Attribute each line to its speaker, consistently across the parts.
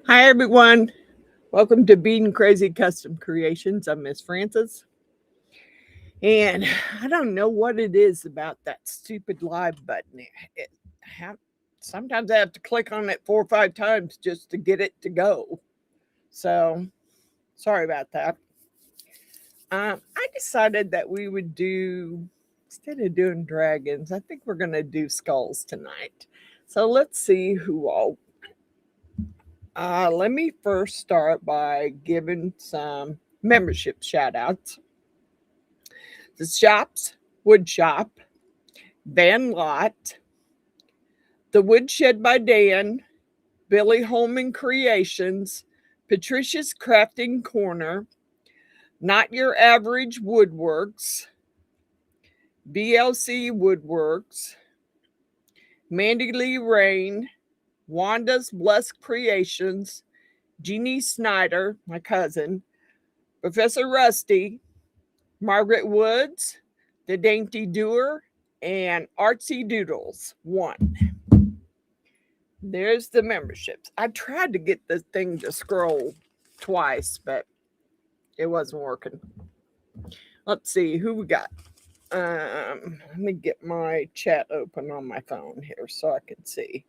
Speaker 1: Hi, everyone. Welcome to Beadinkrazy Custom Creations. I'm Miss Frances. And I don't know what it is about that stupid live button. Sometimes I have to click on it 4 or 5 times just to get it to go. So, sorry about that. I decided that we would do, instead of doing dragons, I think we're going to do skulls tonight. So, let's see who all. Let me first start by giving some membership shout outs. The Shops, Wood Shop, Van Lot, The Woodshed by Dan, Billy Holman Creations, Patricia's Crafting Corner, Not Your Average Woodworks, BLC Woodworks, Mandy Lee Rain, Wanda's Blessed Creations, Jeannie Snyder, my cousin, Professor Rusty, Margaret Woods, The Dainty Doer, and Artsy Doodles 1. There's the memberships. I tried to get the thing to scroll twice, but it wasn't working. Let's see who we got. Let me get my chat open on my phone here so I can see.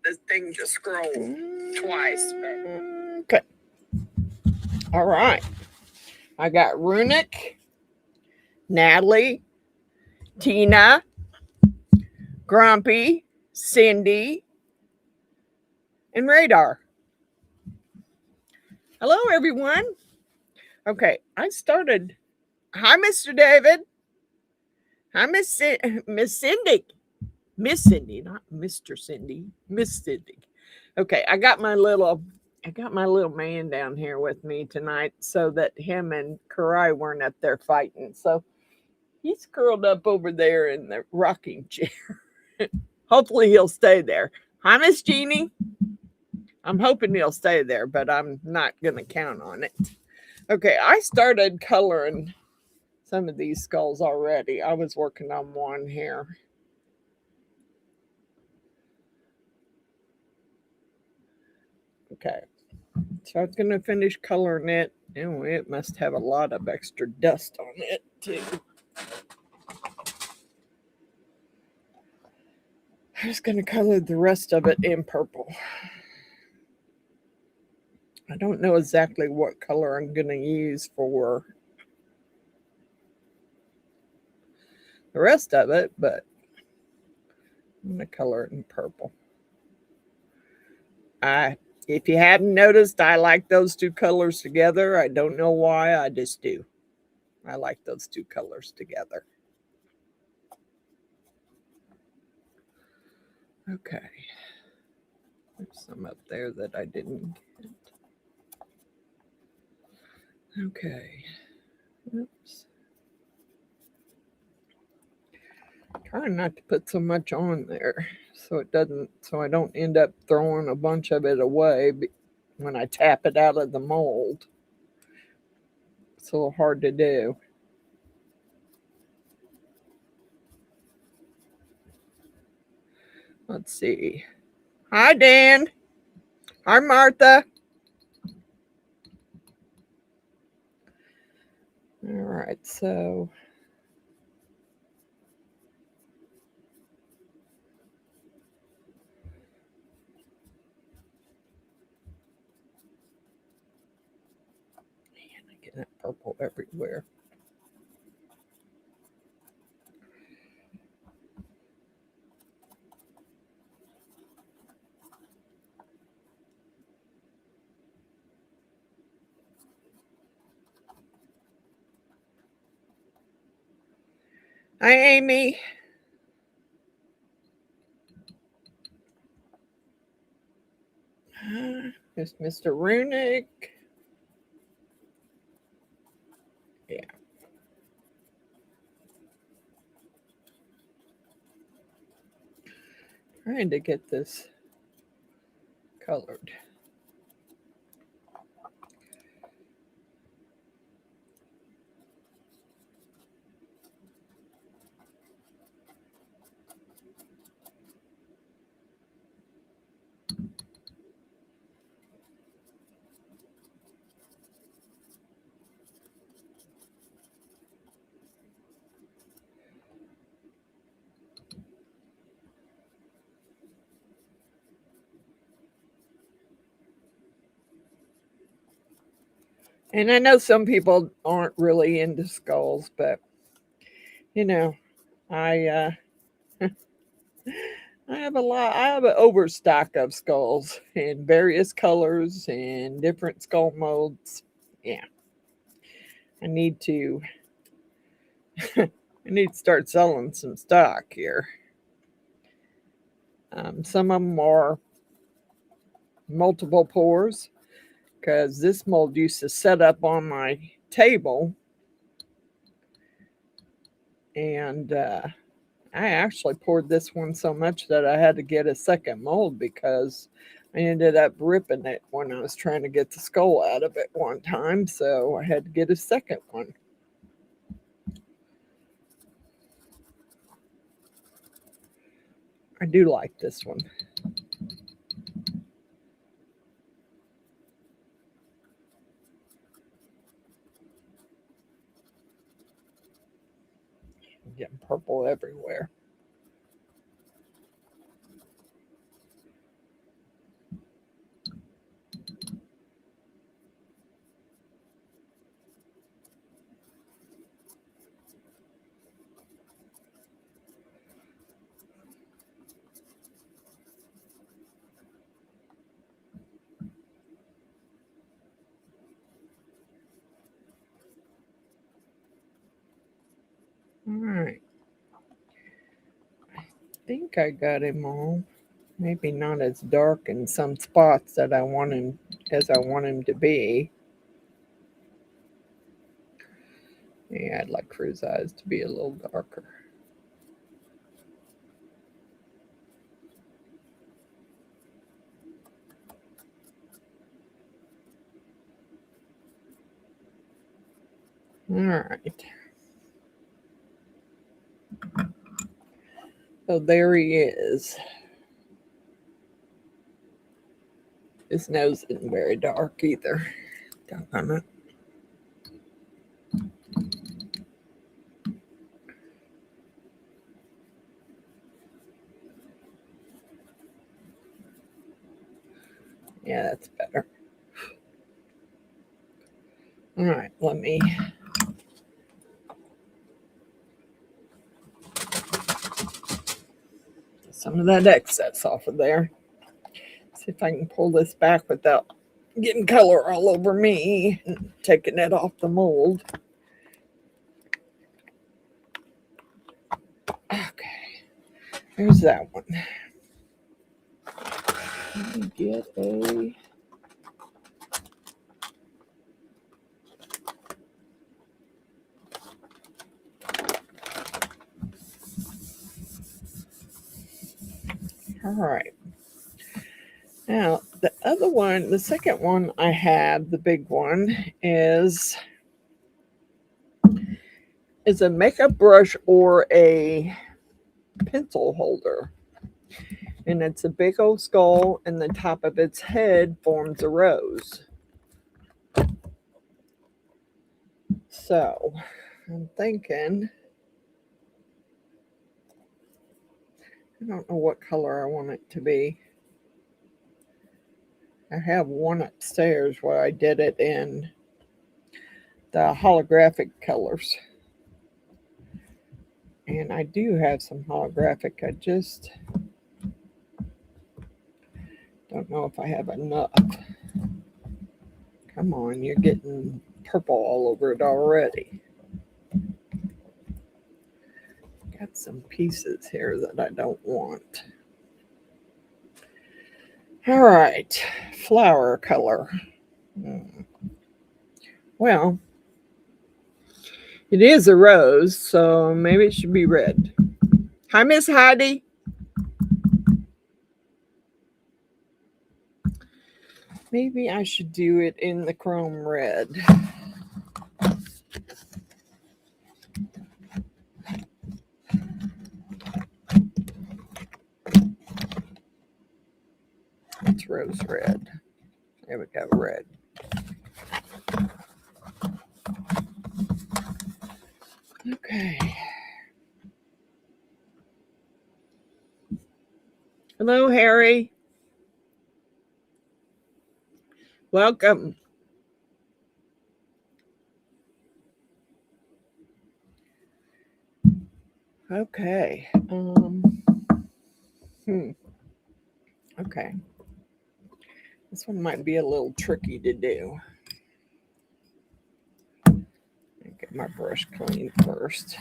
Speaker 1: This thing just scrolled twice. Okay. All right. I got Runic, Natalie, Tina, Grumpy, Cindy, and Radar. Hello, everyone. Okay, I started. Hi, Mr. David. Hi, Miss Cindy. Miss Cindy, not Mr. Cindy. Miss Cindy. Okay, I got my little man down here with me tonight so that him and Karai weren't up there fighting. So he's curled up over there in the rocking chair. Hopefully he'll stay there. Hi, Miss Jeannie. I'm hoping he'll stay there, but I'm not going to count on it. Okay, I started coloring some of these skulls already. I was working on one here. Okay, so I was going to finish coloring it. Oh, it must have a lot of extra dust on it, too. I was going to color the rest of it in purple. I don't know exactly what color I'm going to use for the rest of it, but I'm going to color it in purple. If you haven't noticed, I like those two colors together. I don't know why, I just do. I like those two colors together. Okay. There's some up there that I didn't get. Okay. Oops. Trying not to put so much on there so I don't end up throwing a bunch of it away when I tap it out of the mold. It's a little hard to do. Let's see. Hi, Dan. Hi, Martha. All right, so man, I get that purple everywhere. Hi, Amy. There's Mr. Runic. Yeah. Trying to get this colored. And I know some people aren't really into skulls, but you know, I I have a lot. I have an overstock of skulls in various colors and different skull molds. Yeah, I need to. I need to start selling some stock here. Some of them are multiple pours because this mold used to set up on my table, and I actually poured this one so much that I had to get a second mold because I ended up ripping it when I was trying to get the skull out of it one time. So I had to get a second one. I do like this one. I'm getting purple everywhere. All right. I think I got him all. Maybe not as dark in some spots that I want him as I want him to be. Yeah, I'd like for his eyes to be a little darker. All right. So there he is. His nose isn't very dark either. Doggone it. Yeah, that's better. All right, let me get some of that excess off of there. See if I can pull this back without getting color all over me and taking it off the mold. Okay, there's that one. Let me get a... All right. Now, the other one, the second one I have, the big one, is a makeup brush or a pencil holder. And it's a big old skull, and the top of its head forms a rose. So, I'm thinking, I don't know what color I want it to be. I have one upstairs where I did it in the holographic colors. And I do have some holographic. I just don't know if I have enough. Come on, you're getting purple all over it already. Got some pieces here that I don't want. All right, flower color. Well, it is a rose, so maybe it should be red. Hi, Miss Heidi. Maybe I should do it in the chrome red. It's rose red. There we go, red. Okay. Hello, Harry. Welcome. Okay. Okay. This one might be a little tricky to do. Get my brush clean first.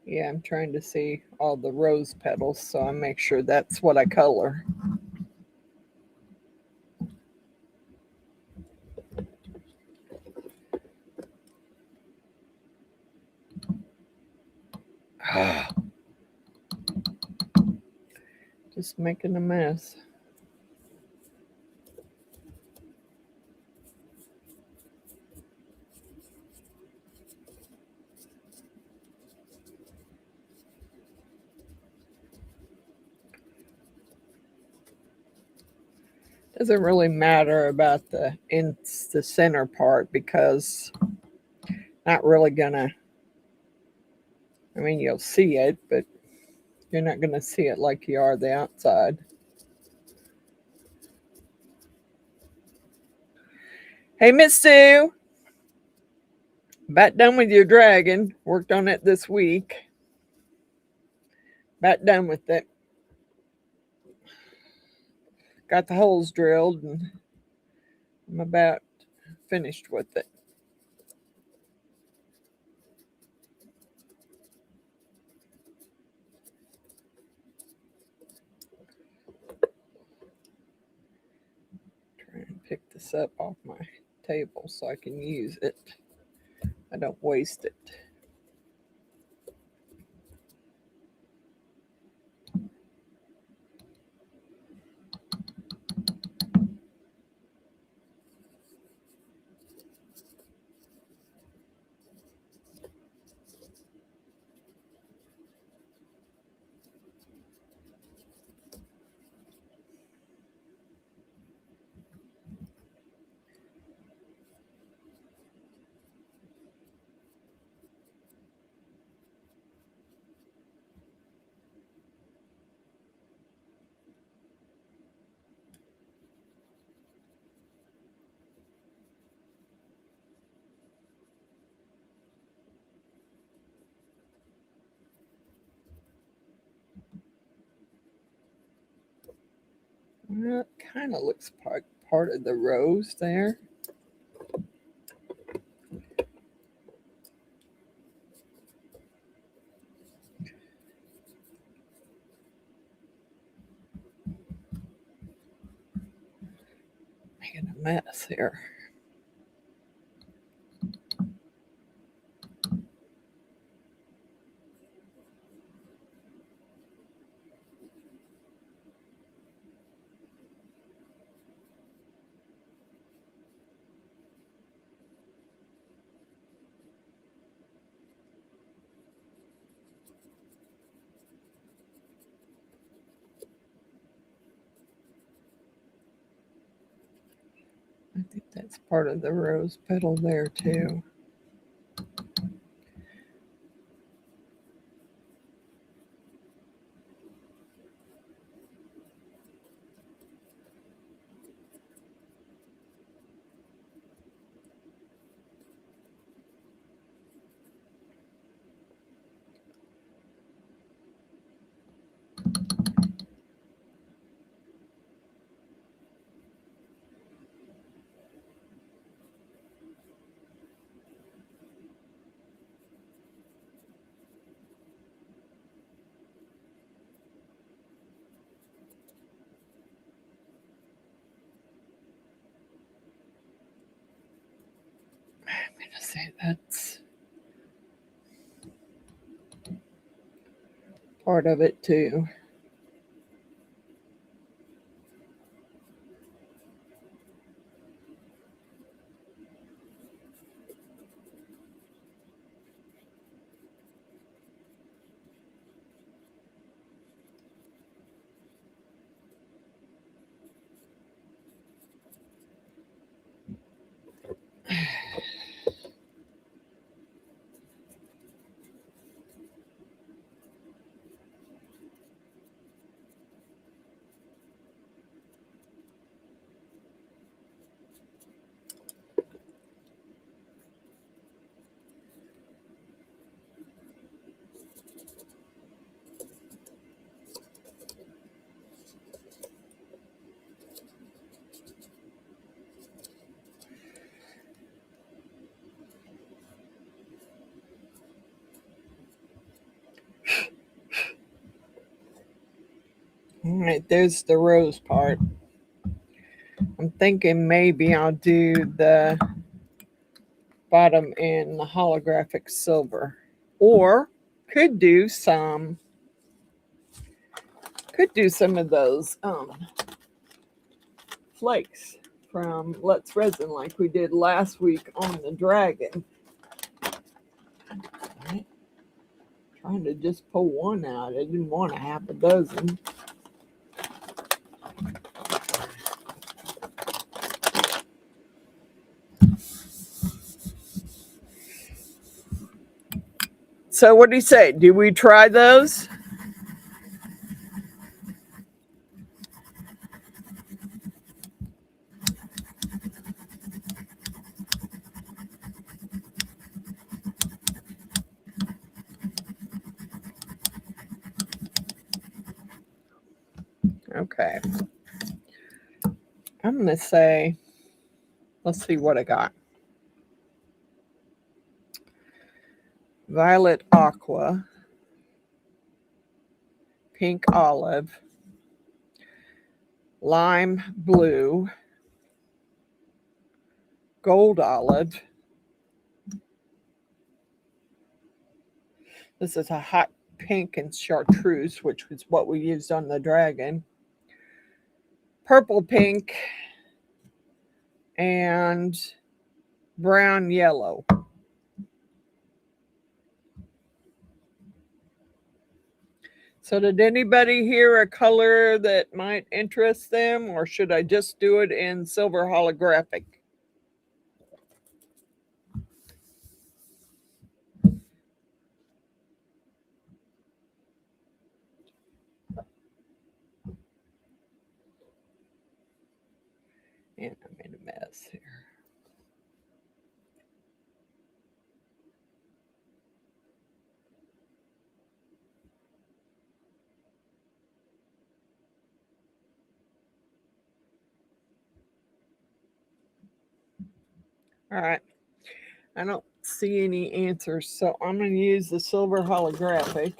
Speaker 1: Yeah, I'm trying to see all the rose petals, so I make sure that's what I color. Just making a mess. Doesn't really matter about the center part because not really gonna, I mean, you'll see it, but you're not gonna see it like you are the outside. Hey, Miss Sue, about done with your dragon. Worked on it this week. About done with it. Got the holes drilled and I'm about finished with it. Try and pick this up off my table so I can use it. I don't waste it. Well, it kind of looks part of the rose there. Making a mess here. I think that's part of the rose petal there too. I'm going to say that's part of it too. All right, there's the rose part. I'm thinking maybe I'll do the bottom in the holographic silver, or could do some of those flakes from Let's Resin like we did last week on the dragon. Right. Trying to just pull one out. I didn't want a half a dozen. So what do you say? Do we try those? Okay. I'm going to say, let's see what I got. Violet aqua, pink olive, lime blue, gold olive. This is a hot pink and chartreuse, which was what we used on the dragon. Purple pink and brown yellow. So did anybody hear a color that might interest them, or should I just do it in silver holographic? And I'm in a mess here. All right. I don't see any answers, so I'm going to use the silver holographic.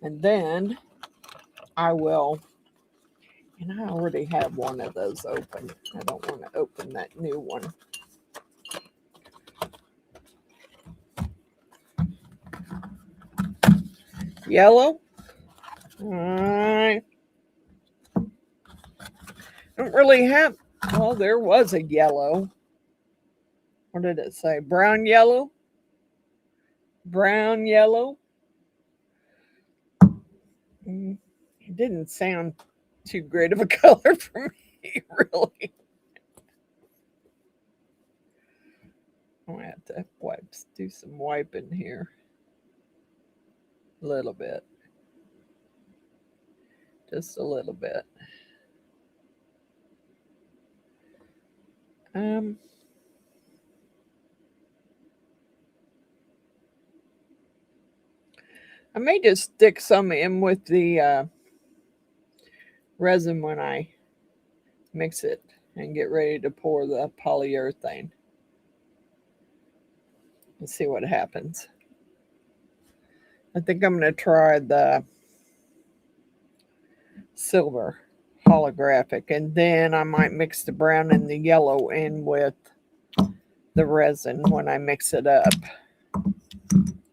Speaker 1: And then I will, and I already have one of those open. I don't want to open that new one. Yellow. All right. Don't really have, well, there was a yellow. What did it say? Brown yellow? Brown yellow? It didn't sound too great of a color for me, really. I'm going to have to do some wiping here. A little bit. Just a little bit. I may just stick some in with the resin when I mix it and get ready to pour the polyurethane. Let's see what happens. I think I'm going to try the silver holographic, and then I might mix the brown and the yellow in with the resin when I mix it up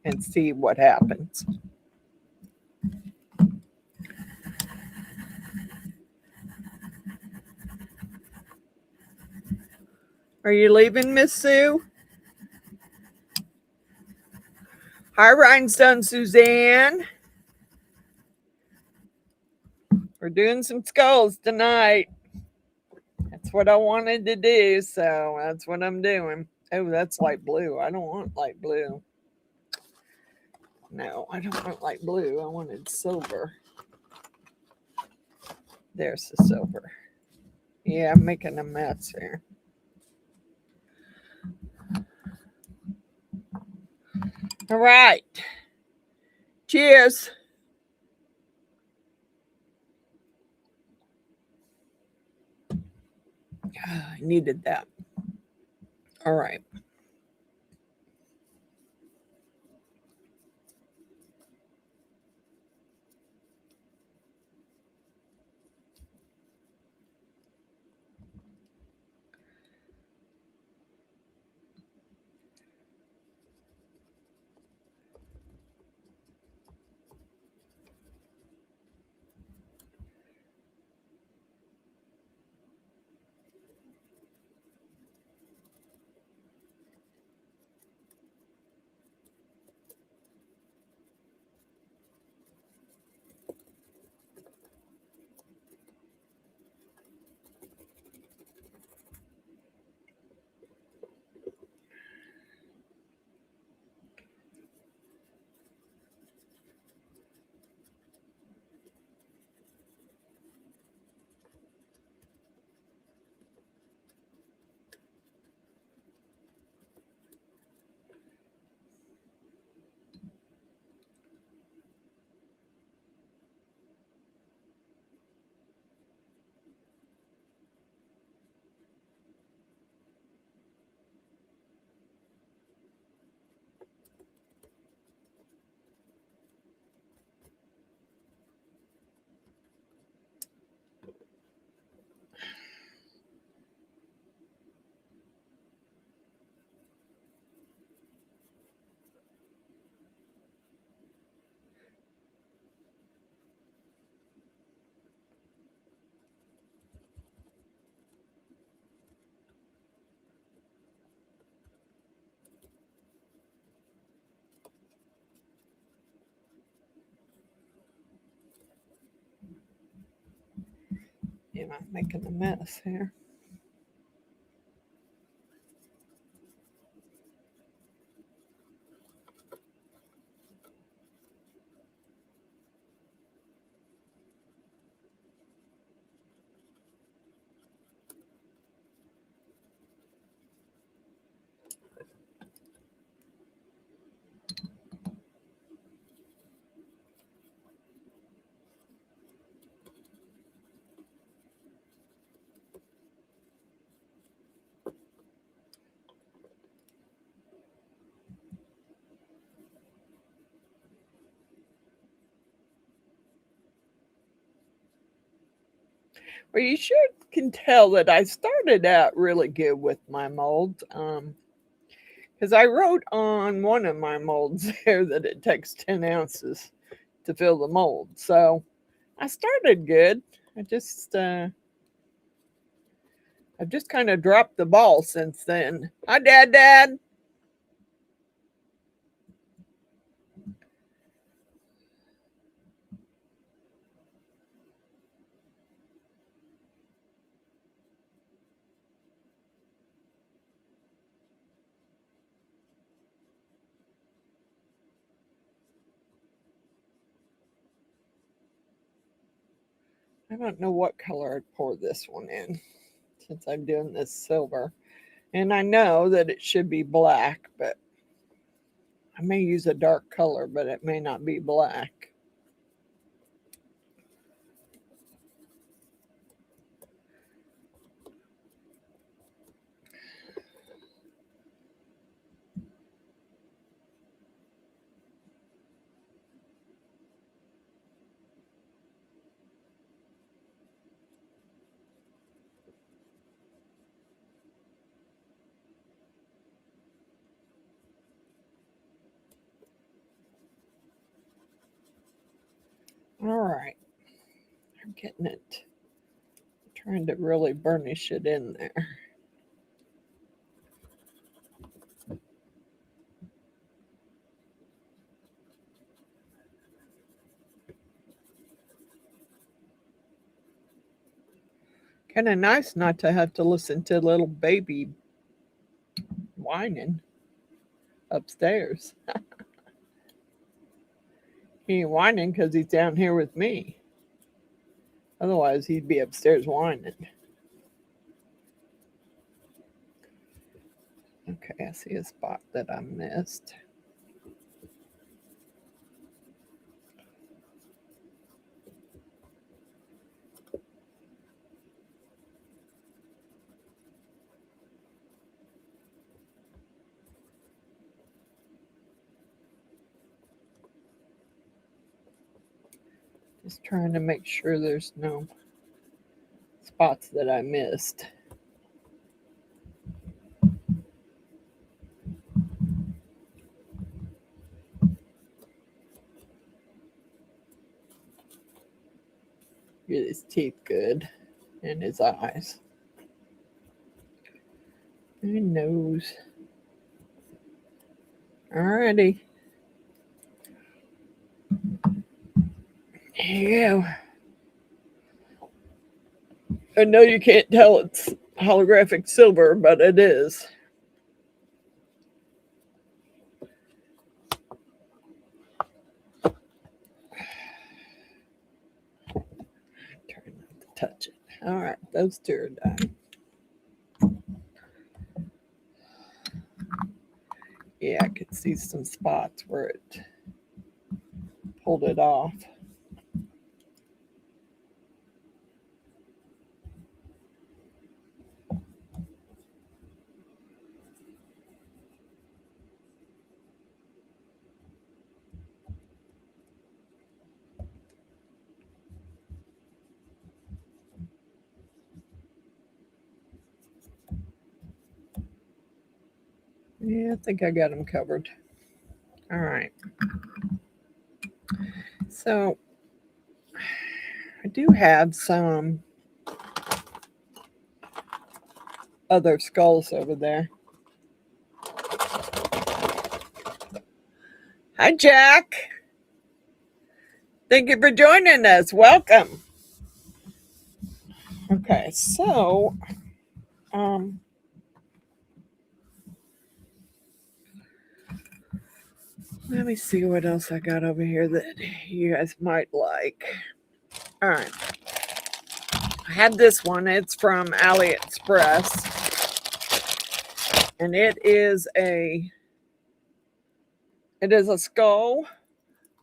Speaker 1: and see what happens. Are you leaving, Miss Sue? Hi, Rhinestone Suzanne. We're doing some skulls tonight. That's what I wanted to do, so that's what I'm doing. Oh, that's light blue. I don't want light blue. No, I don't want light blue. I wanted silver. There's the silver. Yeah, I'm making a mess here. All right. Cheers. I needed that. All right. not making a mess here. Well, you sure can tell that I started out really good with my molds. Because I wrote on one of my molds there that it takes 10 ounces to fill the mold. So I started good. I've just kind of dropped the ball since then. Hi, Dad. I don't know what color I'd pour this one in since I'm doing this silver. And I know that it should be black, but I may use a dark color, but it may not be black. All right. I'm getting it. I'm trying to really burnish it in there. Kind of nice not to have to listen to little baby whining upstairs. He ain't whining because he's down here with me. Otherwise, he'd be upstairs whining. Okay, I see a spot that I missed. Just trying to make sure there's no spots that I missed. Get his teeth good and his eyes. And nose. Alrighty. There you go. I know you can't tell it's holographic silver, but it is. Try not to touch it. All right, those two are done. Yeah, I could see some spots where it pulled it off. Yeah, I think I got them covered. All right. So I do have some other skulls over there. Hi, Jack. Thank you for joining us. Welcome. Okay, so let me see what else I got over here that you guys might like. All right. I have this one. It's from AliExpress. And it is a skull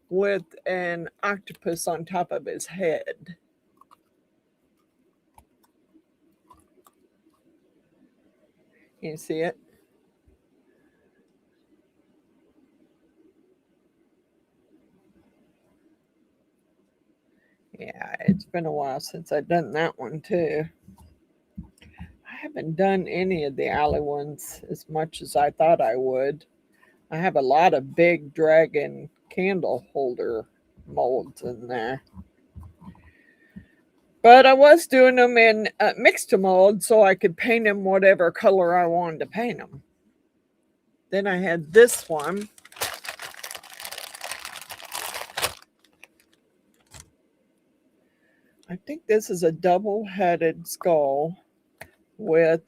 Speaker 1: with an octopus on top of his head. Can you see it? Yeah, it's been a while since I've done that one too. I haven't done any of the alley ones as much as I thought I would. I have a lot of big dragon candle holder molds in there. But I was doing them in mixed mold so I could paint them whatever color I wanted to paint them. Then I had this one. I think this is a double-headed skull with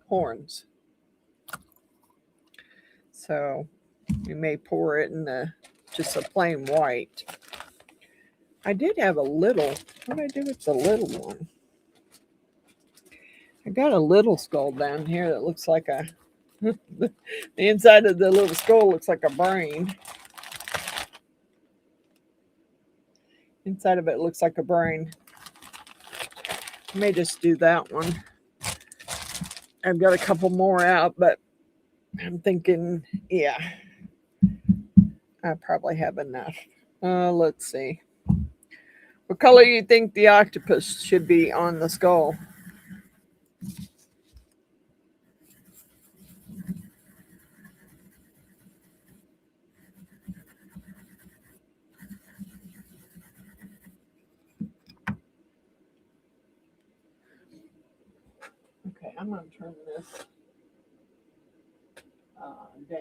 Speaker 1: horns. So you may pour it in just a plain white. I did have a little, what did I do with the little one? I got a little skull down here that looks like a, the inside of the little skull looks like a brain. Inside of it looks like a brain. I may just do that one. I've got a couple more out, but I'm thinking, yeah, I probably have enough. Let's see. What color do you think the octopus should be on the skull? Okay, I'm going to turn this down.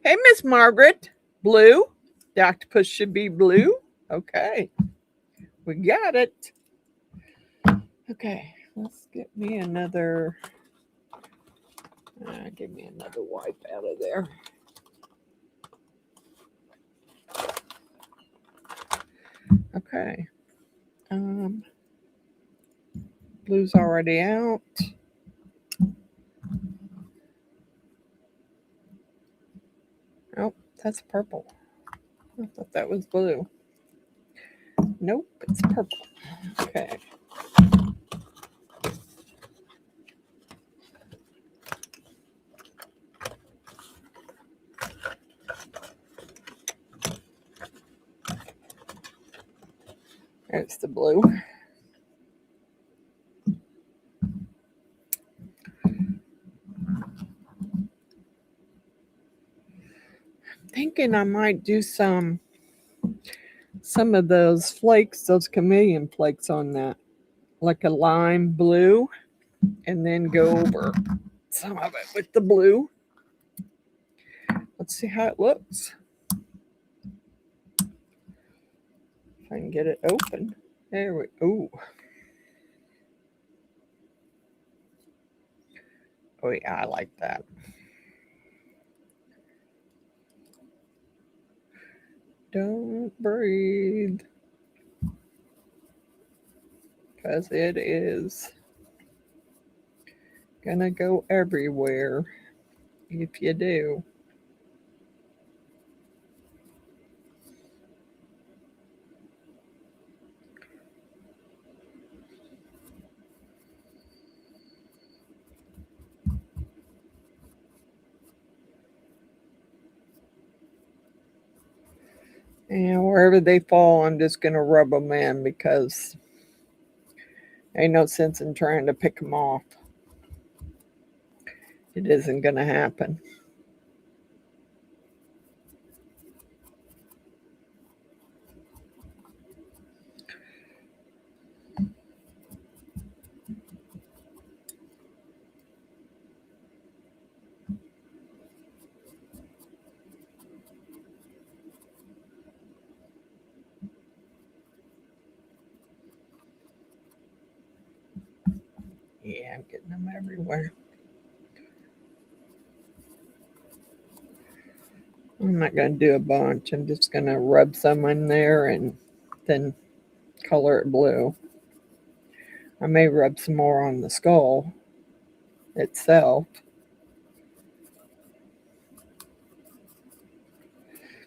Speaker 1: Hey, Miss Margaret. Blue? The octopus should be blue? Okay. We got it. Okay, let's get me another. Give me another wipe out of there. Okay. Blue's already out. Oh, that's purple. I thought that was blue. Nope, it's purple. Okay. There's the blue. Thinking I might do some of those flakes, those chameleon flakes on that, like a lime blue, and then go over some of it with the blue. Let's see how it looks. If I can get it open. There we go. Oh yeah, I like that. Don't breathe. Because it is gonna go everywhere if you do. And wherever they fall, I'm just gonna rub them in because ain't no sense in trying to pick them off. It isn't gonna happen. Yeah, I'm getting them everywhere. I'm not going to do a bunch. I'm just going to rub some in there and then color it blue. I may rub some more on the skull itself,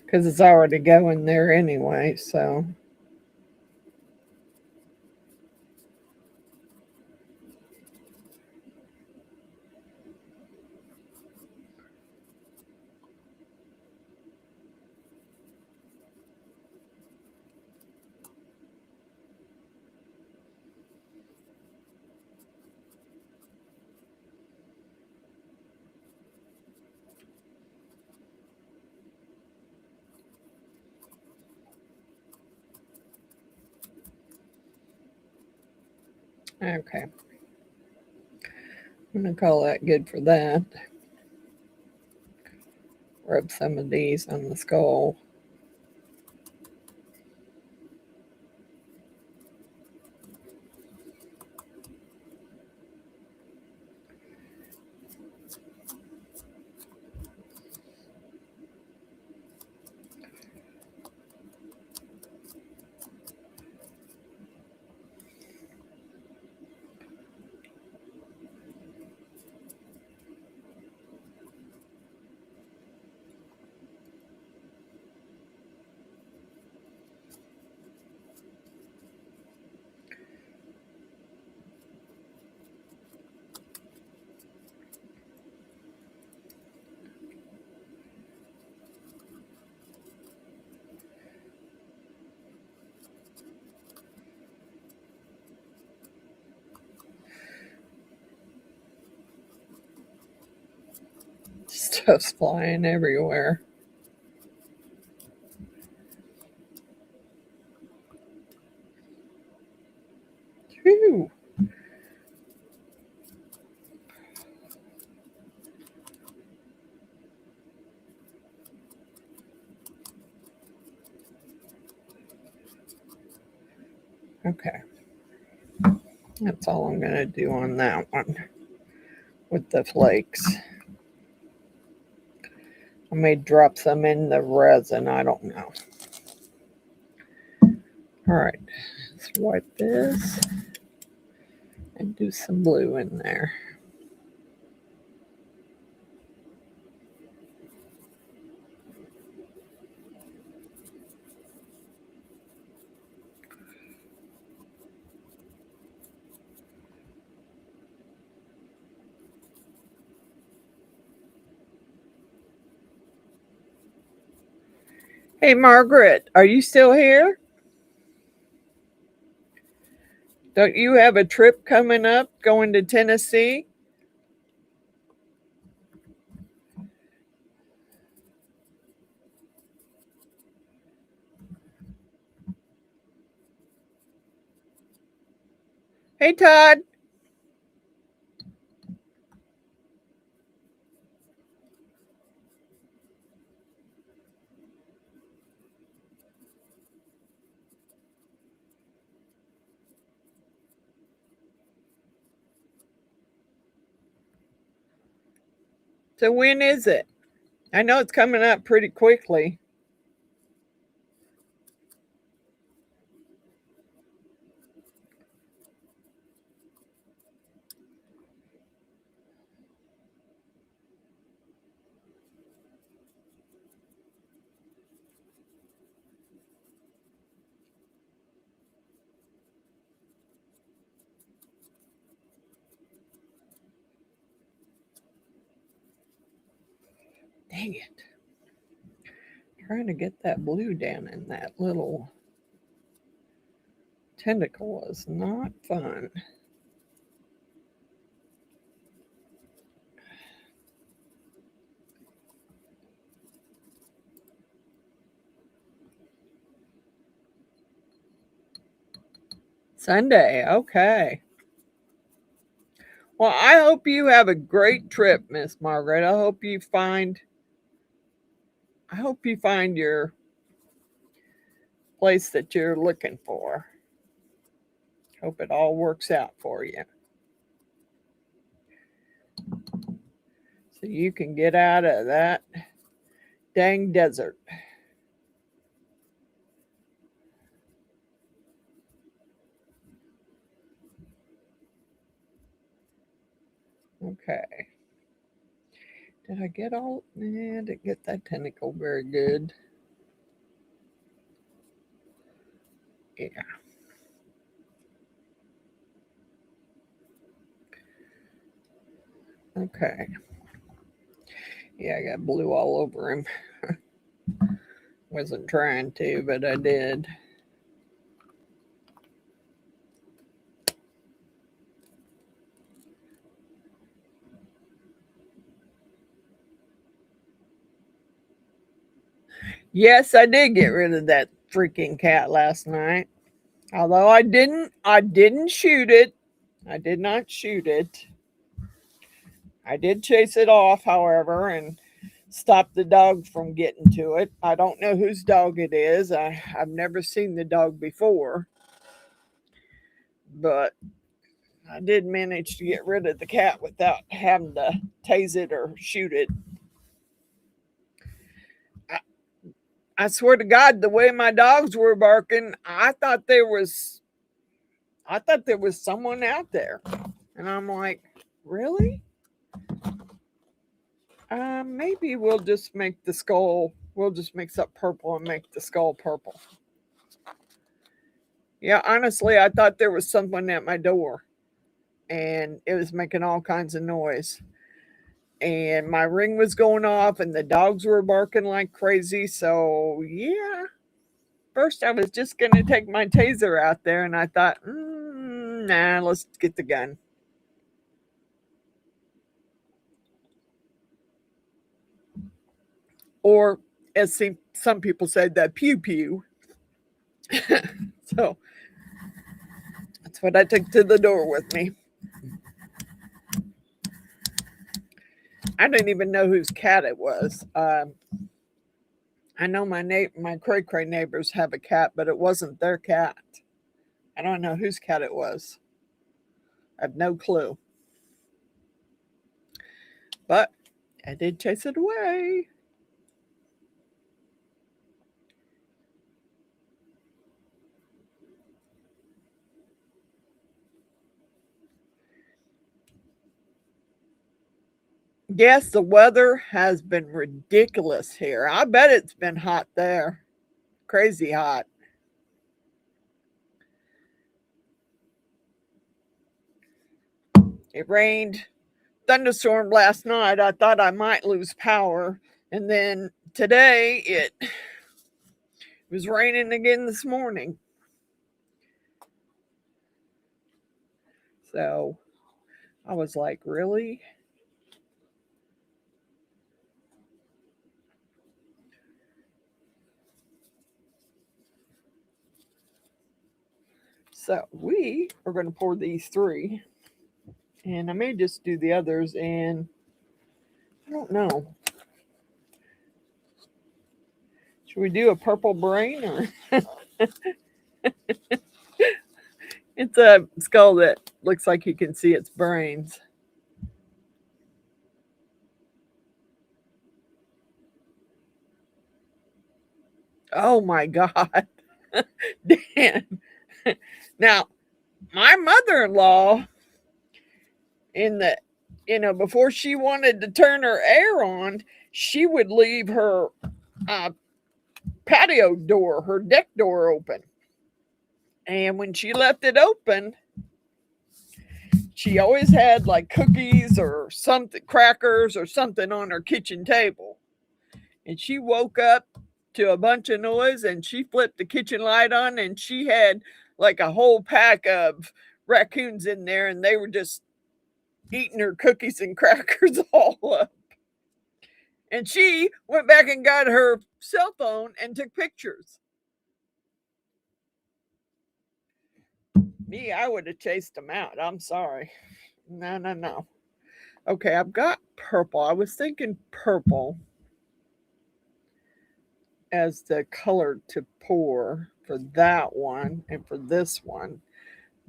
Speaker 1: because it's already going there anyway, so. Okay. I'm going to call that good for that. Rub some of these on the skull. Stuff's flying everywhere. Whew. Okay. That's all I'm going to do on that one with the flakes. I may drop some in the resin. I don't know. All right. Let's wipe this and do some blue in there. Hey, Margaret, are you still here? Don't you have a trip coming up going to Tennessee? Hey, Todd. So when is it? I know it's coming up pretty quickly. Dang it. Trying to get that blue down in that little tentacle is not fun. Sunday, okay. Well, I hope you have a great trip, Miss Margaret. I hope you find your place that you're looking for. Hope it all works out for you. so you can get out of that dang desert. Okay. Did I get all? Didn't get that tentacle very good. Yeah. Okay. Yeah, I got blue all over him. Wasn't trying to, but I did. Yes, I did get rid of that freaking cat last night. Although I didn't shoot it. I did not shoot it. I did chase it off, however, and stop the dog from getting to it. I don't know whose dog it is. I've never seen the dog before. But I did manage to get rid of the cat without having to tase it or shoot it. I swear to God, the way my dogs were barking, I thought there was someone out there. And I'm like, really? Maybe we'll just make the skull, we'll just mix up purple and make the skull purple. Yeah, honestly, I thought there was someone at my door and it was making all kinds of noise. And my ring was going off and the dogs were barking like crazy. So, yeah. First, I was just going to take my taser out there and I thought, nah, let's get the gun. Or, as some people said, that pew pew. So, that's what I took to the door with me. I didn't even know whose cat it was. I know my cray cray neighbors have a cat, but it wasn't their cat. I don't know whose cat it was. I have no clue. But I did chase it away. Yes, the weather has been ridiculous here. I bet it's been hot there. Crazy hot. It rained, thunderstorm last night. I thought I might lose power. And then today it was raining again this morning. So I was like, really? So we are going to pour these 3. And I may just do the others. And I don't know. Should we do a purple brain or? It's a skull that looks like you can see its brains. Oh my God. Damn. Now, my mother-in-law, before she wanted to turn her air on, she would leave her patio door, her deck door open. And when she left it open, she always had like cookies or something, crackers or something on her kitchen table. And she woke up to a bunch of noise and she flipped the kitchen light on and she had like a whole pack of raccoons in there and they were just eating her cookies and crackers all up. And she went back and got her cell phone and took pictures. Me, I would have chased them out. I'm sorry. No. Okay, I've got purple. I was thinking purple as the color to pour for that one and for this one.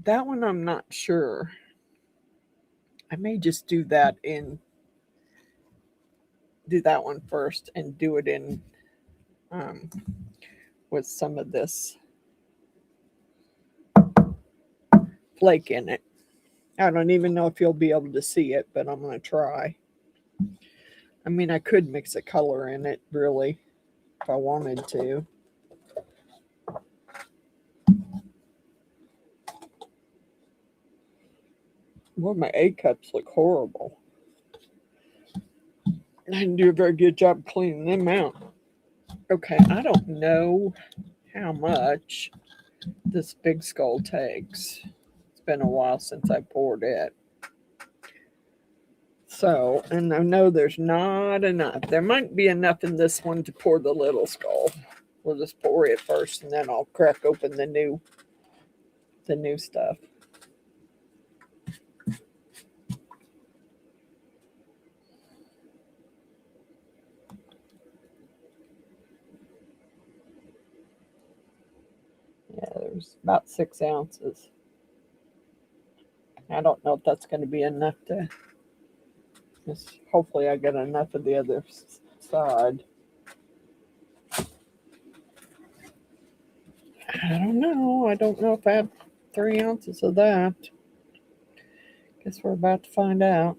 Speaker 1: That one I'm not sure. I may just do that in do that one first and do it in with some of this flake in it. I don't even know if you'll be able to see it, but I'm going to try. I mean, I could mix a color in it, really, if I wanted to. Well, my A cups look horrible. I didn't do a very good job cleaning them out. Okay, I don't know how much this big skull takes. It's been a while since I poured it. So, and I know there's not enough. There might be enough in this one to pour the little skull. We'll just pour it first, and then I'll crack open the new stuff. Yeah, there's about 6 ounces. I don't know if that's going to be enough to. Hopefully, I get enough of the other side. I don't know. I don't know if I have 3 ounces of that. Guess we're about to find out.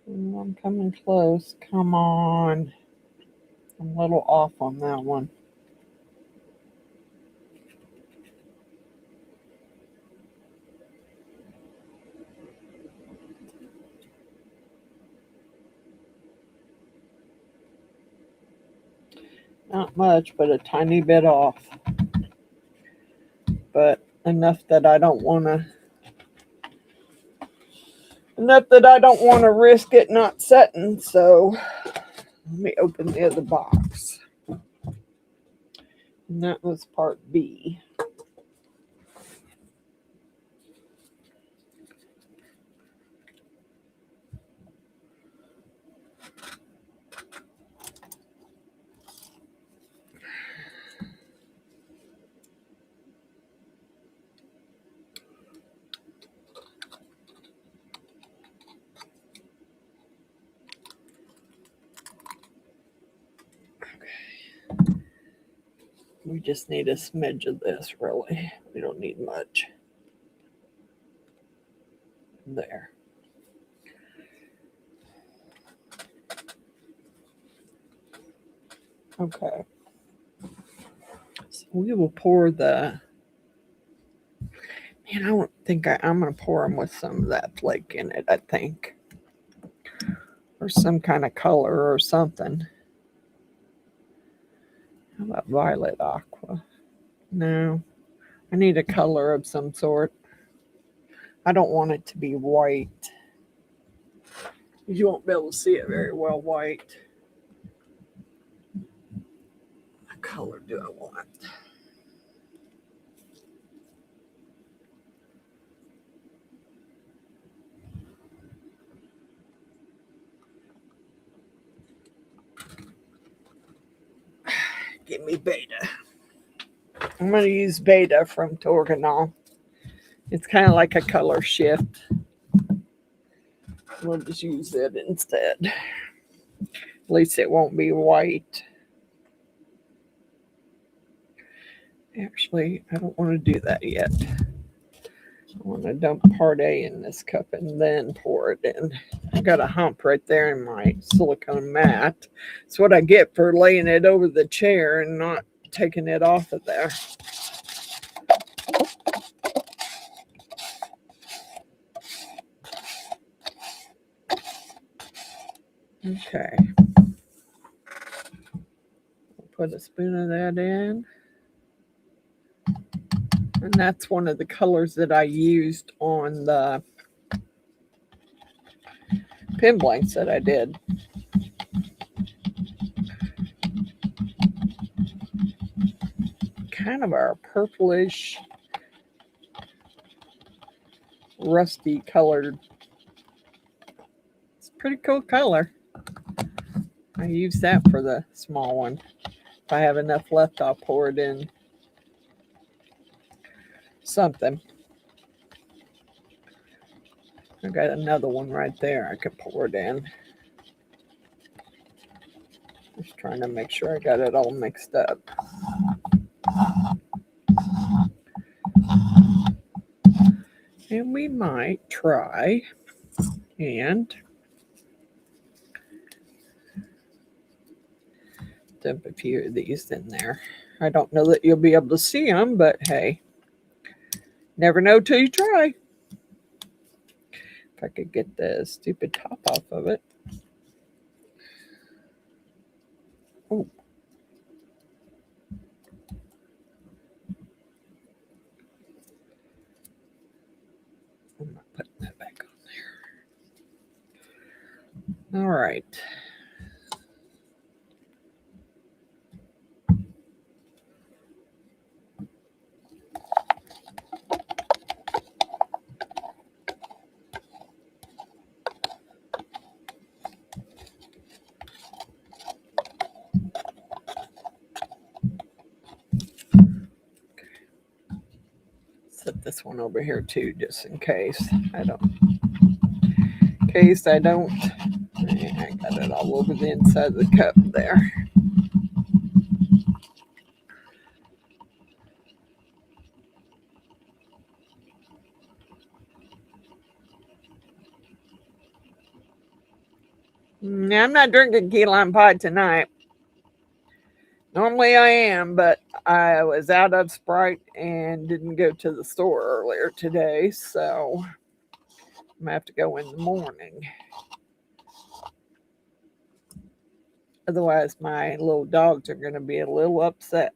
Speaker 1: I'm coming close. Come on. I'm a little off on that one. Not much, but a tiny bit off. But enough that I don't want to risk it not setting. So let me open the other box. And that was part B. We just need a smidge of this, really. We don't need much. There. Okay. So we will pour the... Man, I don't think I'm going to pour them with some of that flake in it, I think. Or some kind of color or something. How about violet aqua? No. I need a color of some sort. I don't want it to be white. You won't be able to see it very well white. What color do I want? Give me Beta. I'm going to use Beta from Torganol. It's kind of like a color shift. We'll just use it instead. At least it won't be white. Actually, I don't want to do that yet. I want to dump part A in this cup and then pour it in. I got a hump right there in my silicone mat. It's what I get for laying it over the chair and not taking it off of there. Okay. Put a spoon of that in. And that's one of the colors that I used on the pin blanks that I did. Kind of a purplish, rusty colored. It's a pretty cool color. I use that for the small one. If I have enough left, I'll pour it in. something. I got another one right there I could pour it in. Just trying to make sure I got it all mixed up. And we might try and dump a few of these in there. I don't know that you'll be able to see them, but hey, never know till you try. If I could get the stupid top off of it. Oh. I'm not putting that back on there. All right. Set this one over here too, just in case I don't. I got it all over the inside of the cup there. I'm not drinking key lime pie tonight. Normally I am, but I was out of Sprite and didn't go to the store earlier today, so I'm gonna have to go in the morning. Otherwise, my little dogs are gonna be a little upset.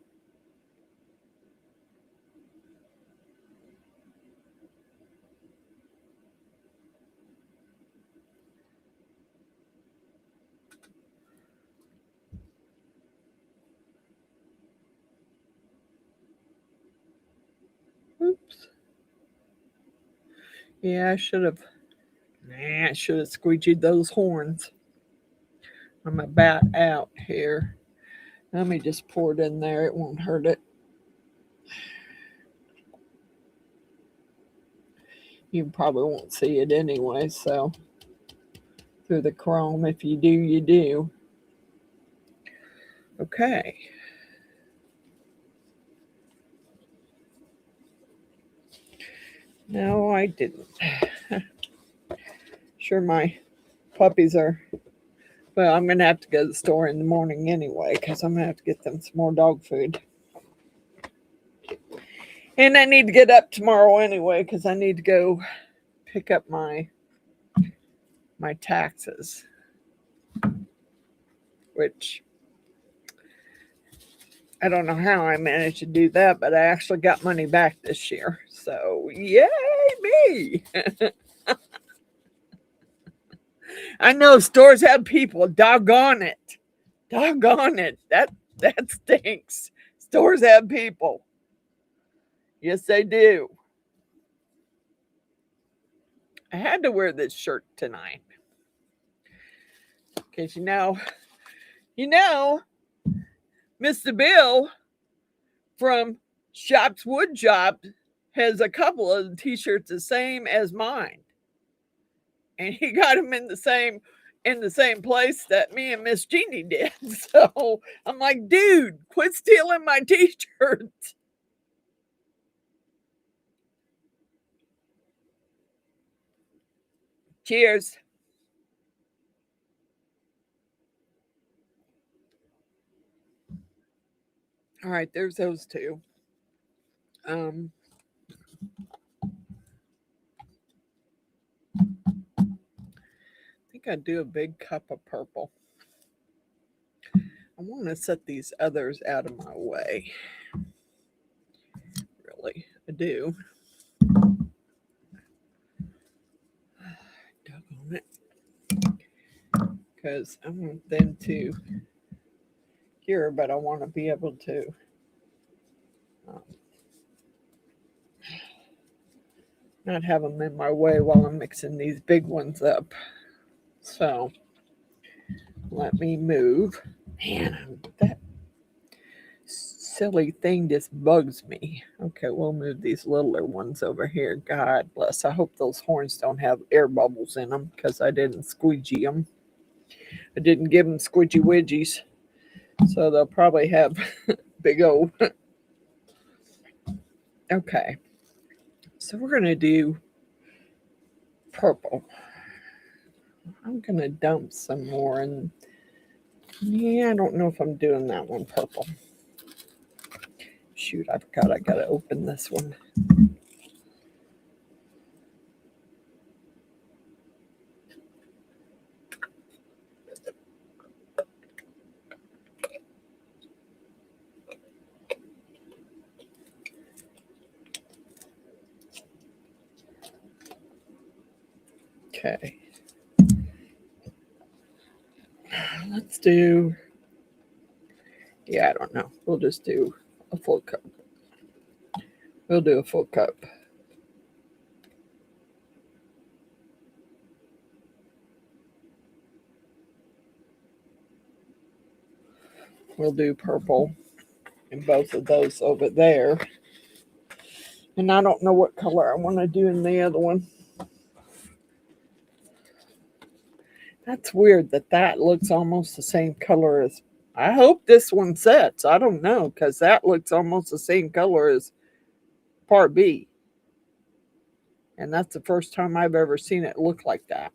Speaker 1: Oops. Yeah, I should have squeegeed those horns. I'm about out here. Let me just pour it in there. It won't hurt it. You probably won't see it anyway, so through the chrome, if you do, you do. Okay. No, I didn't. Sure, my puppies are. Well, I'm going to have to go to the store in the morning anyway, because I'm going to have to get them some more dog food. And I need to get up tomorrow anyway, because I need to go pick up my taxes, which I don't know how I managed to do that, but I actually got money back this year. So, yay me! I know stores have people. Doggone it. Doggone it. That stinks. Stores have people. Yes, they do. I had to wear this shirt tonight. Because you know, Mr. Bill from Shop's Wood Shop has a couple of t-shirts the same as mine. And he got them in the same place that me and Miss Jeannie did. So I'm like, dude, quit stealing my t-shirts. Cheers. All right, there's those two. I think I'd do a big cup of purple. I want to set these others out of my way. Really, I do. Doggone it. Because I want them to cure, but I want to be able to not have them in my way while I'm mixing these big ones up. So let me move. Man, I'm that silly thing just bugs me. Okay, we'll move these littler ones over here. God bless. I hope those horns don't have air bubbles in them because I didn't squeegee them. I didn't give them squidgy widgies. So they'll probably have big old. Okay. So we're going to do purple. I'm going to dump some more. And yeah, I don't know if I'm doing that one purple. Shoot, I forgot I got to open this one. Okay. Let's do, yeah, I don't know. We'll just do a full cup. We'll do a full cup. We'll do purple in both of those over there. And I don't know what color I want to do in the other one. That's weird that looks almost the same color as, I hope this one sets. I don't know, because that looks almost the same color as part B. And that's the first time I've ever seen it look like that.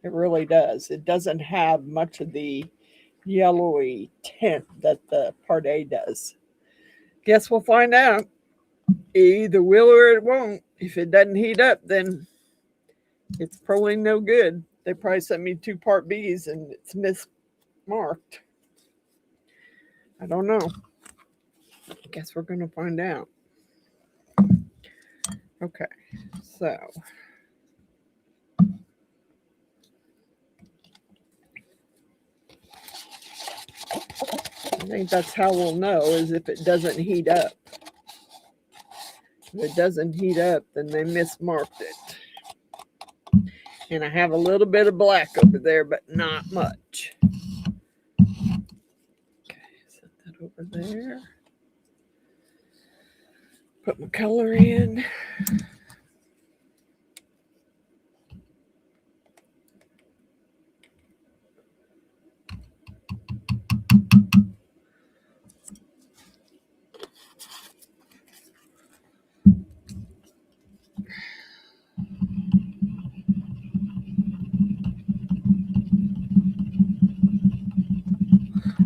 Speaker 1: It really does. It doesn't have much of the yellowy tint that the part A does. Guess we'll find out. It either will or it won't. If it doesn't heat up, then it's probably no good. They probably sent me 2 part Bs and it's mismarked. I don't know. I guess we're going to find out. Okay, so I think that's how we'll know, is if it doesn't heat up. If it doesn't heat up, then they mismarked it. And I have a little bit of black over there, but not much. Okay, set that over there. Put my color in.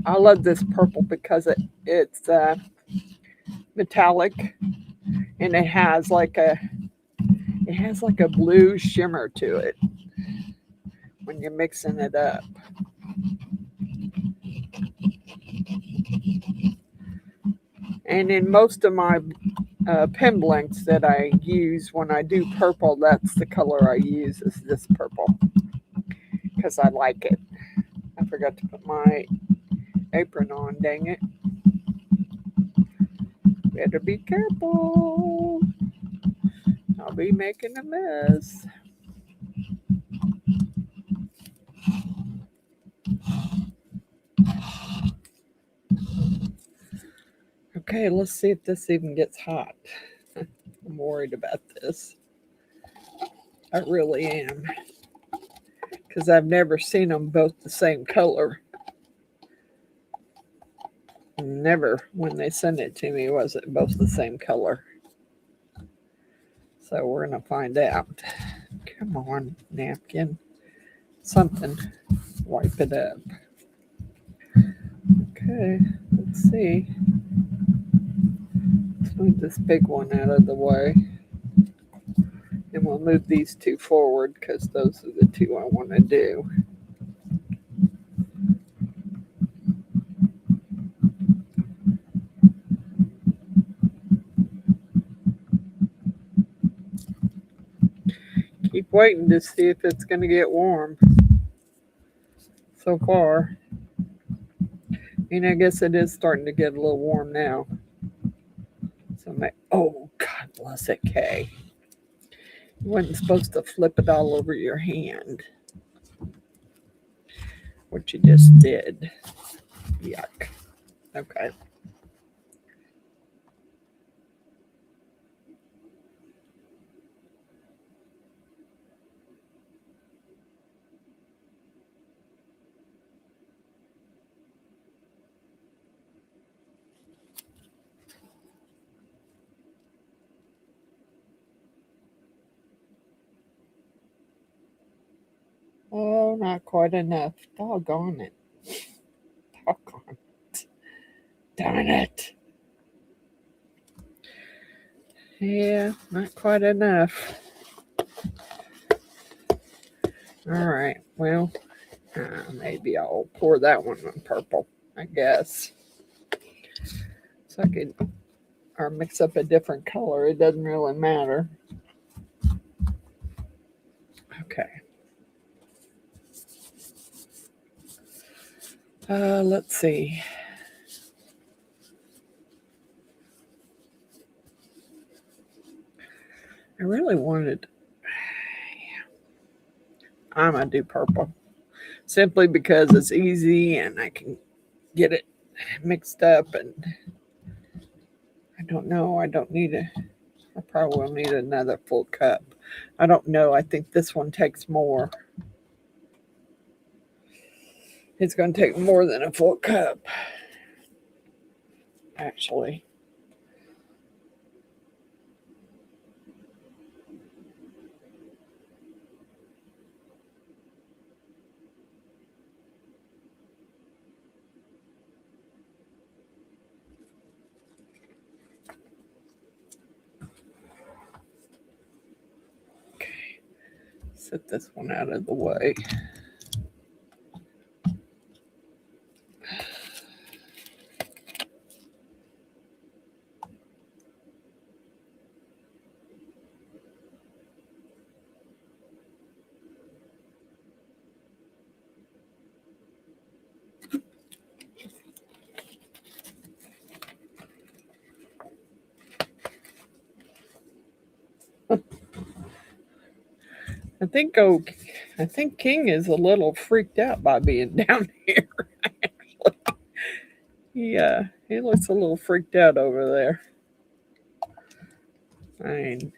Speaker 1: I love this purple because it's metallic, and it has like a blue shimmer to it when you're mixing it up. And in most of my pen blanks that I use when I do purple, that's the color I use, is this purple, because I like it. I forgot to put my apron on, dang it. Better be careful. I'll be making a mess. Okay, let's see if this even gets hot. I'm worried about this. I really am. Because I've never seen them both the same color. Never, when they sent it to me, was it both the same color. So we're going to find out. Come on, napkin. Something. Wipe it up. Okay, let's see. Let's move this big one out of the way. And we'll move these 2 forward because those are the 2 I want to do. Keep waiting to see if it's going to get warm. So far, I guess it is starting to get a little warm now. So oh, God bless it, Kay. You wasn't supposed to flip it all over your hand. What you just did. Yuck. Okay. No, not quite enough. Doggone it. Doggone it. Darn it. Yeah, not quite enough. All right, well, maybe I'll pour that one on purple, I guess. So I could, or mix up a different color. It doesn't really matter. Okay. Let's see. I really wanted, I'm going to do purple. Simply because it's easy and I can get it mixed up, and I don't know, I don't need I probably will need another full cup. I don't know, I think this one takes more. It's going to take more than a full cup, actually. Okay, set this one out of the way. I think King is a little freaked out by being down here. He looks a little freaked out over there. I mean,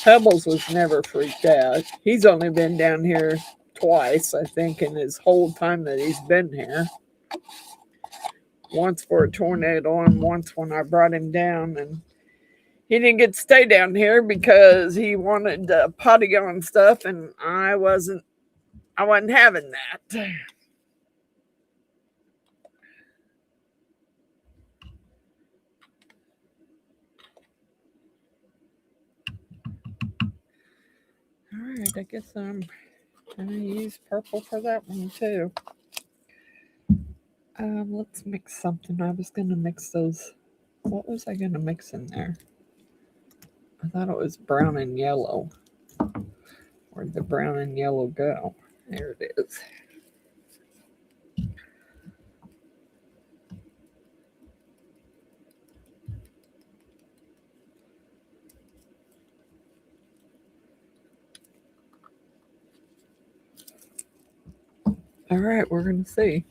Speaker 1: Pebbles was never freaked out. He's only been down here twice, I think, in his whole time that he's been here. Once for a tornado and once when I brought him down, and he didn't get to stay down here because he wanted potty on stuff, and I wasn't having that. All right, I guess I'm gonna use purple for that one too. Let's mix something. I was gonna mix those. What was I gonna mix in there? I thought it was brown and yellow. Where'd the brown and yellow go? There it is. All right, we're gonna see.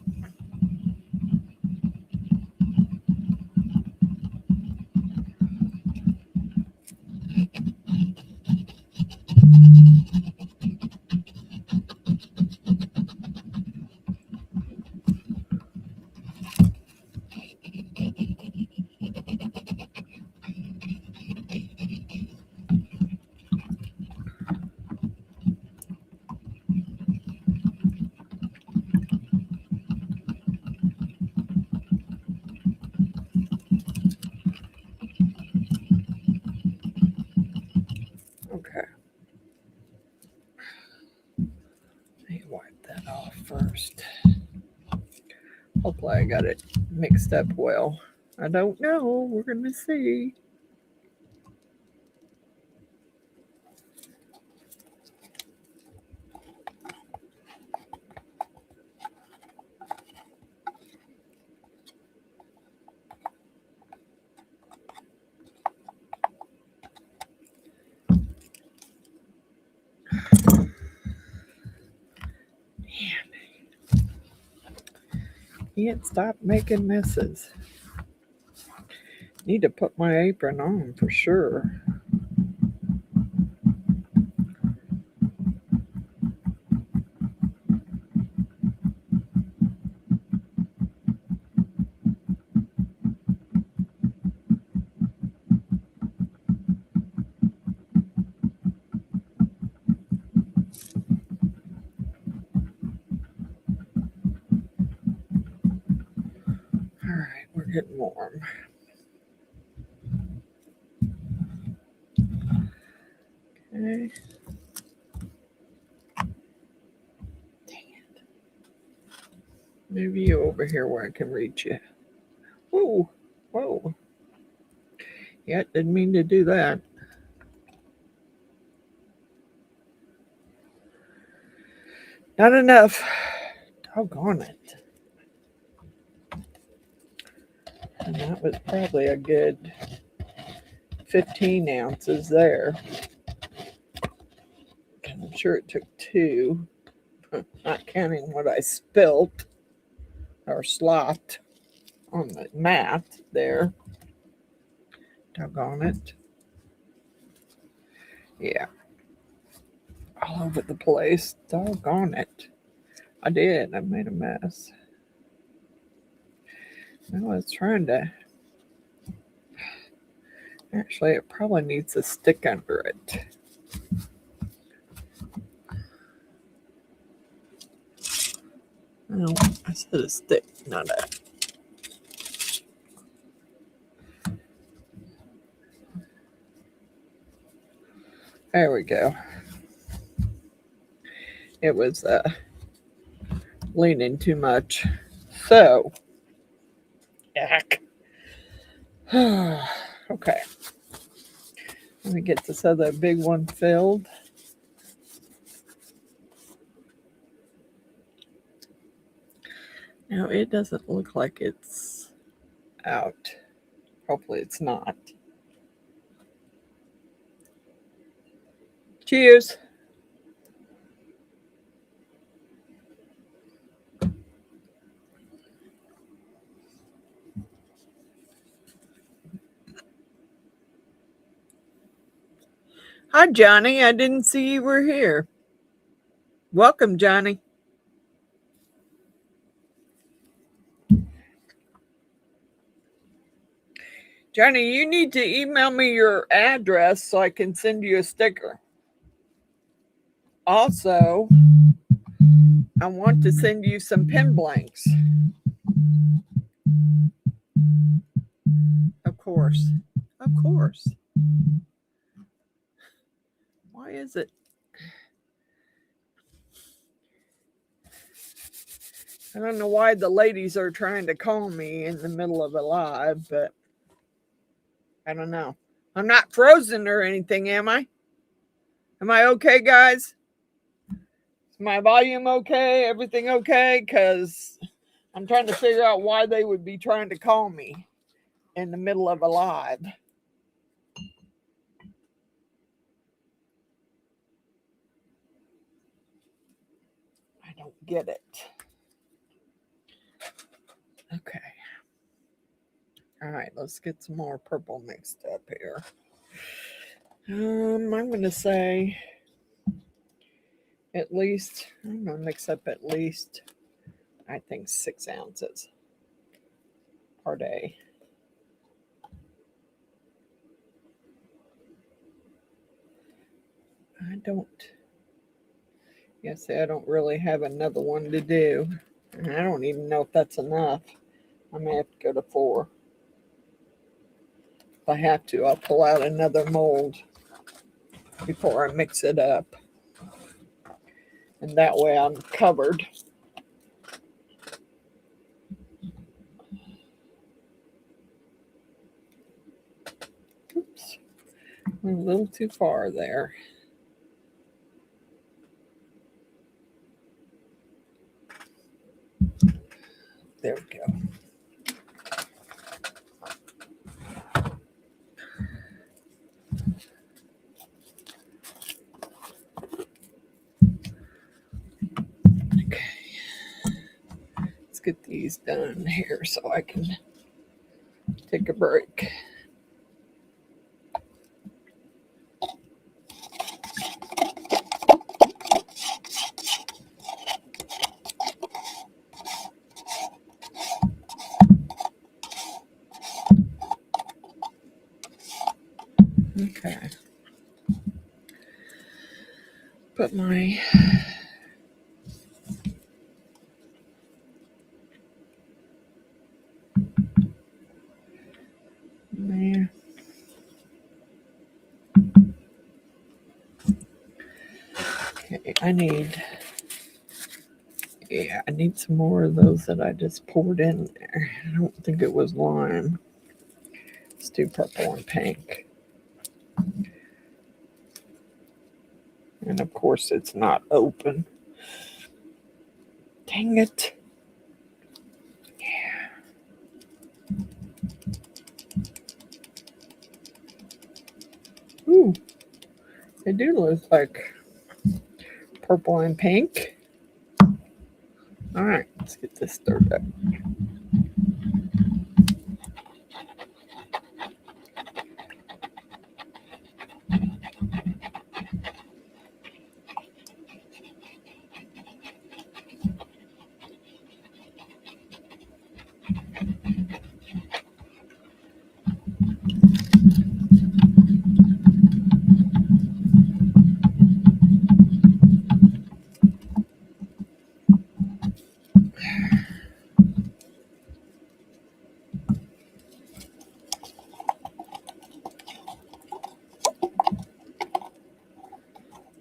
Speaker 1: Okay. Let me wipe that off first. Hopefully I got it mixed up well. I don't know. We're gonna see. Can't stop making messes. Need to put my apron on for sure. getting warm. Okay. Dang it. Move you over here where I can reach you. Whoa, whoa. Yeah, didn't mean to do that. Not enough. Doggone it. And that was probably a good 15 ounces there. I'm sure it took 2, not counting what I spilt or slopped on the mat there. Doggone it. Yeah. All over the place. Doggone it. I did. I made a mess. I was trying to. Actually, it probably needs a stick under it. No, I said a stick, not a. There we go. It was leaning too much. So, yuck. Okay. Let me get this other big one filled. Now, it doesn't look like it's out. Hopefully, it's not. Cheers. Hi, Johnny. I didn't see you were here. Welcome, Johnny. Johnny, you need to email me your address so I can send you a sticker. Also, I want to send you some pen blanks. Of course. Of course. Why is it? I don't know why the ladies are trying to call me in the middle of a live, but I don't know. I'm not frozen or anything, am I? Am I okay, guys? Is my volume okay? Everything okay? Because I'm trying to figure out why they would be trying to call me in the middle of a live. I don't get it. Okay. All right, let's get some more purple mixed up here. I'm going to say at least, I'm going to mix up at least, I think, 6 ounces per day. I don't really have another one to do. And I don't even know if that's enough. I may have to go to 4. If I have to, I'll pull out another mold before I mix it up. And that way I'm covered. Oops. Went a little too far there. There we go. Okay. Let's get these done here so I can take a break. Okay. Put my Okay, I need some more of those that I just poured in there. I don't think it was lime. Let's do purple and pink. And of course it's not open. Dang it. Yeah. Ooh, they do look like purple and pink. All right, let's get this stirred up.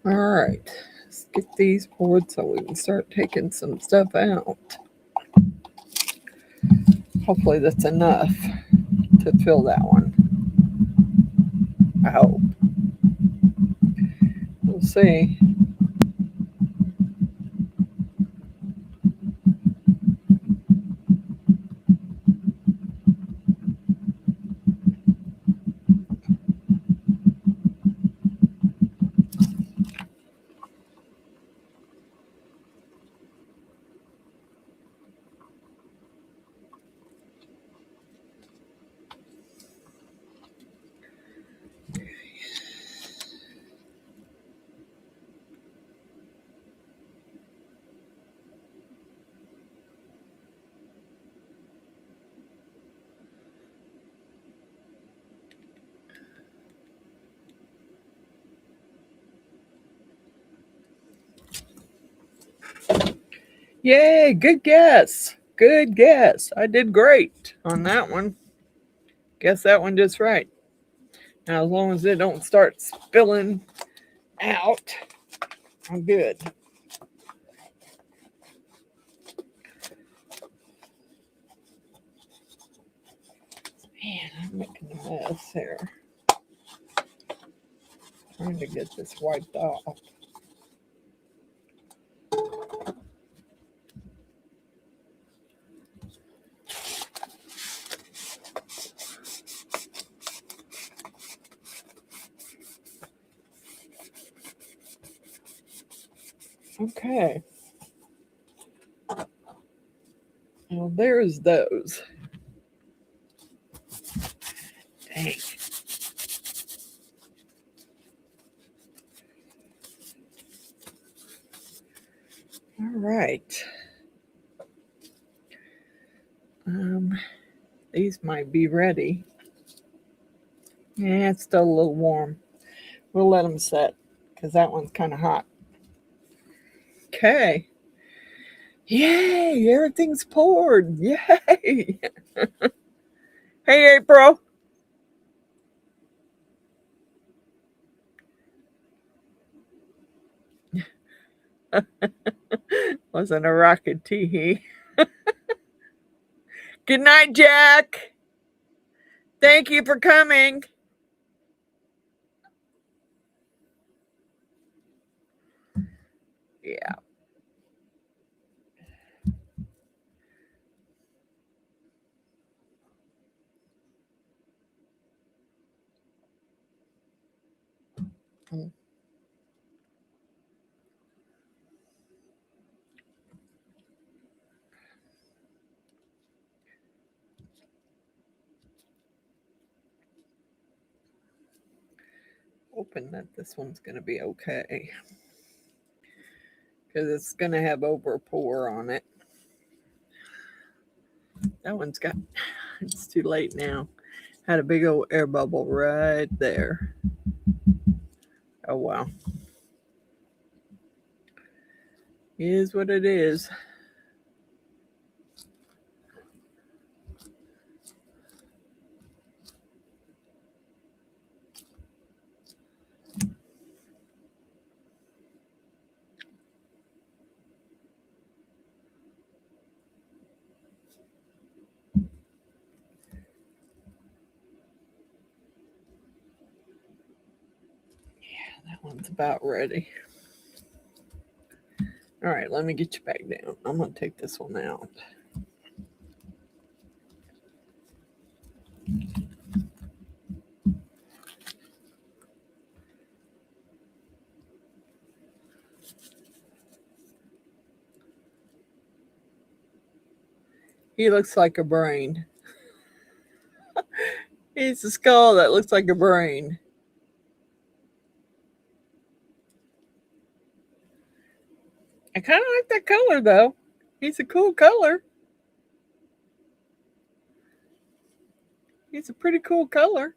Speaker 1: All right, let's get these poured so we can start taking some stuff out. Hopefully that's enough to fill that one. I hope. We'll see. Yay, good guess. Good guess. I did great on that one. Guess that one just right. Now, as long as it don't start spilling out, I'm good. Man, I'm making a mess here. Trying to get this wiped off. Okay. Well, there's those. Dang. All right. These might be ready. Yeah, it's still a little warm. We'll let them set because that one's kind of hot. Okay. Yay, everything's poured. Yay. Hey, April. Wasn't a rocket tee. Good night, Jack. Thank you for coming. Yeah. Hoping that this one's going to be okay because it's going to have over pour on it. That one's got, it's too late now. Had a big old air bubble right there. Oh, wow. It is what it is. It's about ready. All right, let me get you back down. I'm going to take this one out. He looks like a brain. He's a skull that looks like a brain. I kind of like that color, though. He's a cool color. He's a pretty cool color.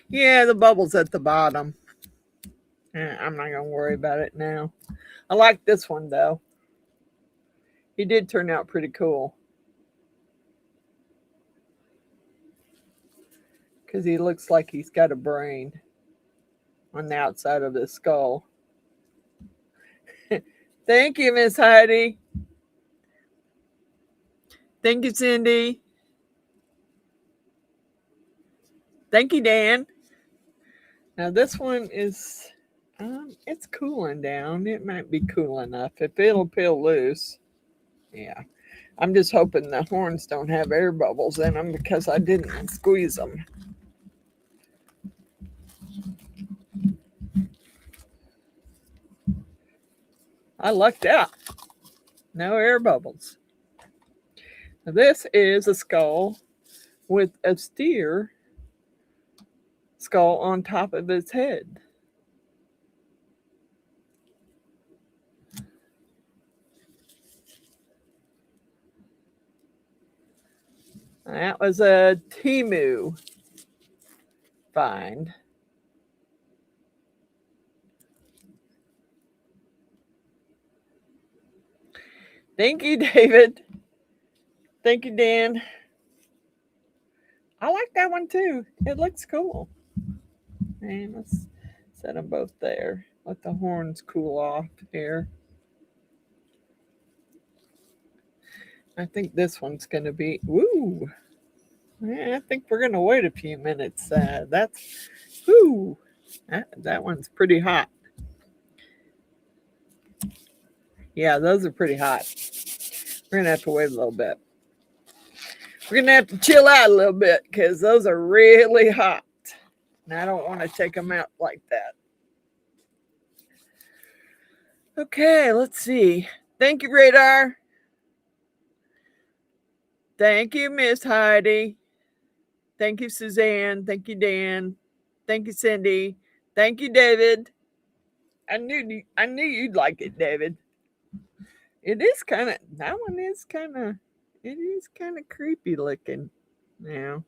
Speaker 1: Yeah, the bubble's at the bottom. I'm not going to worry about it now. I like this one, though. He did turn out pretty cool. Because he looks like he's got a brain on the outside of his skull. Thank you, Miss Heidi. Thank you, Cindy. Thank you, Dan. Now this one is, it's cooling down. It might be cool enough. If it'll peel loose, yeah. I'm just hoping the horns don't have air bubbles in them because I didn't squeeze them. I lucked out. No air bubbles. Now this is a skull with a steer skull on top of its head. That was a Temu find. Thank you, David. Thank you, Dan. I like that one too. It looks cool. And let's set them both there. Let the horns cool off here. I think this one's going to be, woo. Yeah, I think we're going to wait a few minutes. That's, woo. That one's pretty hot. Yeah, those are pretty hot. We're going to have to wait a little bit. We're going to have to chill out a little bit because those are really hot. And I don't want to take them out like that. Okay, let's see. Thank you, Radar. Thank you, Miss Heidi. Thank you, Suzanne. Thank you, Dan. Thank you, Cindy. Thank you, David. I knew you'd like it, David. It is kind of, that one is kind of, it is kind of creepy looking now.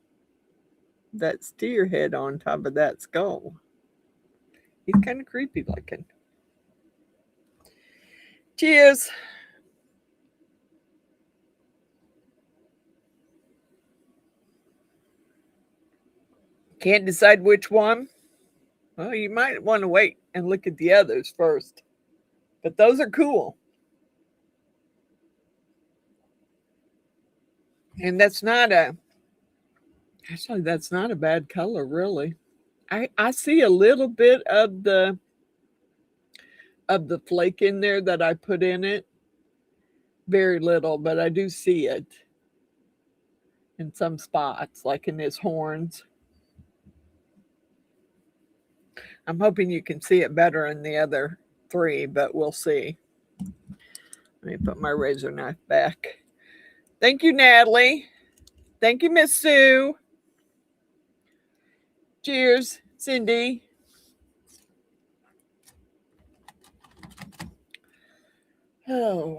Speaker 1: That steer head on top of that skull. He's kind of creepy looking. Cheers. Can't decide which one? Well, you might want to wait and look at the others first. But those are cool. And that's not a bad color, really. I see a little bit of the flake in there that I put in it. Very little, but I do see it in some spots, like in his horns. I'm hoping you can see it better in the other three, but we'll see. Let me put my razor knife back. Thank you, Natalie. Thank you, Miss Sue. Cheers, Cindy. Oh.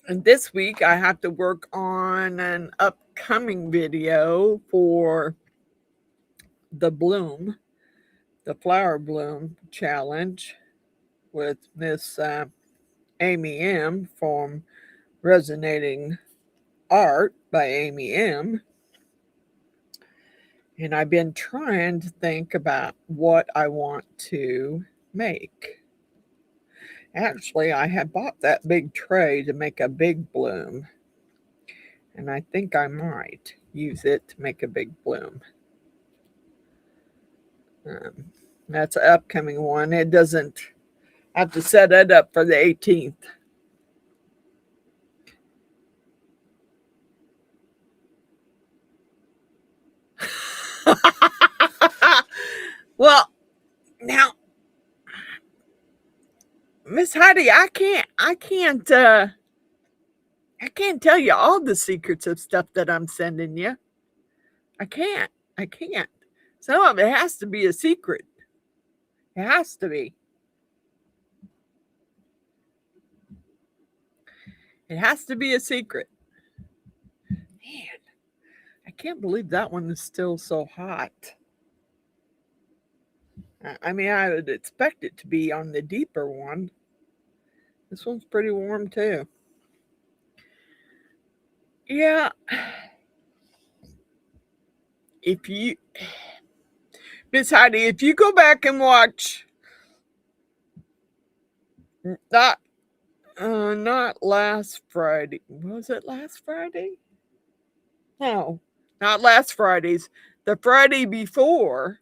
Speaker 1: And this week I have to work on an upcoming video for the bloom, the flower bloom challenge with Miss Amy M from Resonating Art by Amy M. And I've been trying to think about what I want to make. Actually, I had bought that big tray to make a big bloom. And I think I might use it to make a big bloom. That's an upcoming one. It doesn't I have to set it up for the 18th. Well, now, Miss Heidi, I can't tell you all the secrets of stuff that I'm sending you. I can't. I can't. Some of it has to be a secret. It has to be. It has to be a secret. Man, I can't believe that one is still so hot. I mean, I would expect it to be on the deeper one. This one's pretty warm too. Yeah. If you, Miss Heidi, if you go back and watch, not last Friday. Was it last Friday? No, not last Friday's. The Friday before.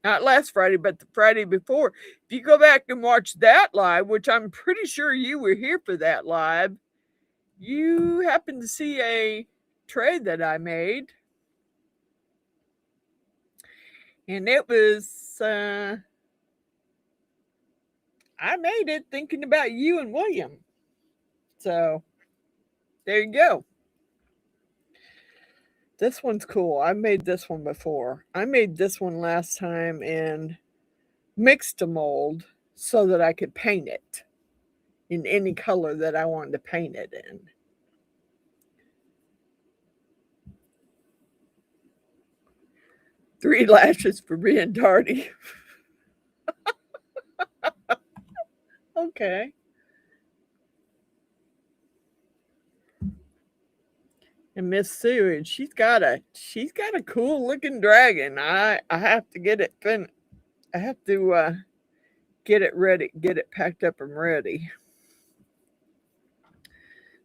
Speaker 1: Not last Friday, but the Friday before. If you go back and watch that live, which I'm pretty sure you were here for that live, you happened to see a tray that I made. And it was, I made it thinking about you and William. So, there you go. This one's cool. I made this one before. I made this one last time and mixed a mold so that I could paint it in any color that I wanted to paint it in. Three lashes for being tardy. Okay. And Miss Sue, and she's got a cool looking dragon. I have to get it finished. I have to get it ready, get it packed up and ready.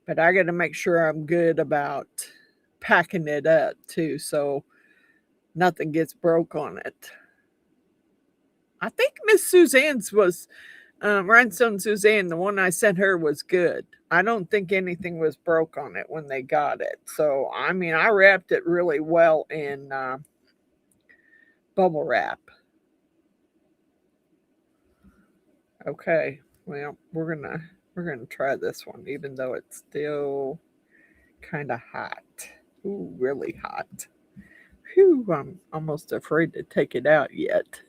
Speaker 1: But I got to make sure I'm good about packing it up too, so nothing gets broke on it. I think Miss Suzanne's was Rhinestone Suzanne, the one I sent her was good. I don't think anything was broke on it when they got it. So, I mean, I wrapped it really well in bubble wrap. Okay, well, we're gonna try this one, even though it's still kind of hot. Ooh, really hot. Whew, I'm almost afraid to take it out yet.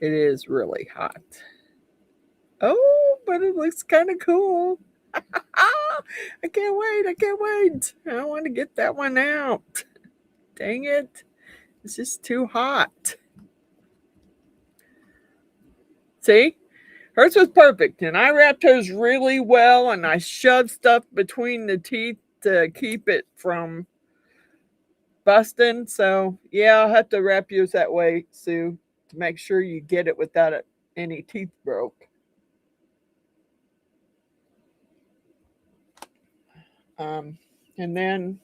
Speaker 1: It is really hot. Oh, but it looks kind of cool. I can't wait. I can't wait. I want to get that one out. Dang it. It's just too hot. See? Hers was perfect. And I wrapped hers really well. And I shoved stuff between the teeth to keep it from busting. So, yeah, I'll have to wrap yours that way, Sue, to make sure you get it without any teeth broke. And then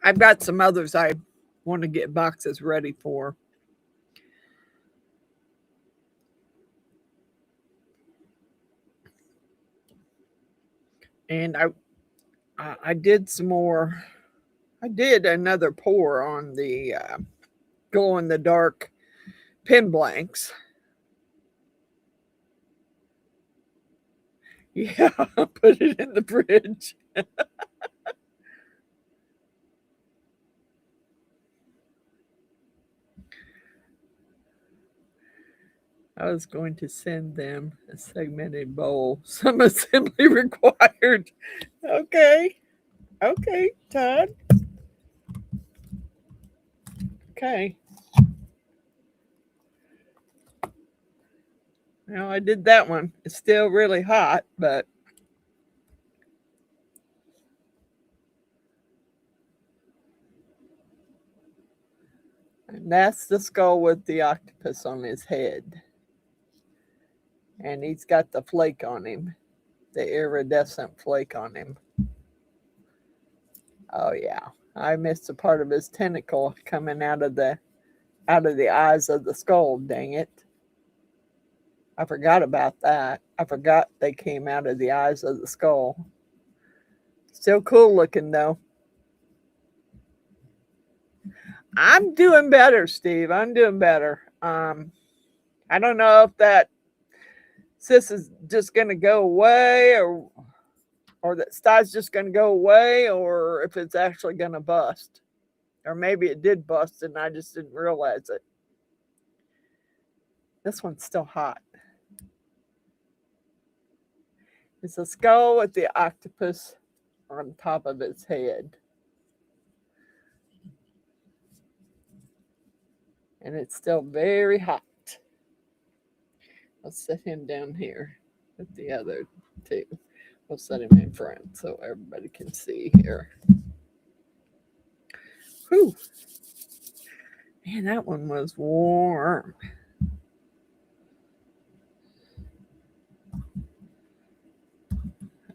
Speaker 1: I've got some others I want to get boxes ready for. And I did some more. I did another pour on the glow in the dark pen blanks. Yeah, put it in the fridge. I was going to send them a segmented bowl. Some assembly required. Okay. Okay, Todd. Okay. Well, I did that one. It's still really hot, but and that's the skull with the octopus on his head. And he's got the flake on him, the iridescent flake on him. Oh yeah, I missed a part of his tentacle coming out of the eyes of the skull. Dang it! I forgot about that. I forgot they came out of the eyes of the skull. Still cool looking though. I'm doing better, Steve. I'm doing better. I don't know if that cyst is just going to go away, or that sty's just going to go away, or if it's actually going to bust. Or maybe it did bust and I just didn't realize it. This one's still hot. It's a skull with the octopus on top of its head. And it's still very hot. Let's set him down here with the other two. We'll set him in front so everybody can see here. Whew. Man, that one was warm.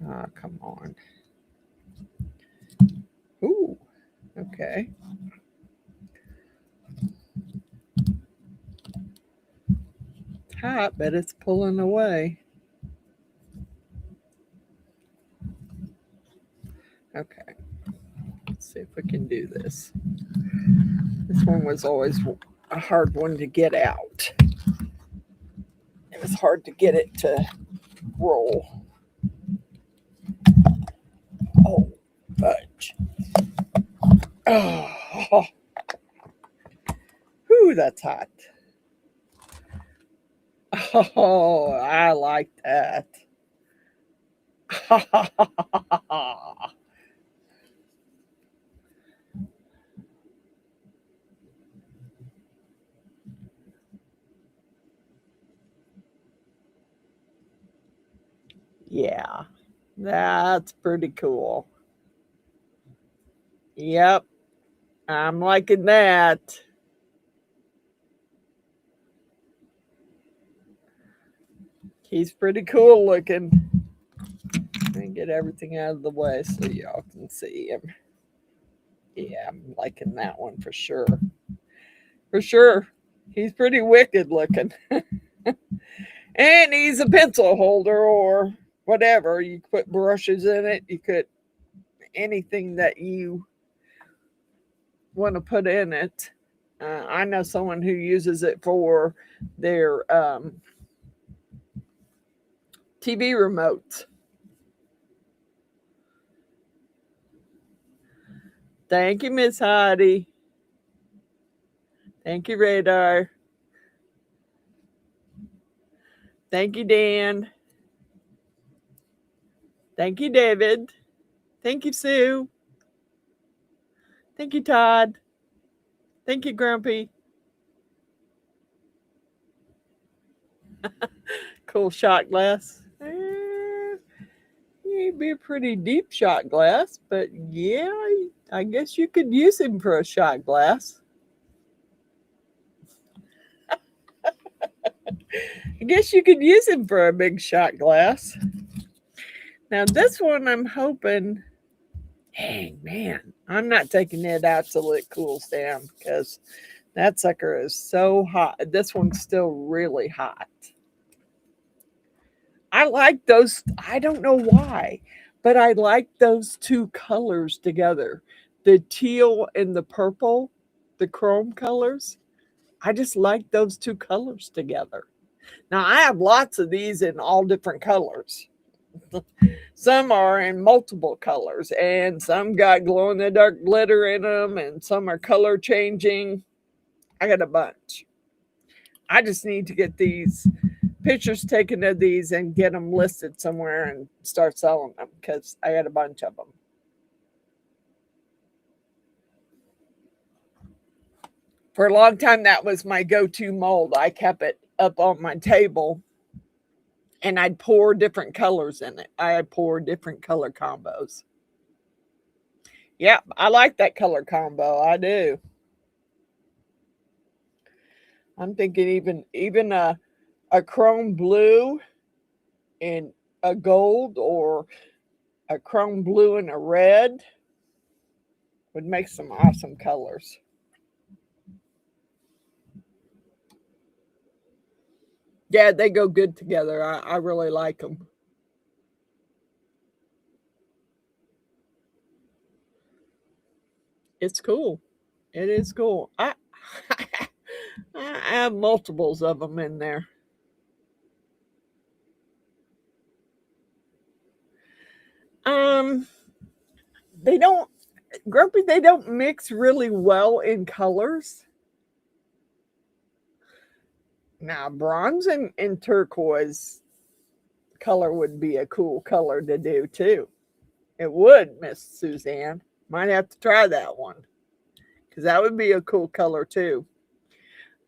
Speaker 1: Oh, come on. Ooh, okay. It's hot, but it's pulling away. Okay. Let's see if we can do this. This one was always a hard one to get out. It was hard to get it to roll. Oh, fudge. Oh. Whew, that's hot. Oh, I like that. Yeah, that's pretty cool. Yep, I'm liking that. He's pretty cool looking. Let me get everything out of the way so y'all can see him. Yeah, I'm liking that one for sure. For sure. He's pretty wicked looking. And he's a pencil holder or whatever. You put brushes in it. You could anything that you want to put in it. I know someone who uses it for their TV remotes. Thank you, Miss Heidi. Thank you, Radar. Thank you, Dan. Thank you, David. Thank you, Sue. Thank you, Todd. Thank you, Grumpy. Cool shot glass. He'd be a pretty deep shot glass, but yeah, I guess you could use him for a shot glass. I guess you could use him for a big shot glass. Now this one I'm hoping, dang man, I'm not taking it out till it cools down because that sucker is so hot. This one's still really hot. I like those. I don't know why, but I like those two colors together. The teal and the purple, the chrome colors. I just like those two colors together. Now, I have lots of these in all different colors. Some are in multiple colors, and some got glow in the dark glitter in them, and some are color changing. I got a bunch. I just need to get these pictures taken of these and get them listed somewhere and start selling them because I got a bunch of them. For a long time, that was my go-to mold. I kept it up on my table and I'd pour different colors in it. I'd pour different color combos. Yeah, I like that color combo. I do. I'm thinking even a chrome blue and a gold, or a chrome blue and a red. would make some awesome colors. Yeah, they go good together. I really like them. It's cool. It is cool. I have multiples of them in there. Um, they don't, Grumpy, they don't mix really well in colors. Now, bronze and turquoise color would be a cool color to do too. It would, Miss Suzanne. Might have to try that one because that would be a cool color too.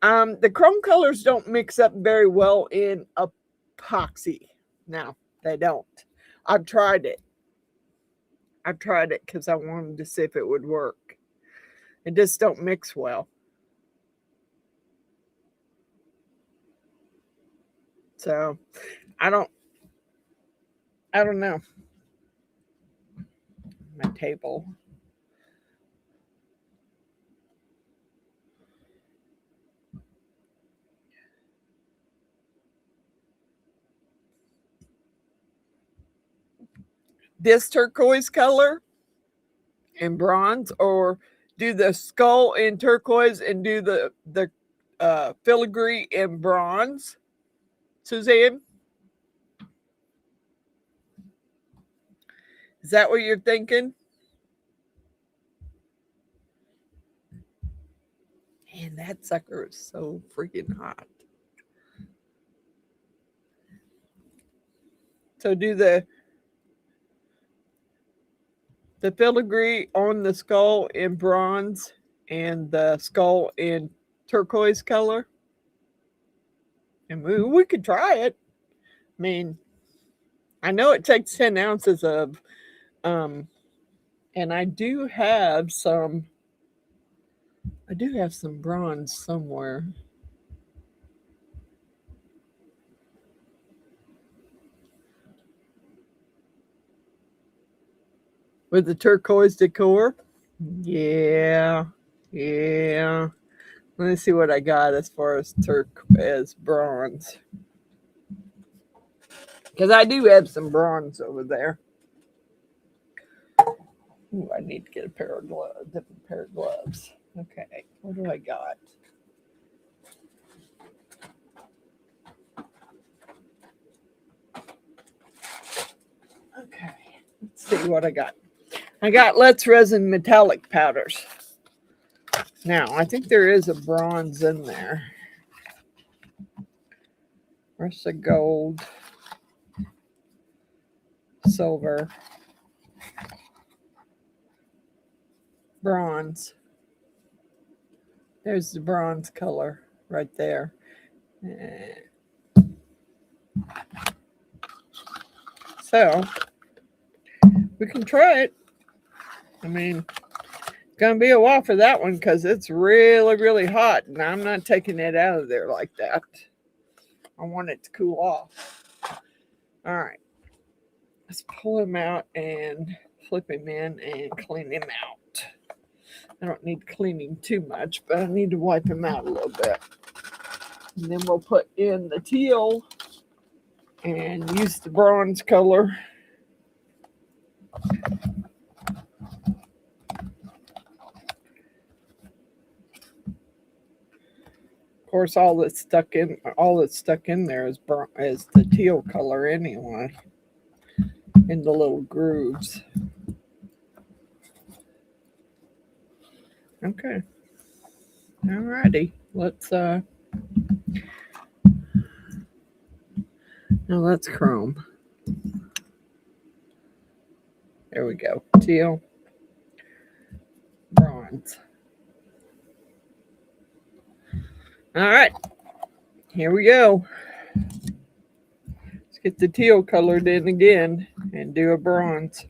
Speaker 1: The chrome colors don't mix up very well in epoxy. No, they don't. I've tried it. I've tried it because I wanted to see if it would work. It just don't mix well. So I don't know. My table. This turquoise color in bronze, or do the skull in turquoise and do the filigree in bronze, Suzanne? Is that what you're thinking? Man, that sucker is so freaking hot. So do the filigree on the skull in bronze and the skull in turquoise color. And we could try it. I mean, I know it takes 10 ounces of, and I do have some bronze somewhere. With the turquoise decor. Yeah. Yeah. Let me see what I got as far as as bronze. Because I do have some bronze over there. Ooh, I need to get a pair of gloves, different pair of gloves. Okay, what do I got? Okay, let's see what I got. I got Let's Resin metallic powders. Now, I think there is a bronze in there. Where's the gold? Silver. Bronze. There's the bronze color right there. So, we can try it. I mean, it's going to be a while for that one because it's really, really hot. And I'm not taking it out of there like that. I want it to cool off. All right. Let's pull him out and flip him in and clean him out. I don't need cleaning too much, but I need to wipe him out a little bit. And then we'll put in the teal and use the bronze color. Of course, all that's stuck in there is the teal color anyway, in the little grooves. Okay. Alrighty. Now let's chrome. There we go. Teal. Bronze. All right. Here we go. Let's get the teal colored in again and do a bronze.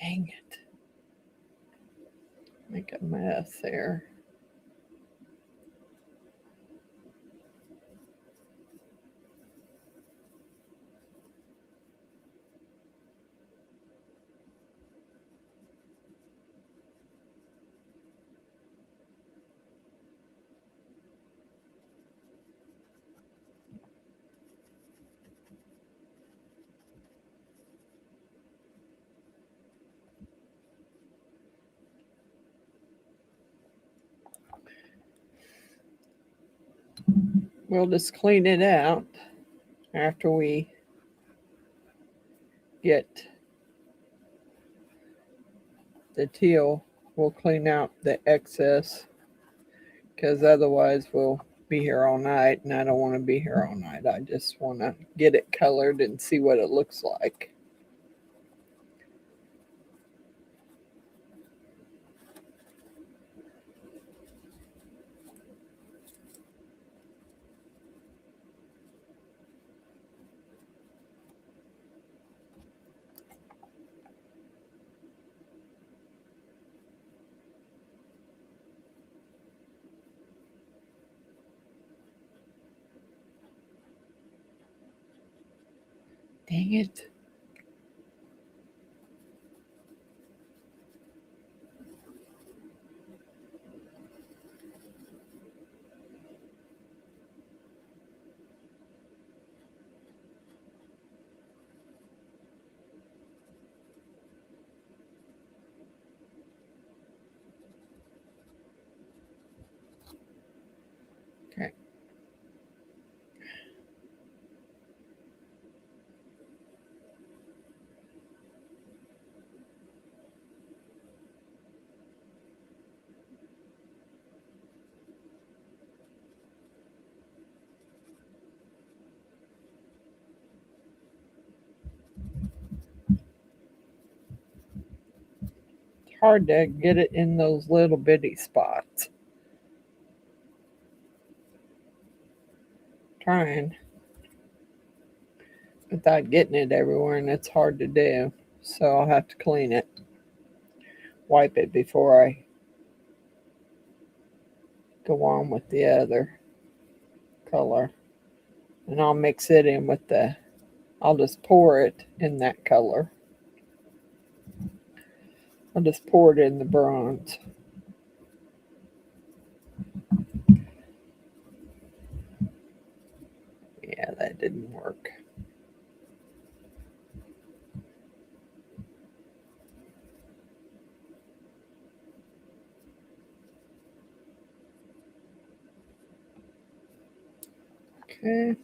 Speaker 1: Dang it. Make a mess there. We'll just clean it out after we get the teal. We'll clean out the excess because otherwise we'll be here all night, and I don't want to be here all night. I just want to get it colored and see what it looks like. Dang it. Okay. It's hard to get it in those little bitty spots. Trying without getting it everywhere, and it's hard to do. So I'll have to clean it, wipe it before I go on with the other color. And I'll mix it in with I'll just pour it in that color. I'll just pour it in the bronze. Yeah, that didn't work. Okay.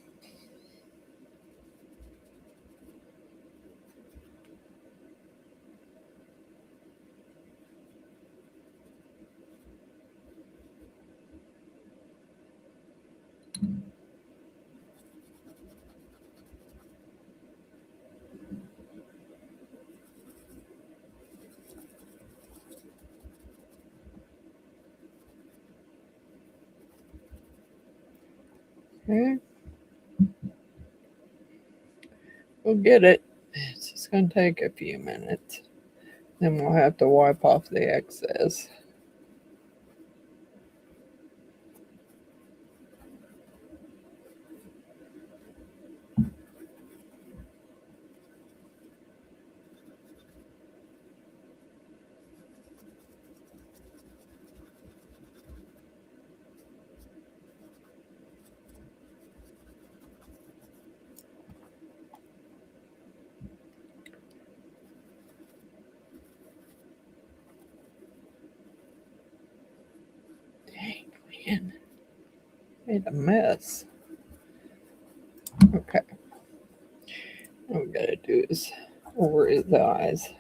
Speaker 1: Okay. We'll get it. It's just going to take a few minutes. Then we'll have to wipe off the excess. Dang, man. Made a mess. Okay. What we gotta do is over his eyes.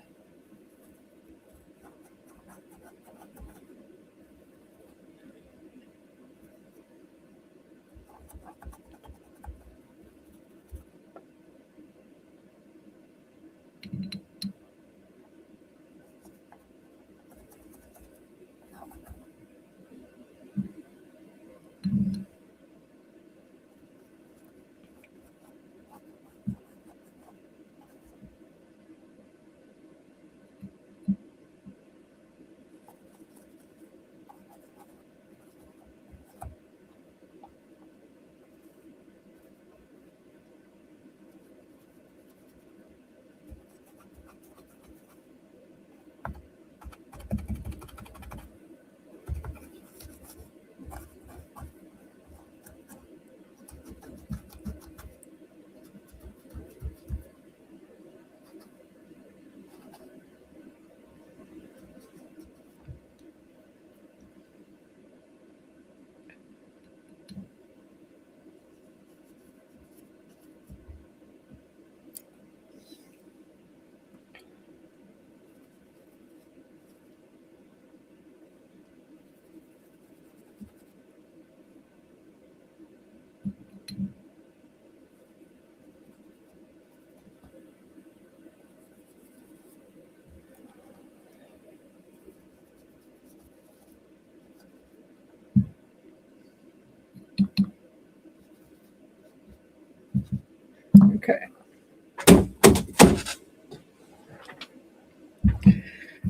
Speaker 1: Okay.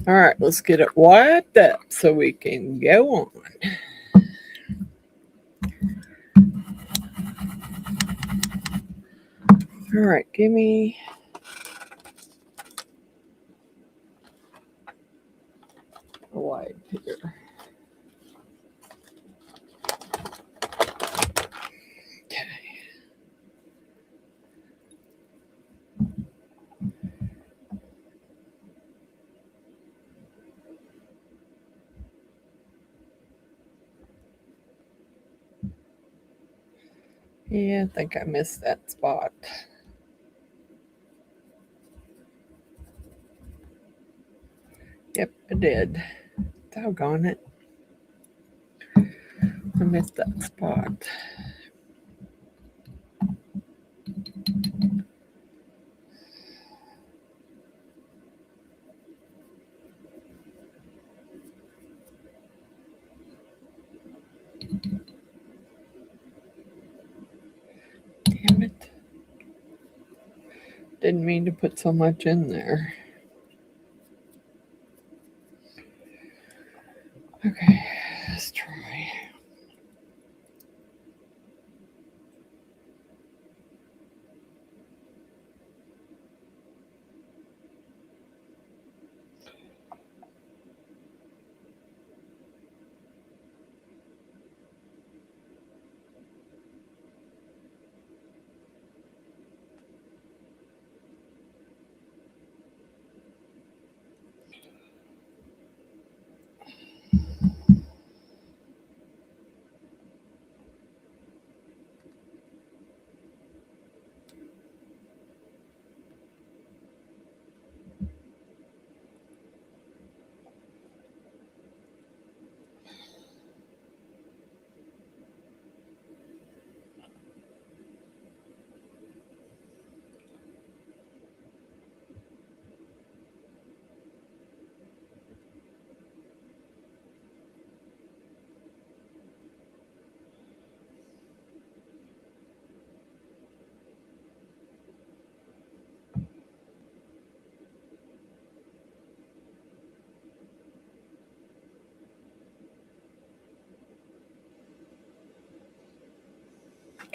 Speaker 1: All right, let's get it wiped up so we can go on. All right, give me a wipe here. Okay. Yeah, I think I missed that spot. Yep, I did. Doggone it. I missed that spot. Damn it. Didn't mean to put so much in there. Okay, let's try.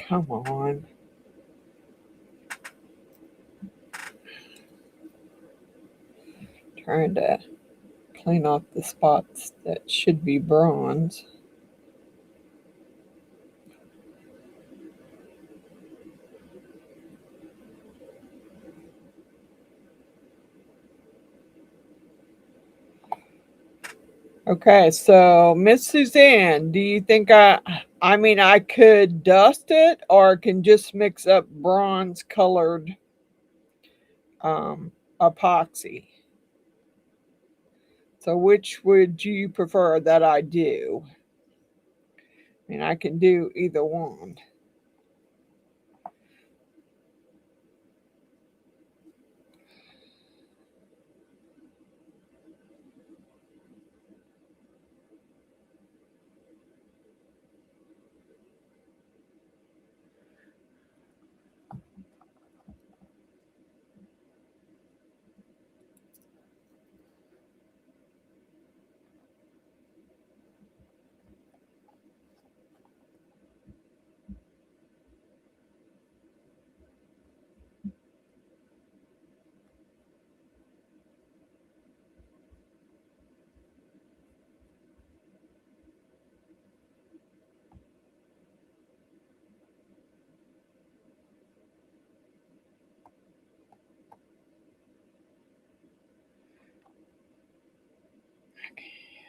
Speaker 1: Come on. Trying to clean off the spots that should be bronze. Okay, so Miss Suzanne, do you think I mean I could dust it or can just mix up bronze colored epoxy? So which would you prefer that I do? I mean, I can do either one.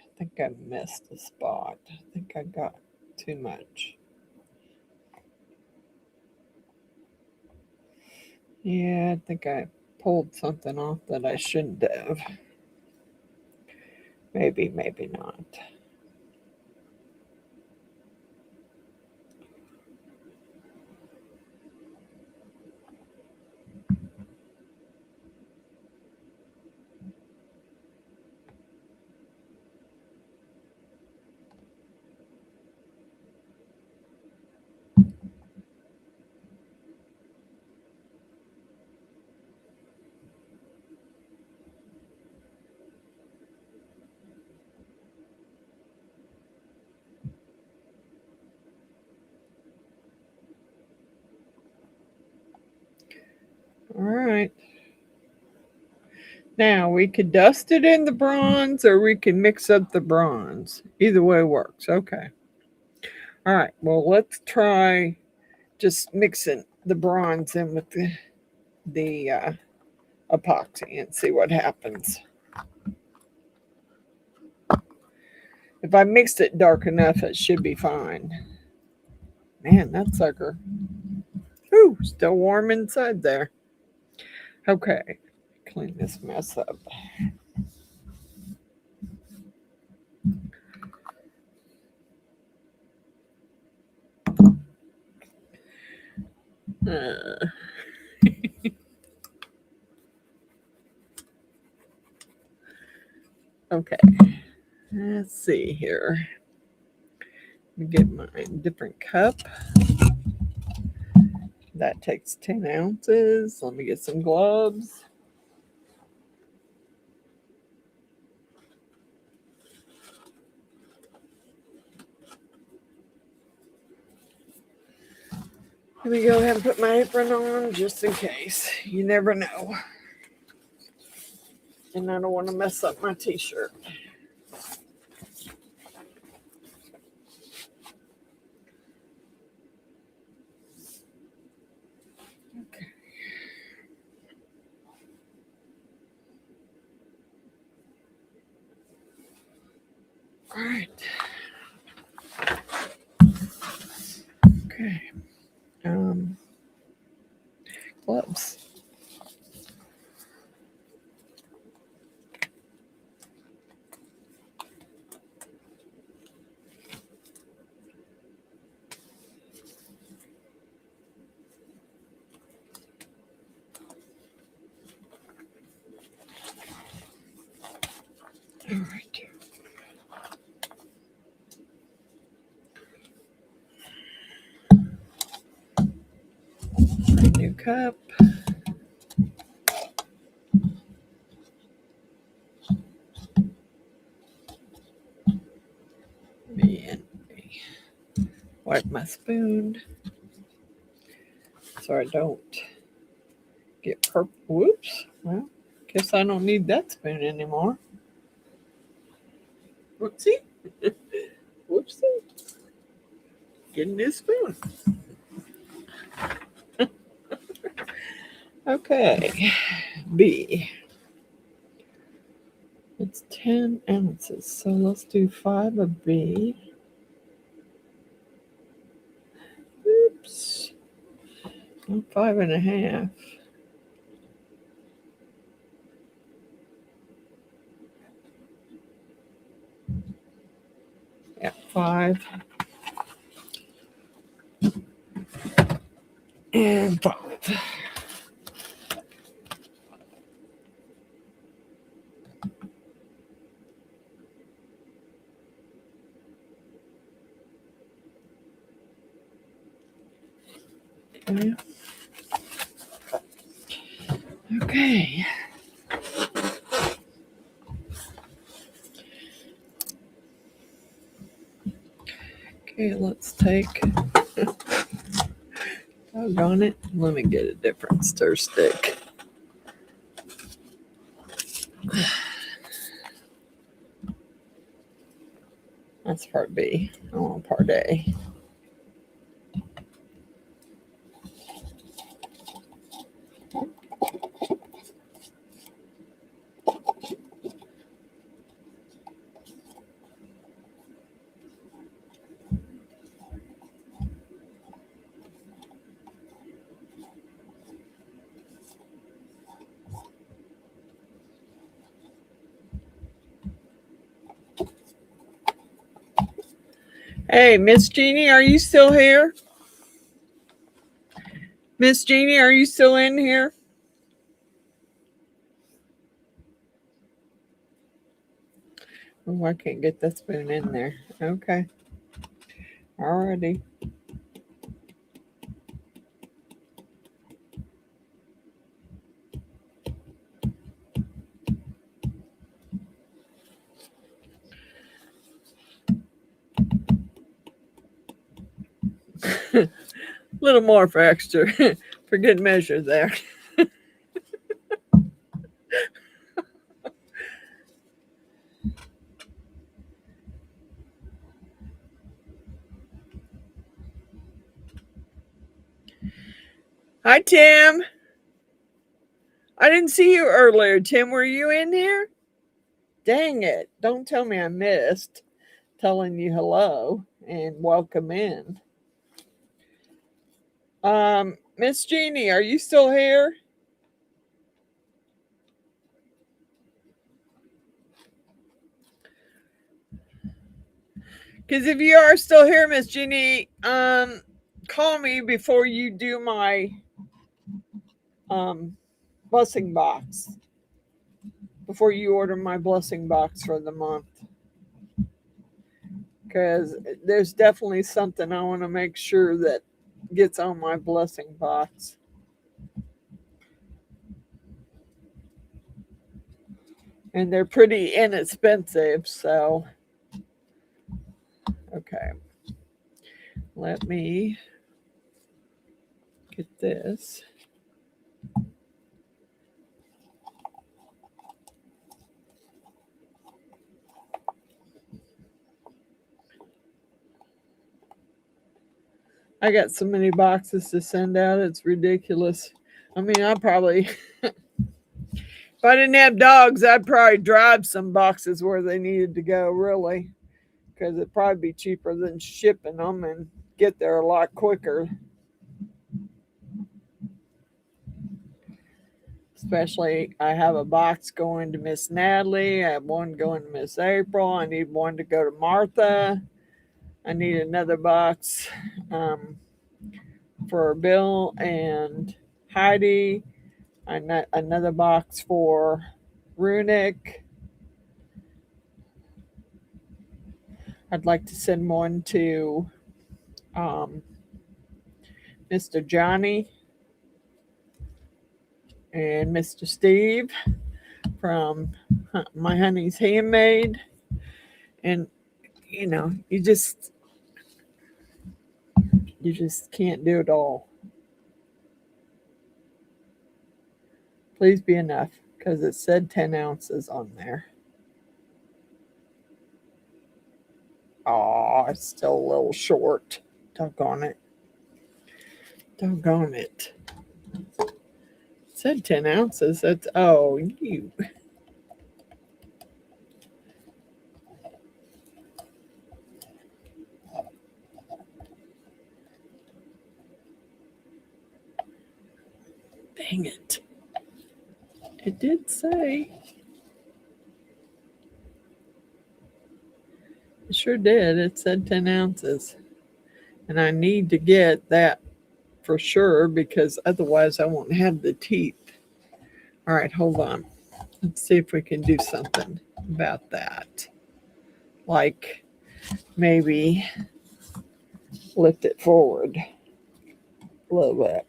Speaker 1: I think I missed a spot. I think I got too much. Yeah, I think I pulled something off that I shouldn't have. Maybe, maybe not. Now we could dust it in the bronze or we can mix up the bronze. Either way works. Okay. All right. Well, let's try just mixing the bronze in with the epoxy and see what happens. If I mixed it dark enough, it should be fine. Man, that sucker. Ooh, still warm inside there. Okay. Clean this mess up. Okay. Let's see here. Let me get my different cup. That takes 10 ounces. Let me get some gloves. Let me go ahead and put my apron on just in case. You never know. And I don't want to mess up my t-shirt. Okay. All right. Okay. Gloves. All right. New cup. And wipe my spoon so I don't get purple. Whoops. Well, guess I don't need that spoon anymore. Whoopsie. Whoopsie. Get a new spoon. Okay. B. It's 10 ounces. So let's do 5 of B. Oops. 5.5. Yeah, 5. And 5. Okay. Okay. Okay, let's take. Doggone it. Let me get a different stir stick. That's part B. I want part A. Hey, Miss Jeannie, are you still here? Miss Jeannie, are you still in here? Oh, I can't get that spoon in there. Okay. Alrighty. A little more for extra, for good measure there. Hi, Tim. I didn't see you earlier. Tim, were you in here? Dang it. Don't tell me I missed telling you hello and welcome in. Miss Jeannie, are you still here? Because if you are still here, Miss Jeannie, call me before you do my blessing box. Before you order my blessing box for the month. Because there's definitely something I want to make sure that gets on my blessing box. And they're pretty inexpensive, so okay. Let me get this. I got so many boxes to send out, it's ridiculous. I mean, I probably, if I didn't have dogs, I'd probably drive some boxes where they needed to go, really, because it'd probably be cheaper than shipping them and get there a lot quicker. Especially, I have a box going to Miss Natalie. I have one going to Miss April. I need one to go to Martha. I need another box for Bill and Heidi. Another box for Runic. I'd like to send one to Mr. Johnny and Mr. Steve from My Honey's Handmade. And, you know, you just can't do it all. Please be enough, because it said 10 ounces on there. Oh, it's still a little short. Doggone it. Doggone it. It said 10 ounces. That's, oh, you. Dang it. It did say. It sure did. It said 10 ounces. And I need to get that for sure, because otherwise I won't have the teeth. All right, hold on. Let's see if we can do something about that. Like maybe lift it forward a little bit.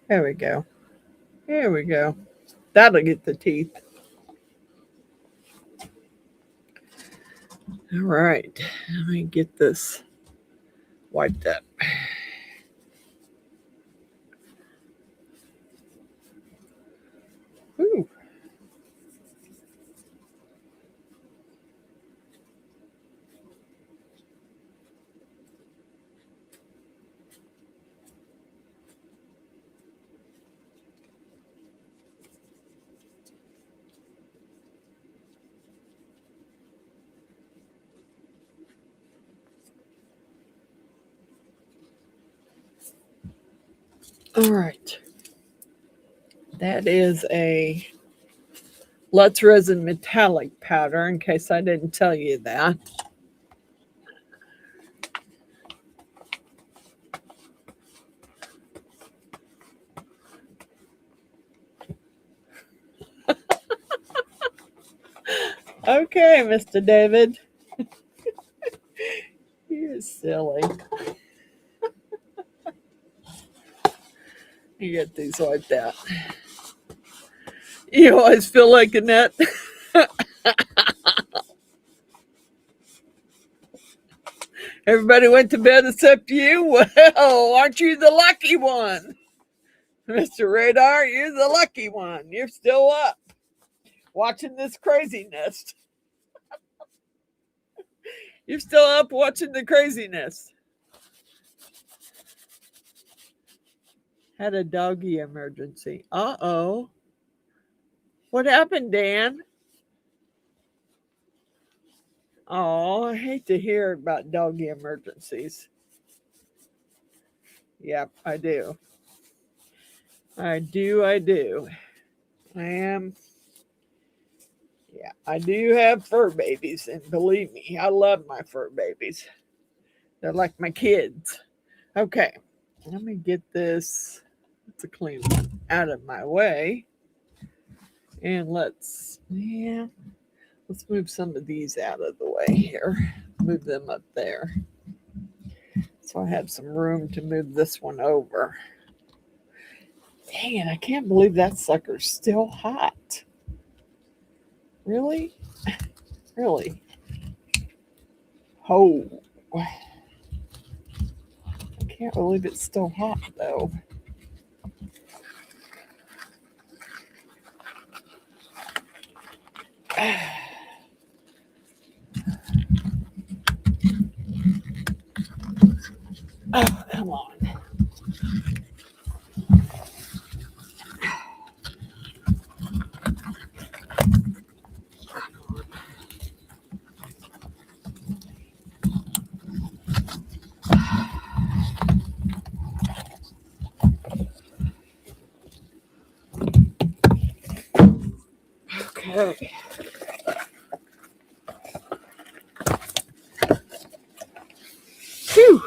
Speaker 1: There we go. There we go. That'll get the teeth. All right. Let me get this wiped up. Ooh. All right. That is a Let's Resin metallic powder, in case I didn't tell you that. Okay, Mr. David. You're silly. You get these wiped out. You always feel like a nut. Everybody went to bed except you? Well, aren't you the lucky one? Mr. Radar, you're the lucky one. You're still up watching this craziness. You're still up watching the craziness. Had a doggy emergency. Uh-oh. What happened, Dan? Oh, I hate to hear about doggy emergencies. Yep, I do. I do. I do have fur babies, and believe me, I love my fur babies. They're like my kids. Okay, let me get this, it's a clean one, out of my way. And let's move some of these out of the way here. Move them up there. So I have some room to move this one over. Dang it, I can't believe that sucker's still hot. Really? Really? Oh. I can't believe it's still hot though. Oh, come on. Okay. Phew.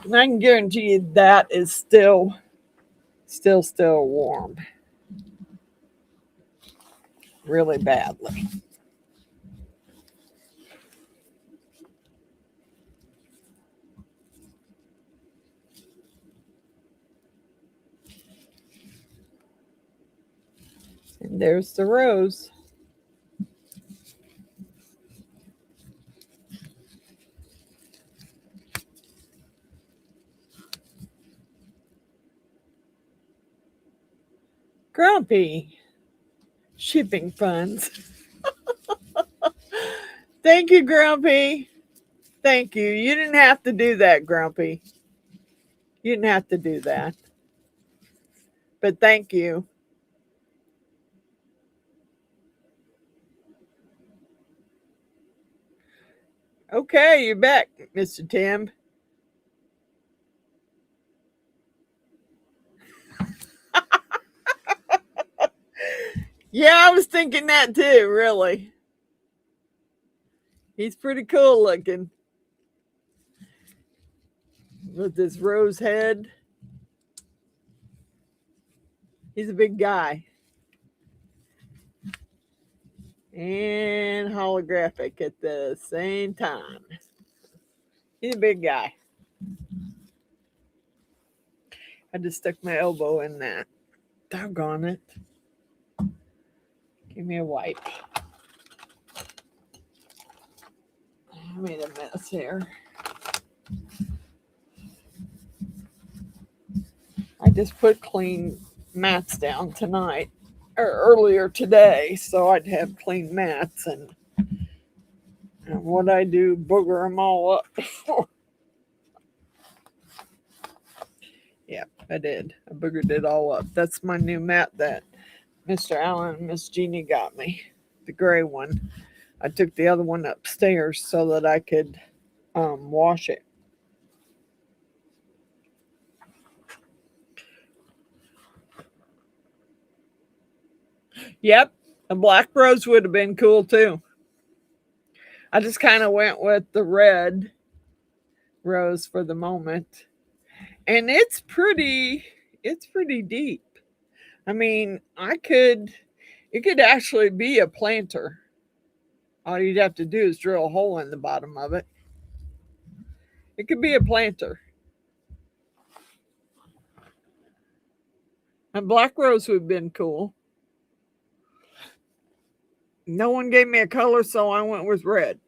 Speaker 1: And I can guarantee you that is still warm. Really badly. And there's the rose. Grumpy. Shipping funds. Thank you, Grumpy. Thank you. You didn't have to do that, Grumpy. You didn't have to do that. But thank you. Okay, you're back, Mr. Tim. Yeah, I was thinking that too, really. He's pretty cool looking. With this rose head. He's a big guy. And holographic at the same time. He's a big guy. I just stuck my elbow in that. Doggone it. Give me a wipe. I made a mess here. I just put clean mats down tonight, or earlier today, so I'd have clean mats, and what I do, booger them all up before. Yep, I did. I boogered it all up. That's my new mat that Mr. Allen and Miss Jeannie got me, the gray one. I took the other one upstairs so that I could wash it. Yep, a black rose would have been cool too. I just kind of went with the red rose for the moment. And it's pretty deep. I mean, it could actually be a planter. All you'd have to do is drill a hole in the bottom of it. It could be a planter. A black rose would have been cool. No one gave me a color, so I went with red.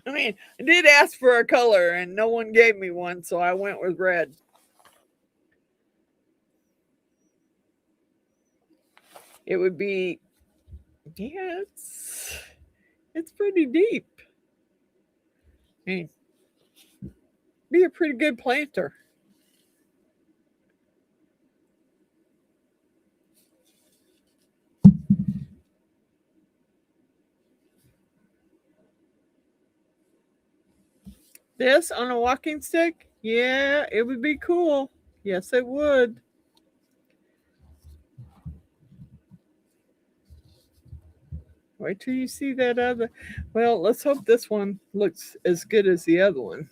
Speaker 1: I mean, I did ask for a color, and no one gave me one, so I went with red. It would be, yeah, it's pretty deep. I mean, Be a pretty good planter. This on a walking stick? Yeah, it would be cool. Yes, it would. Wait till you see that other. Well, let's hope this one looks as good as the other one.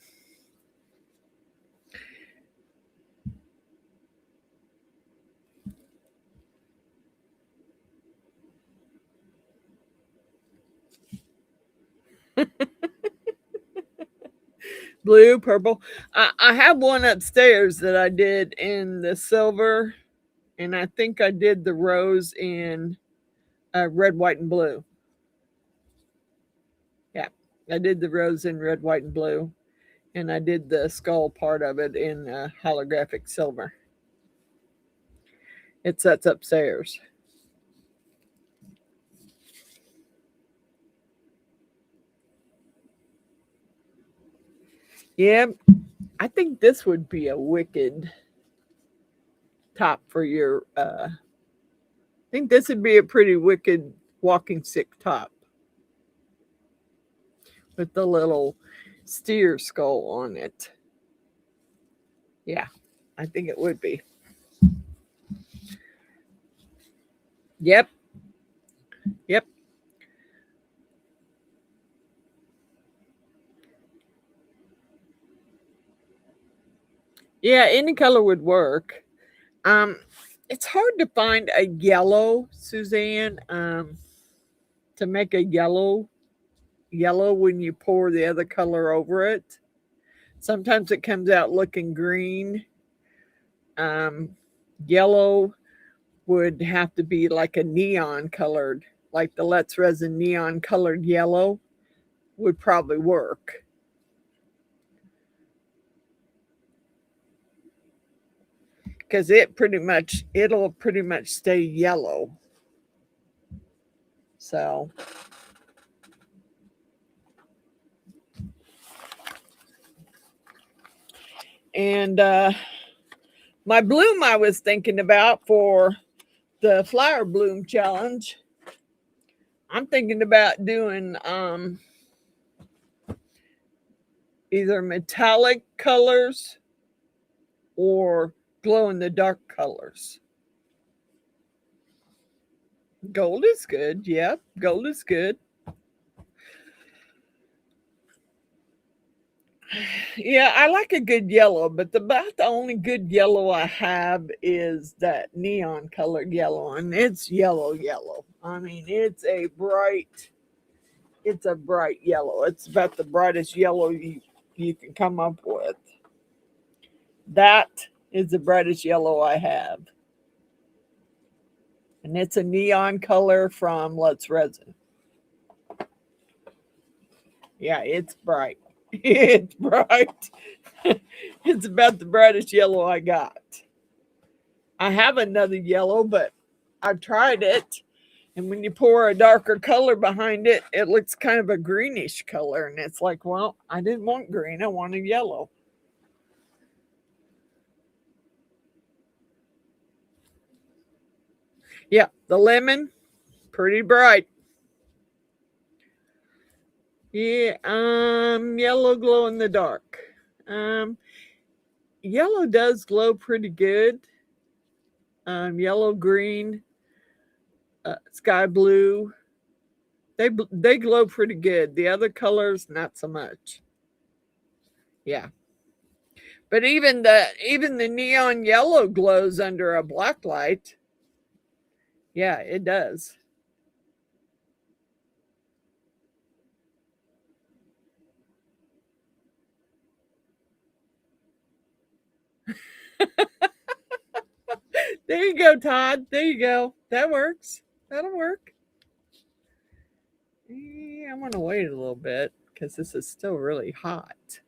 Speaker 1: Blue, purple. I have one upstairs that I did in the silver, and I think I did the rose in red, white, and blue. Yeah, I did the rose in red, white, and blue, and I did the skull part of it in holographic silver. It sets upstairs. Yeah, I think this would be a wicked top for your. I think this would be a pretty wicked walking stick top with the little steer skull on it. Yeah, I think it would be. Yep. Yep. Yeah, any color would work. Um, it's hard to find a yellow, Suzanne, to make a yellow when you pour the other color over it. Sometimes it comes out looking green. Um, Yellow would have to be like a neon colored, like the Let's Resin neon colored yellow would probably work. Because it'll pretty much stay yellow. So and my bloom I was thinking about for the flower bloom challenge. I'm thinking about doing either metallic colors or glow in the dark colors. Gold is good. Yep, gold is good. Yeah, I like a good yellow, but about the only good yellow I have is that neon colored yellow, and it's yellow. I mean, it's a bright yellow. It's about the brightest yellow you can come up with. That is the brightest yellow I have. And it's a neon color from Let's Resin. Yeah, it's bright. It's bright. It's about the brightest yellow I got. I have another yellow, but I've tried it. And when you pour a darker color behind it, it looks kind of a greenish color. And it's like, well, I didn't want green. I wanted yellow. Yeah, the lemon, pretty bright. Yeah, yellow glow in the dark. Yellow does glow pretty good. Yellow, green, sky blue. They glow pretty good. The other colors, not so much. Yeah, but even the neon yellow glows under a black light. Yeah, it does. There you go, Todd. There you go. That works. That'll work. Yeah, I'm gonna wait a little bit because this is still really hot. I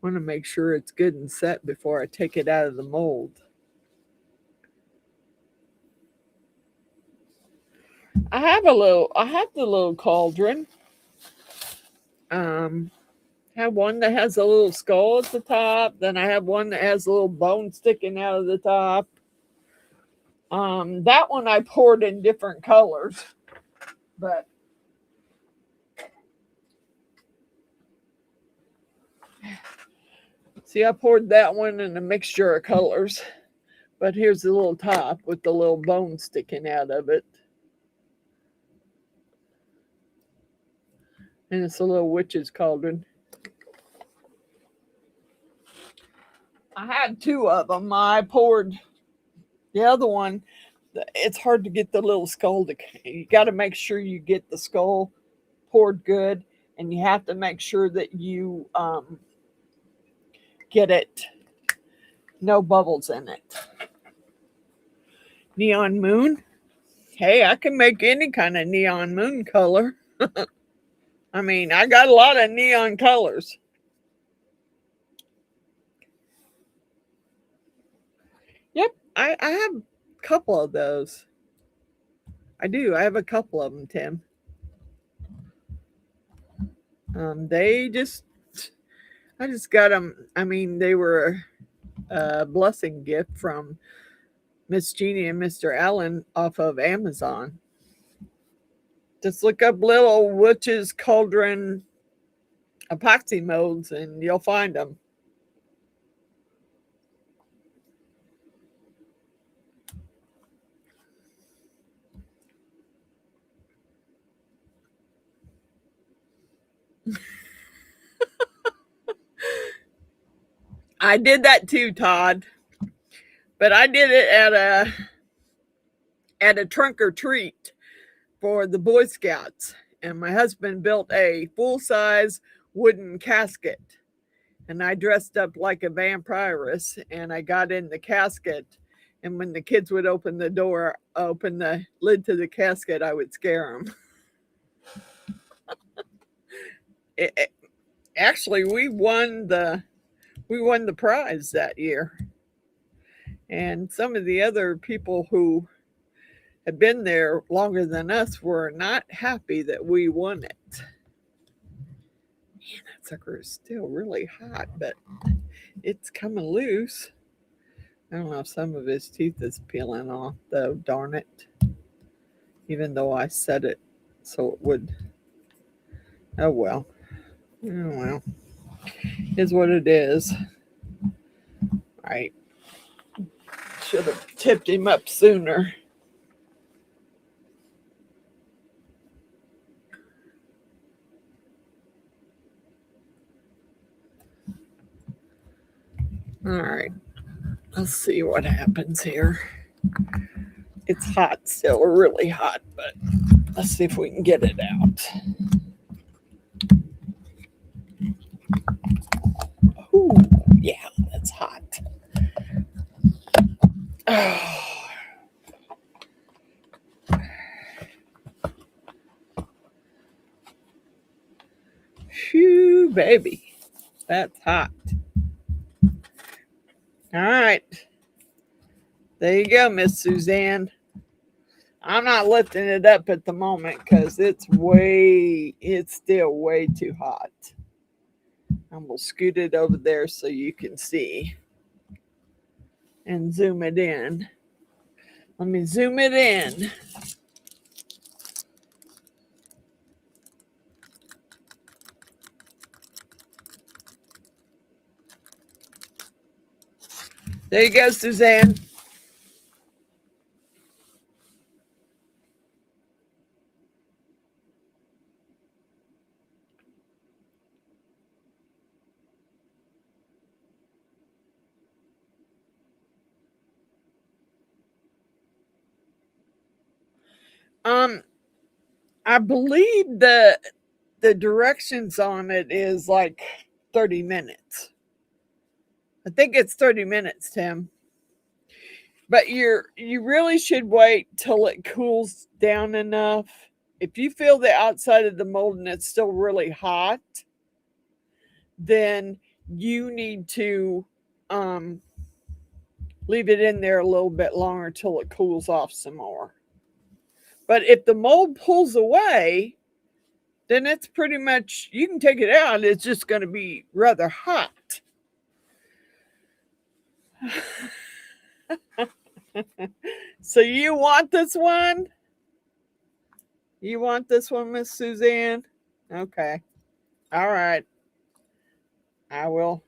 Speaker 1: want to make sure it's good and set before I take it out of the mold. I have the little cauldron. I have one that has a little skull at the top. Then I have one that has a little bone sticking out of the top. That one I poured in different colors, but see, I poured that one in a mixture of colors. But here's the little top with the little bone sticking out of it. And it's a little witch's cauldron. I had two of them. I poured the other one. It's hard to get the little skull to. You got to make sure you get the skull poured good, and you have to make sure that you get it no bubbles in it. Neon moon. Hey, I can make any kind of neon moon color. I mean, I got a lot of neon colors. Yep, I have a couple of those. I do. I have a couple of them, Tim. I just got them. I mean, they were a blessing gift from Miss Jeannie and Mr. Allen off of Amazon. Just look up little witch's cauldron epoxy molds and you'll find them. I did that too, Todd. But I did it at a trunk or treat for the Boy Scouts. And my husband built a full-size wooden casket. And I dressed up like a vampiress and I got in the casket. And when the kids would open the lid to the casket, I would scare them. Actually, we won the prize that year. And some of the other people who had been there longer than us were not happy that we won it. Man, that sucker is still really hot, but it's coming loose. I don't know if some of his teeth is peeling off, though, darn it. Even though I set it so it would. Oh, well. Oh, well. Is what it is. Right. Should have tipped him up sooner. All right. Let's see what happens here. It's hot still, really hot, but let's see if we can get it out. Ooh, yeah, that's hot. Oh. Phew, baby. That's hot. All right. There you go, Miss Suzanne. I'm not lifting it up at the moment because it's still way too hot. I'm going to scoot it over there so you can see and zoom it in. Let me zoom it in. There you go, Suzanne. I believe the directions on it is like 30 minutes. I think it's 30 minutes, Tim. But you really should wait till it cools down enough. If you feel the outside of the mold and it's still really hot, then you need to leave it in there a little bit longer till it cools off some more. But if the mold pulls away, then it's pretty much, you can take it out. It's just going to be rather hot. So you want this one? You want this one, Miss Suzanne? Okay. All right. I will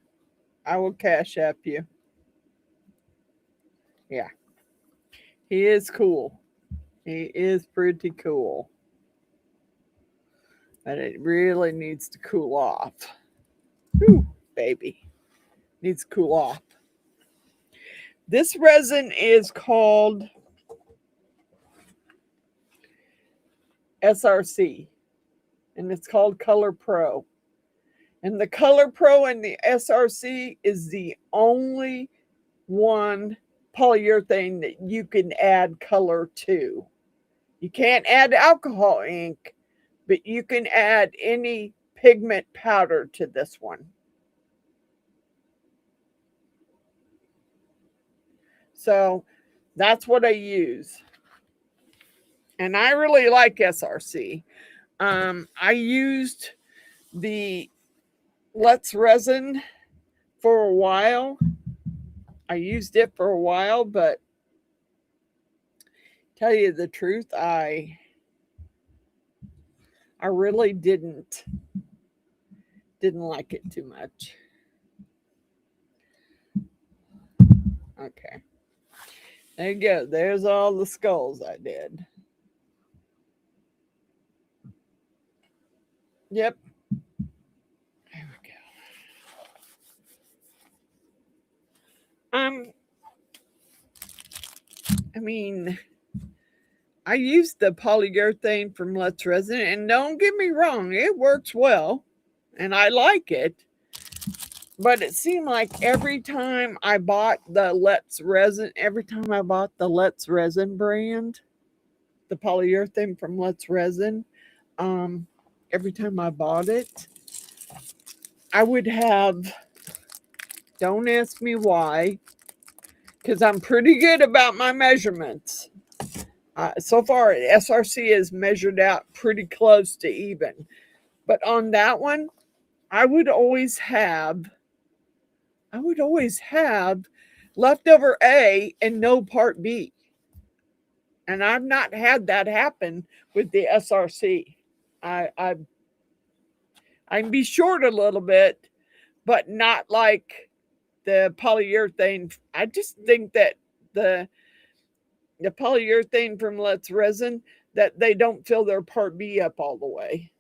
Speaker 1: cash app you. Yeah. He is cool. He is pretty cool. But it really needs to cool off. Whew, baby. Needs to cool off. This resin is called SRC. And it's called Color Pro. And the Color Pro and the SRC is the only one polyurethane that you can add color to. You can't add alcohol ink, but you can add any pigment powder to this one. So that's what I use. And I really like SRC. I used the Let's Resin for a while. I used it for a while, but tell you the truth, I really didn't like it too much. Okay. There you go. There's all the skulls I did. Yep. There we go. I mean, I used the polyurethane from Let's Resin, and don't get me wrong, it works well, and I like it. But it seemed like every time I bought the Let's Resin brand, the polyurethane from Let's Resin, every time I bought it, I would have, don't ask me why, because I'm pretty good about my measurements. So far, SRC is measured out pretty close to even. But on that one, I would always have leftover A and no part B. And I've not had that happen with the SRC. I can be short a little bit, but not like the polyurethane. I just think that the polyurethane from Let's Resin, that they don't fill their part B up all the way.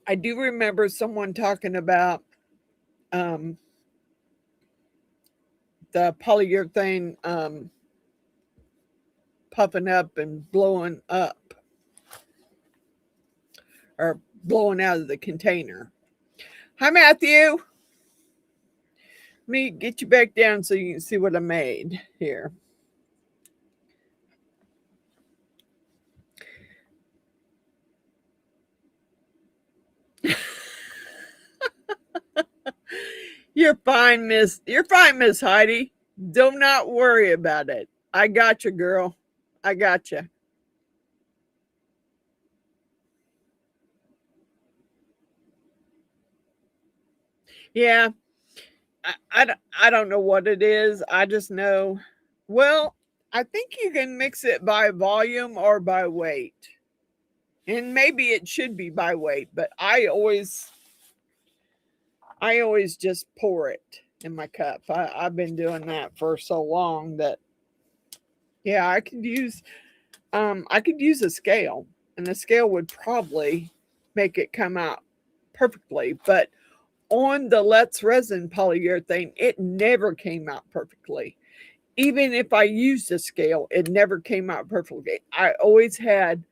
Speaker 1: I do remember someone talking about the polyurethane puffing up and blowing up, or blowing out of the container. Hi, Matthew. Let me get you back down so you can see what I made here. You're fine, Miss Heidi. Do not worry about it. I got you, girl. I got you. Yeah. I don't know what it is. I just know. Well, I think you can mix it by volume or by weight. And maybe it should be by weight, but I always just pour it in my cup. I've been doing that for so long that, yeah, I could use a scale, and the scale would probably make it come out perfectly. But on the Let's Resin polyurethane, it never came out perfectly. Even if I used a scale, it never came out perfectly. I always had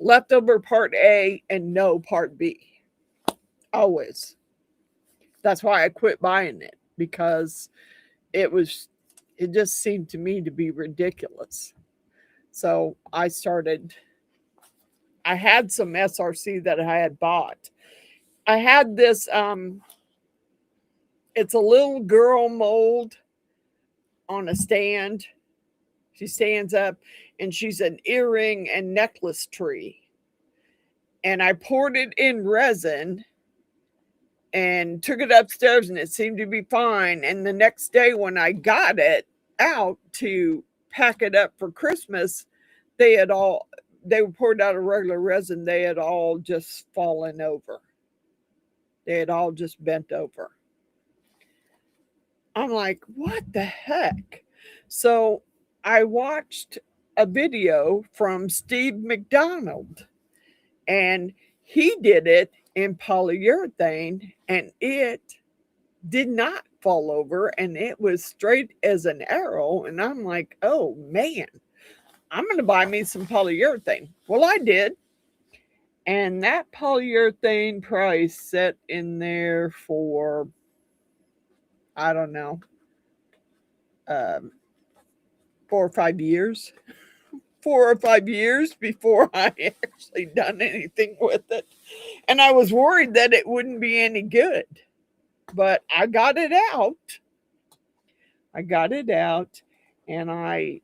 Speaker 1: leftover part A and no part B. Always. That's why I quit buying it, because it just seemed to me to be ridiculous. So I had some SRC that I had bought. I had this, it's a little girl mold on a stand. She stands up and she's an earring and necklace tree. And I poured it in resin and took it upstairs and it seemed to be fine. And the next day when I got it out to pack it up for Christmas, they were poured out of regular resin. They had all just fallen over. They had all just bent over. I'm like, what the heck? So I watched a video from Steve McDonald, and he did it in polyurethane, and it did not fall over, and it was straight as an arrow. And I'm like, oh man, I'm going to buy me some polyurethane. Well, I did. And that polyurethane price set in there for, I don't know, 4 or 5 years. 4 or 5 years before I actually done anything with it. And I was worried that it wouldn't be any good. But I got it out. And I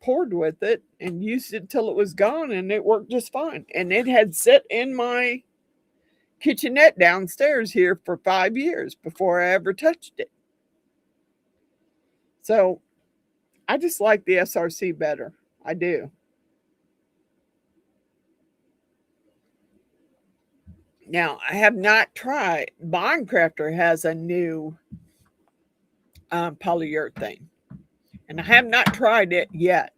Speaker 1: poured with it and used it till it was gone, and it worked just fine. And it had sit in my kitchenette downstairs here for 5 years before I ever touched it. So I just like the SRC better. I do. Now, I have not tried. Beadinkrazy has a new polyurethane, and I have not tried it yet.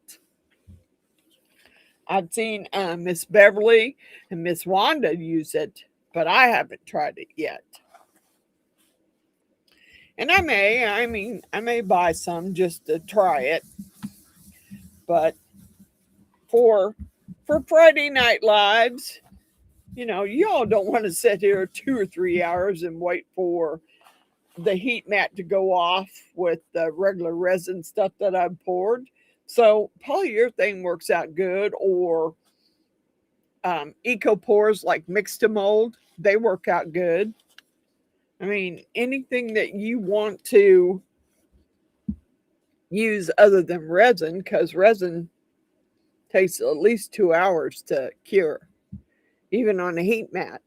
Speaker 1: I've seen Miss Beverly and Miss Wanda use it, but I haven't tried it yet. And I may buy some just to try it. But for Friday Night Lives, y'all don't want to sit here 2 or 3 hours and wait for the heat mat to go off with the regular resin stuff that I've poured. So polyurethane works out good, or eco pores like mix to mold, they work out good. I mean, anything that you want to use other than resin, because resin takes at least 2 hours to cure, even on a heat mat.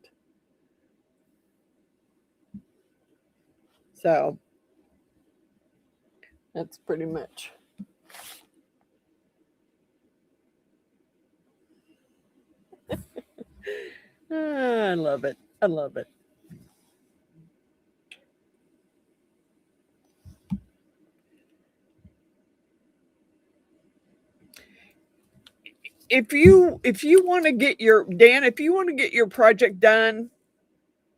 Speaker 1: So that's pretty much. I love it. I love it. If you want to get your project done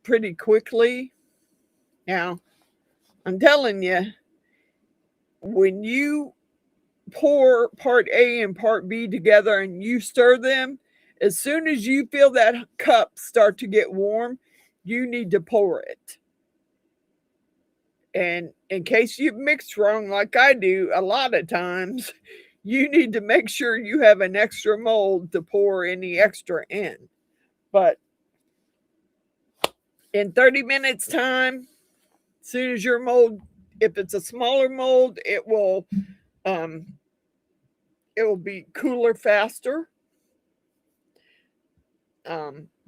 Speaker 1: pretty quickly, now I'm telling you, when you pour part A and part B together and you stir them, as soon as you feel that cup start to get warm, you need to pour it. And in case you've mixed wrong, like I do a lot of times, you need to make sure you have an extra mold to pour any extra in. But in 30 minutes time, as soon as your mold, if it's a smaller mold, it will be cooler faster.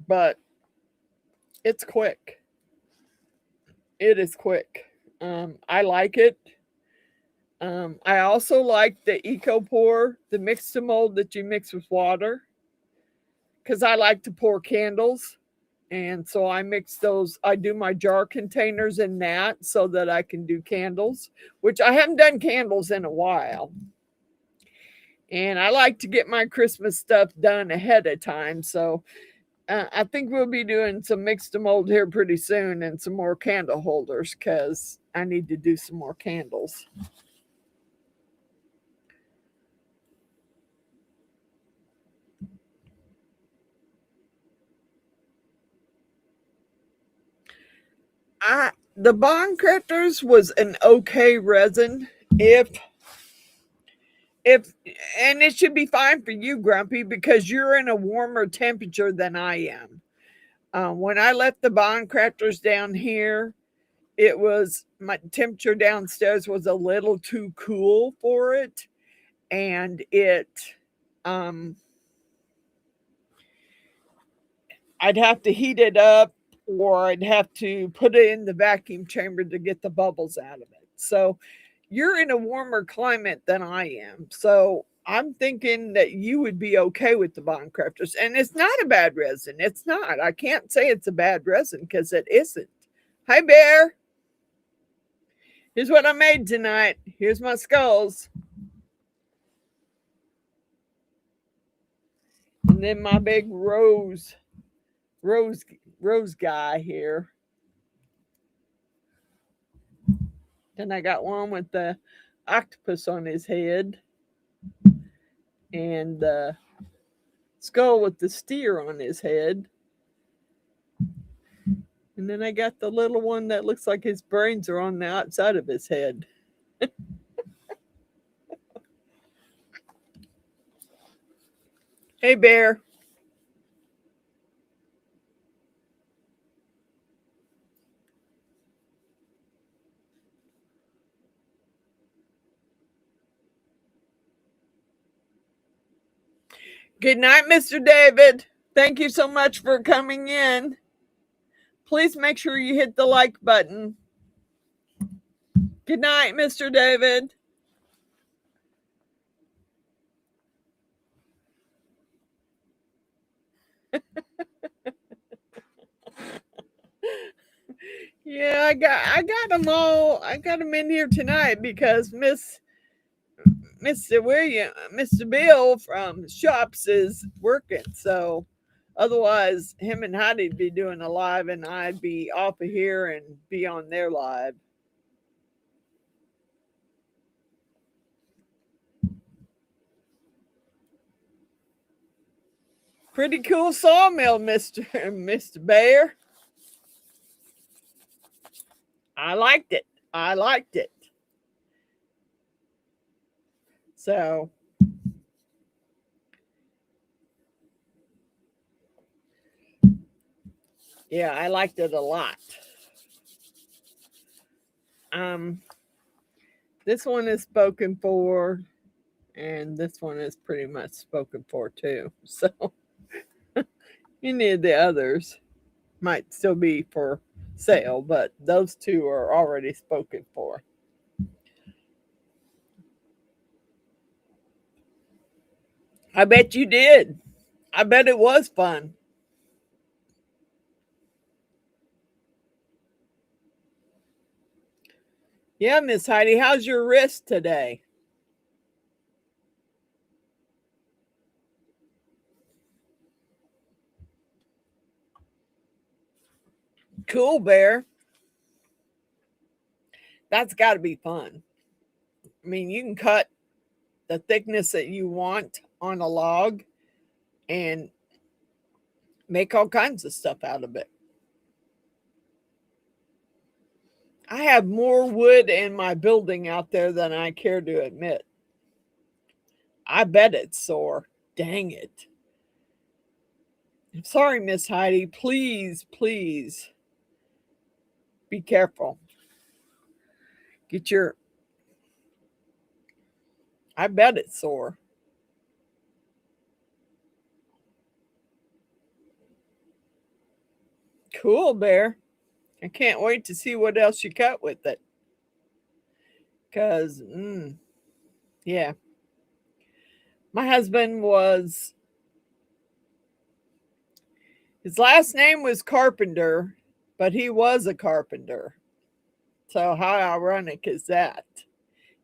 Speaker 1: But it's quick. It is quick. I like it. I also like the eco pour, the mix to mold that you mix with water, because I like to pour candles. And so I mix those. I do my jar containers in that so that I can do candles, which I haven't done candles in a while. And I like to get my Christmas stuff done ahead of time. So I think we'll be doing some mix to mold here pretty soon, and some more candle holders, because I need to do some more candles. The Beadinkrazy was an okay resin. And it should be fine for you, Grumpy, because you're in a warmer temperature than I am. When I left the Beadinkrazy down here, my temperature downstairs was a little too cool for it. and it, I'd have to heat it up, or I'd have to put it in the vacuum chamber to get the bubbles out of it. So you're in a warmer climate than I am. So I'm thinking that you would be okay with the Beadinkrazy. And it's not a bad resin. It's not. I can't say it's a bad resin because it isn't. Hi, Bear. Here's what I made tonight. Here's my skulls. And then my big rose guy here. Then I got one with the octopus on his head, and the skull with the steer on his head. And then I got the little one that looks like his brains are on the outside of his head. Hey, Bear. Good night, Mr. David. Thank you so much for coming in. Please make sure you hit the like button. Good night, Mr. David. Yeah, I got them all. I got them in here tonight because Mr. Bill from Shops is working. So otherwise, him and Heidi'd be doing a live, and I'd be off of here and be on their live. Pretty cool sawmill, Mr. Bear. I liked it. I liked it. So yeah, I liked it a lot. This one is spoken for, and this one is pretty much spoken for too. So any of the others might still be for sale, but those two are already spoken for. I bet you did. I bet it was fun. Yeah, Miss Heidi, how's your wrist today? Cool, Bear. That's got to be fun. I mean, you can cut the thickness that you want on a log and make all kinds of stuff out of it. I have more wood in my building out there than I care to admit. I bet it's sore. Dang it. I'm sorry, Miss Heidi. Please, please be careful. Get your. I bet it's sore. Cool, Bear. I can't wait to see what else you cut with it. Because, yeah. My husband was, his last name was Carpenter, but he was a carpenter. So how ironic is that?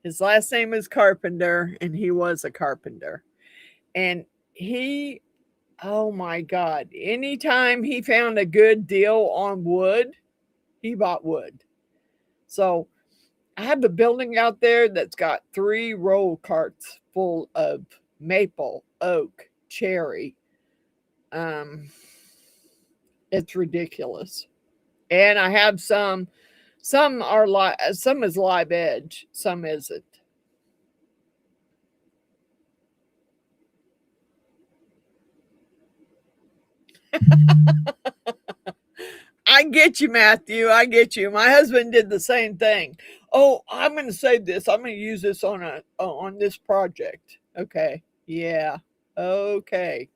Speaker 1: His last name is Carpenter, and he was a carpenter. And he, oh my God, anytime he found a good deal on wood, he bought wood. So I have a building out there that's got 3 roll carts full of maple, oak, cherry. It's ridiculous. And I have some are some is live edge, some isn't. I get you, Matthew. I get you. My husband did the same thing. Oh, I'm going to save this. I'm going to use this on this project. Okay. Yeah. Okay.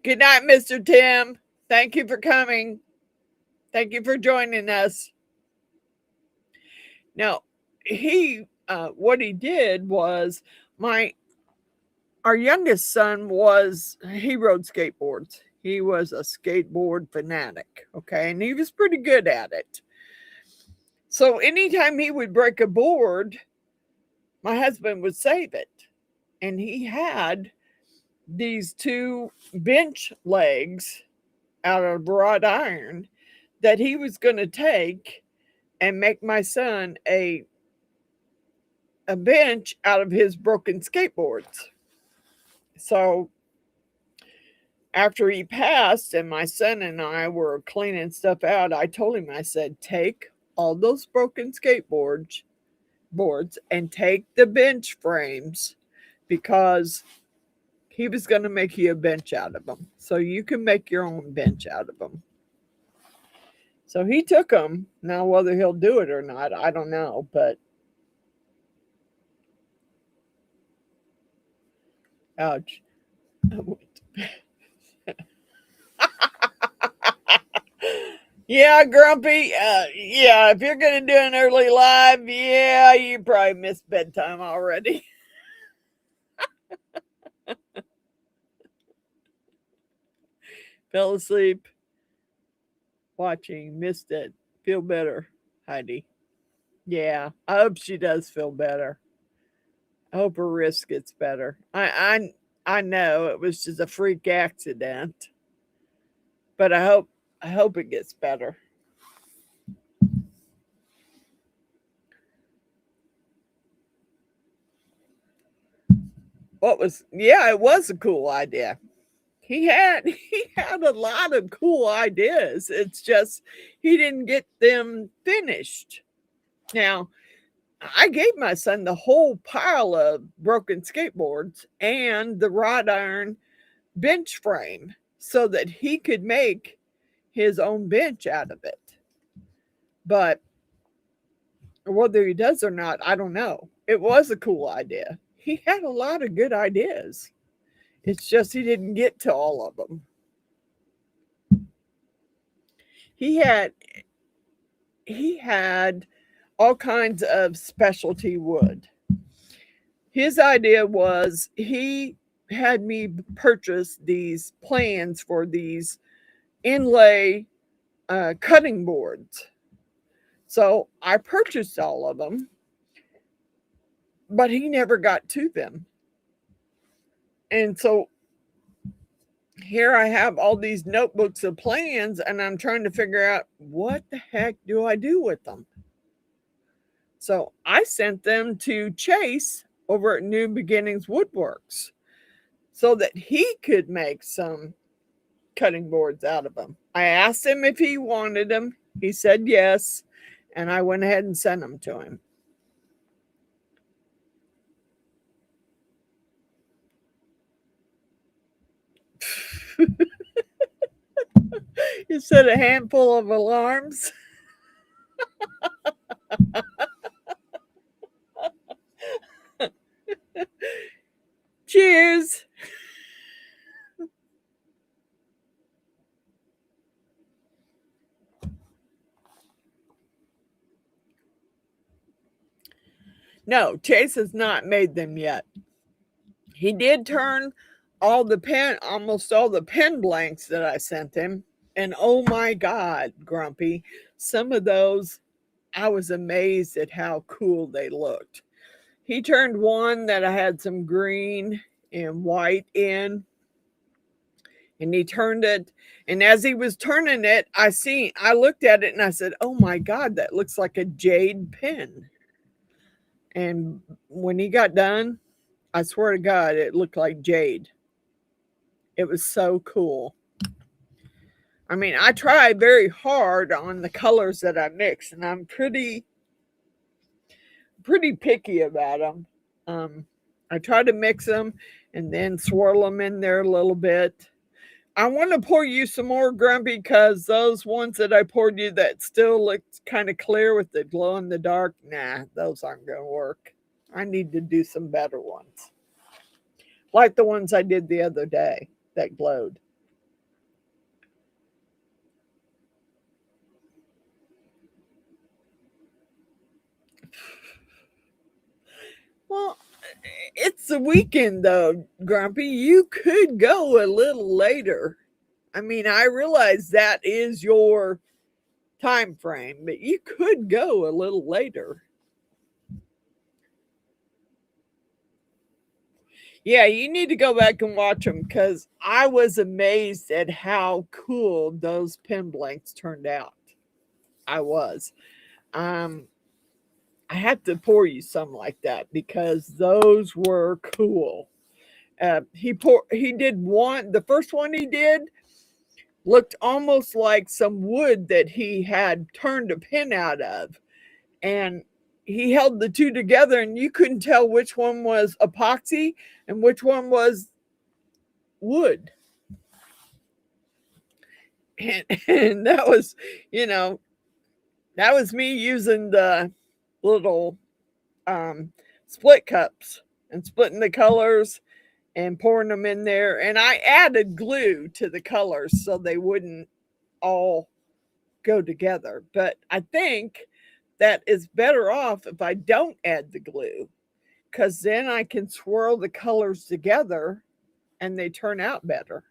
Speaker 1: Good night, Mr. Tim. Thank you for coming. Thank you for joining us. Now, what he did was my our youngest son he rode skateboards. He was a skateboard fanatic, okay, and he was pretty good at it. So anytime he would break a board, my husband would save it. And he had these two bench legs out of wrought iron that he was going to take and make my son a bench out of his broken skateboards. So after he passed and my son and I were cleaning stuff out, I told him, I said, take all those broken boards and take the bench frames, because he was going to make you a bench out of them. So you can make your own bench out of them. So he took them. Now, whether he'll do it or not, I don't know. But ouch. Yeah, Grumpy. Yeah, if you're going to do an early live, yeah, you probably missed bedtime already. Fell asleep watching, missed it. Feel better, Heidi. Yeah, I hope she does feel better. I hope her wrist gets better. I know it was just a freak accident, but I hope it gets better. It was a cool idea. He had a lot of cool ideas. It's just he didn't get them finished. Now, I gave my son the whole pile of broken skateboards and the wrought iron bench frame so that he could make his own bench out of it. But whether he does or not, I don't know. It was a cool idea. He had a lot of good ideas. It's just he didn't get to all of them. He had he had all kinds of specialty wood. His idea was he had me purchase these plans for these inlay cutting boards. So I purchased all of them, but he never got to them. And so here I have all these notebooks of plans, and I'm trying to figure out what the heck do I do with them. So I sent them to Chase over at New Beginnings Woodworks so that he could make some cutting boards out of them. I asked him if he wanted them. He said yes, and I went ahead and sent them to him. You said a handful of alarms. Cheers. No, Chase has not made them yet. He did turn almost all the pen blanks that I sent him. And oh my God, Grumpy, some of those, I was amazed at how cool they looked. He turned one that I had some green and white in, and he turned it. And as he was turning it, I looked at it and I said, oh my God, that looks like a jade pen. And when he got done, I swear to God, it looked like jade. It was so cool. I mean, I try very hard on the colors that I mix, and I'm pretty picky about them. I try to mix them and then swirl them in there a little bit. I want to pour you some more, Grumpy, because those ones that I poured you that still look kind of clear with the glow in the dark, nah, those aren't going to work. I need to do some better ones. Like the ones I did the other day that glowed. Well, it's the weekend though, Grumpy. You could go a little later. I mean, I realize that is your time frame, but you could go a little later. Yeah, you need to go back and watch them because I was amazed at how cool those pen blanks turned out. I was. Um, I had to pour you some like that because those were cool. He did one. The first one he did looked almost like some wood that he had turned a pen out of, and he held the two together, and you couldn't tell which one was epoxy and which one was wood. And that was, you know, that was me using the little split cups and splitting the colors and pouring them in there. And I added glue to the colors so they wouldn't all go together. But I think that is better off if I don't add the glue because then I can swirl the colors together and they turn out better.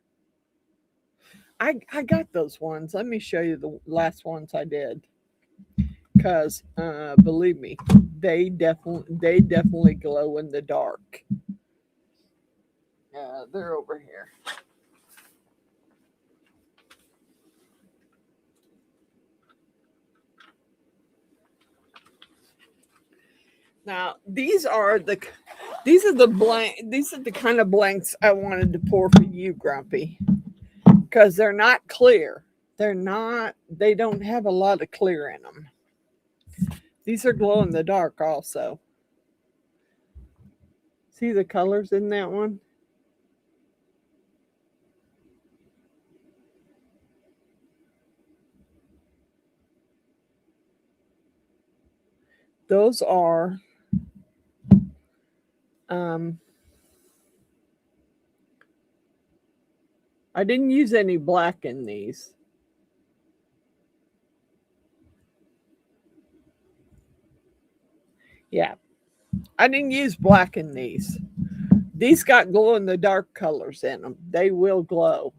Speaker 1: I got those ones. Let me show you the last ones I did because believe me, they definitely glow in the dark. They're over here. Now these are the kind of blanks I wanted to pour for you, Grumpy, because they're not clear. They don't have a lot of clear in them. These are glow in the dark also. See the colors in that one? Those are um I didn't use any black in these. Yeah, I didn't use black in these. These got glow in the dark colors in them. They will glow.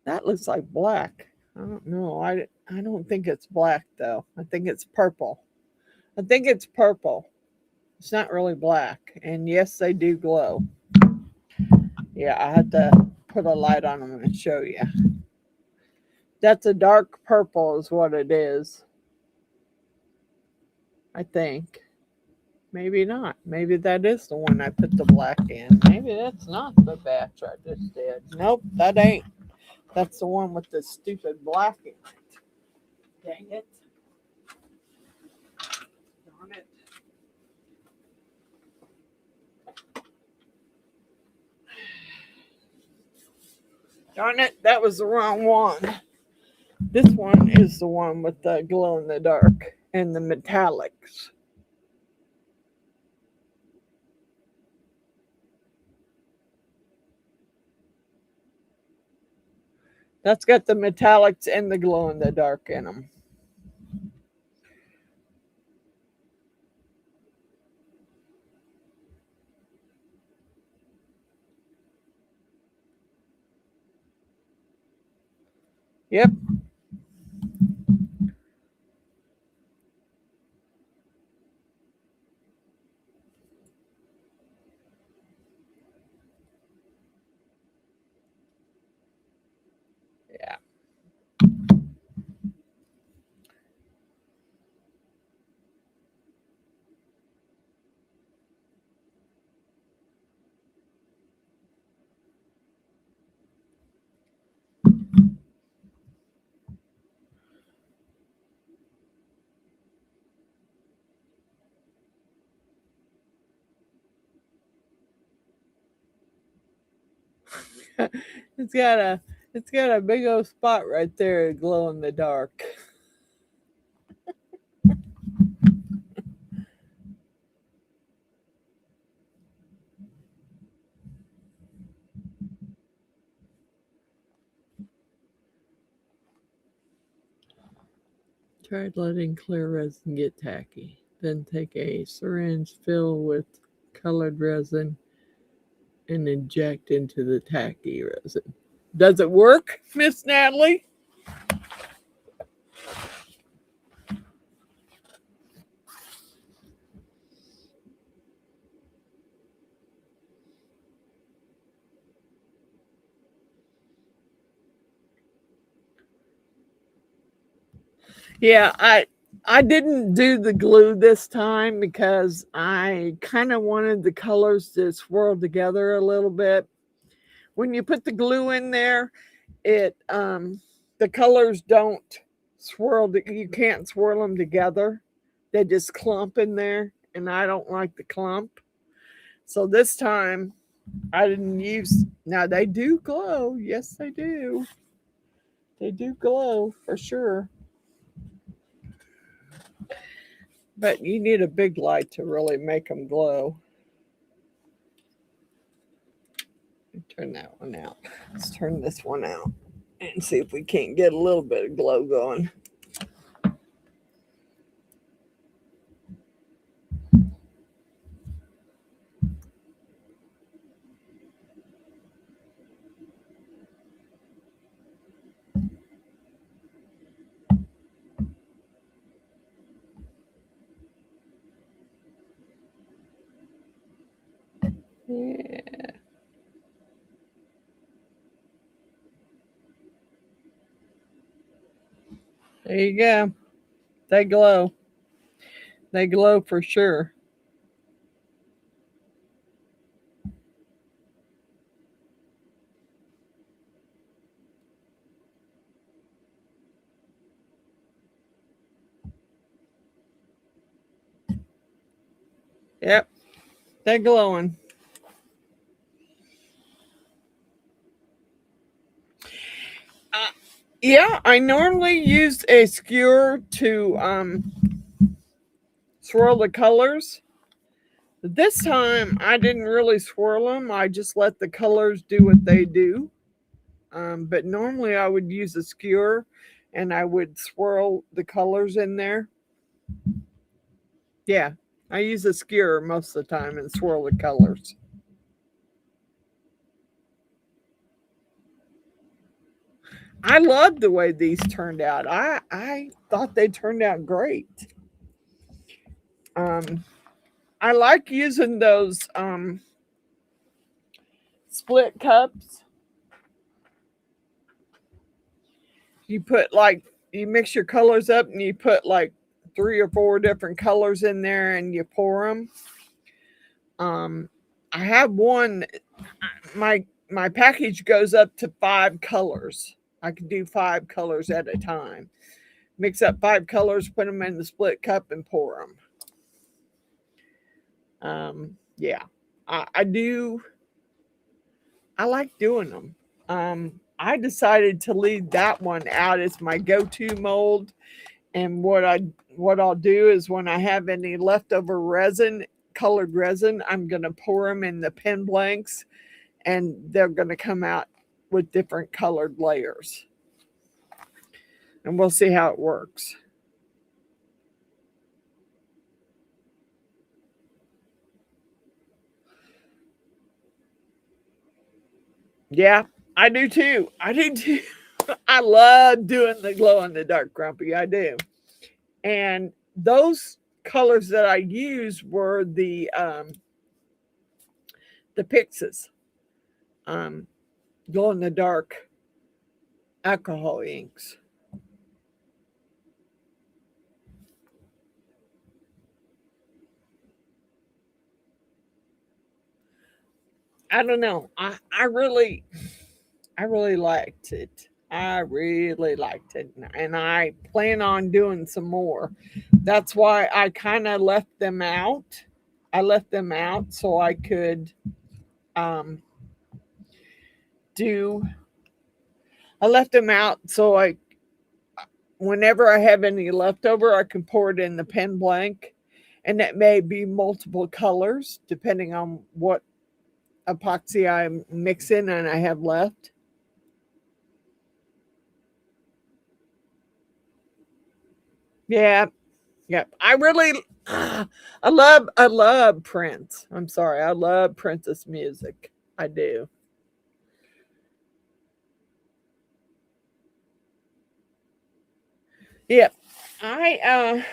Speaker 1: That looks like black. I don't know. I don't think it's black though. I think it's purple. I think it's purple. It's not really black. And yes, they do glow. Yeah, I had to put a light on them and show you. That's a dark purple, is what it is. I think. Maybe not. Maybe that is the one I put the black in. Maybe that's not the batch I just did. Nope, that ain't. That's the one with the stupid black in it. Dang it. Darn it. Darn it, that was the wrong one. This one is the one with the glow in the dark and the metallics. That's got the metallics and the glow in the dark in them. Yep. Yeah. it's got a big old spot right there, glow in the dark. Tried letting clear resin get tacky. Then take a syringe, fill with colored resin, and inject into the tacky resin. Does it work, Miss Natalie? Yeah, I didn't do the glue this time because I kind of wanted the colors to swirl together a little bit. When you put the glue in there, it the colors don't swirl. You can't swirl them together. They just clump in there, and I don't like the clump. So this time I didn't use. Now they do glow. Yes, they do. They do glow for sure. But you need a big light to really make them glow. Turn that one out. Let's turn this one out and see if we can't get a little bit of glow going. Yeah. There you go. They glow. They glow for sure. Yep, they're glowing. Uh, yeah, I normally use a skewer to swirl the colors. This time I didn't really swirl them. I just let the colors do what they do. But normally I would use a skewer and I would swirl the colors in there. Yeah, I use a skewer most of the time and swirl the colors. I love the way these turned out. I thought they turned out great. Um, I like using those split cups. You put like you mix your colors up and you put like 3 or 4 different colors in there and you pour them. I have one. My package goes up to 5 colors. I can do 5 colors at a time. Mix up 5 colors, put them in the split cup, and pour them. Yeah, I do. I like doing them. I decided to leave that one out as my go-to mold. And what I'll do is when I have any leftover resin, colored resin, I'm gonna pour them in the pen blanks, and they're gonna come out with different colored layers. And we'll see how it works. Yeah, I do too. I do too. I love doing the glow in the dark, Grumpy. I do. And those colors that I used were the Pixes, um, glow in the dark alcohol inks. I don't know. I really liked it. I really liked it. And I plan on doing some more. That's why I kind of left them out. I left them out so I could um, left them out so whenever I have any leftover, I can pour it in the pen blank, and that may be multiple colors depending on what epoxy I'm mixing and I have left. Yeah, yep. I love Prince. I'm sorry, I love Prince's music. I do. Yep. I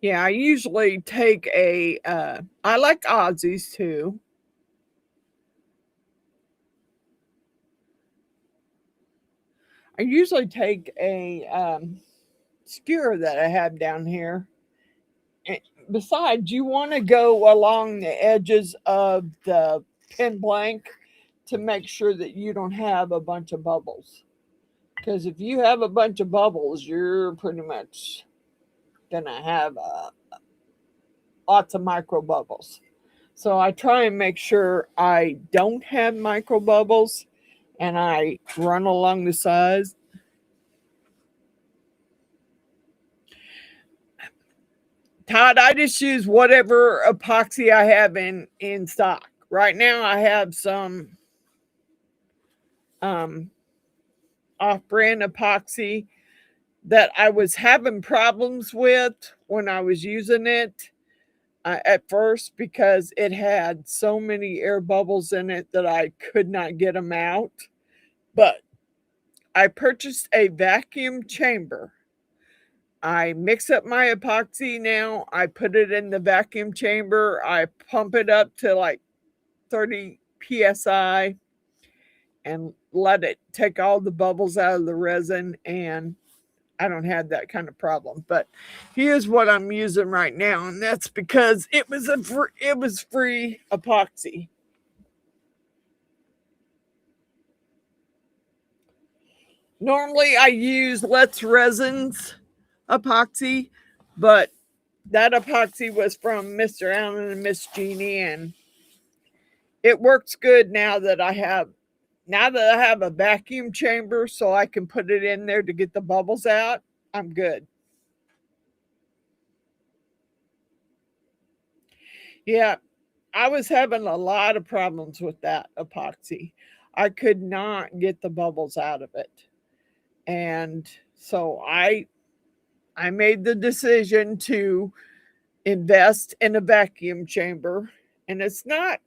Speaker 1: yeah, I usually take I like Aussies too. I usually take a skewer that I have down here. And besides, you want to go along the edges of the pen blank to make sure that you don't have a bunch of bubbles. Because if you have a bunch of bubbles, you're pretty much gonna have lots of micro bubbles. So I try and make sure I don't have micro bubbles, and I run along the sides. Todd, I just use whatever epoxy I have in stock. Right now, I have some um, off-brand epoxy that I was having problems with when I was using it at first because it had so many air bubbles in it that I could not get them out. But I purchased a vacuum chamber. I mix up my epoxy now. I put it in the vacuum chamber. I pump it up to like 30 psi and let it take all the bubbles out of the resin, and I don't have that kind of problem. But here's what I'm using right now, and that's because it was free epoxy. Normally I use Let's Resins epoxy, but that epoxy was from Mr. Allen and Miss Jeannie, and it works good now that I have a vacuum chamber so I can put it in there to get the bubbles out. I'm good. Yeah, I was having a lot of problems with that epoxy. I could not get the bubbles out of it. And so I made the decision to invest in a vacuum chamber, and it's a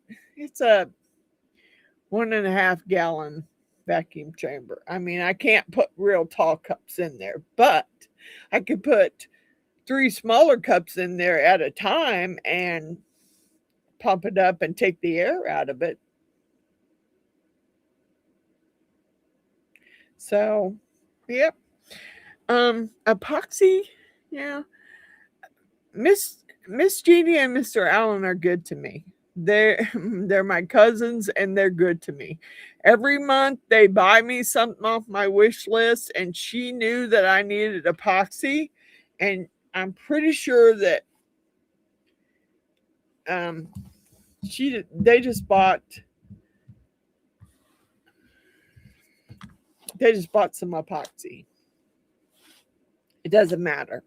Speaker 1: 1.5 gallon vacuum chamber. I mean, I can't put real tall cups in there, but I could put 3 smaller cups in there at a time and pump it up and take the air out of it. So, yep. Epoxy, yeah. Miss Jeannie and Mr. Allen are good to me. They're my cousins and they're good to me. Every month they buy me something off my wish list, and she knew that I needed epoxy, and I'm pretty sure that um she they just bought some epoxy. It doesn't matter.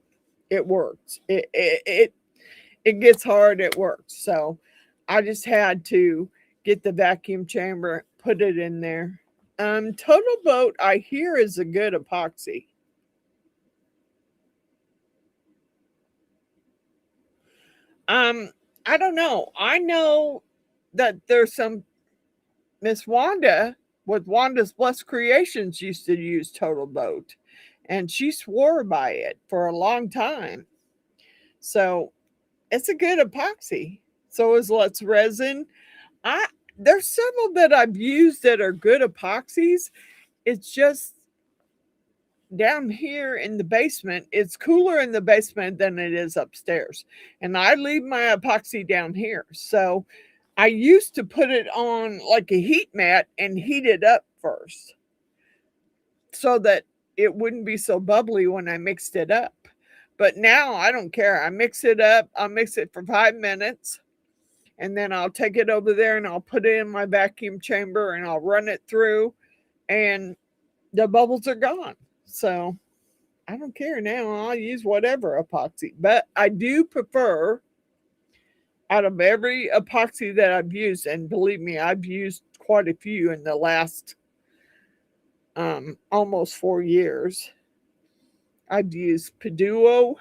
Speaker 1: It works. It gets hard. It works. So I just had to get the vacuum chamber, put it in there. Total Boat, I hear, is a good epoxy. Um, I don't know. I know that there's some Miss Wanda with Wanda's Blessed Creations used to use Total Boat, and she swore by it for a long time. So it's a good epoxy. So is Let's Resin. I There's several that I've used that are good epoxies. It's just down here in the basement, it's cooler in the basement than it is upstairs. And I leave my epoxy down here. So I used to put it on like a heat mat and heat it up first so that it wouldn't be so bubbly when I mixed it up. But now I don't care. I mix it up, I'll mix it for 5 minutes, and then I'll take it over there and I'll put it in my vacuum chamber and I'll run it through, and the bubbles are gone. So I don't care now. I'll use whatever epoxy, but I do prefer, out of every epoxy that I've used, and believe me, I've used quite a few in the last almost 4 years. I've used Peduo,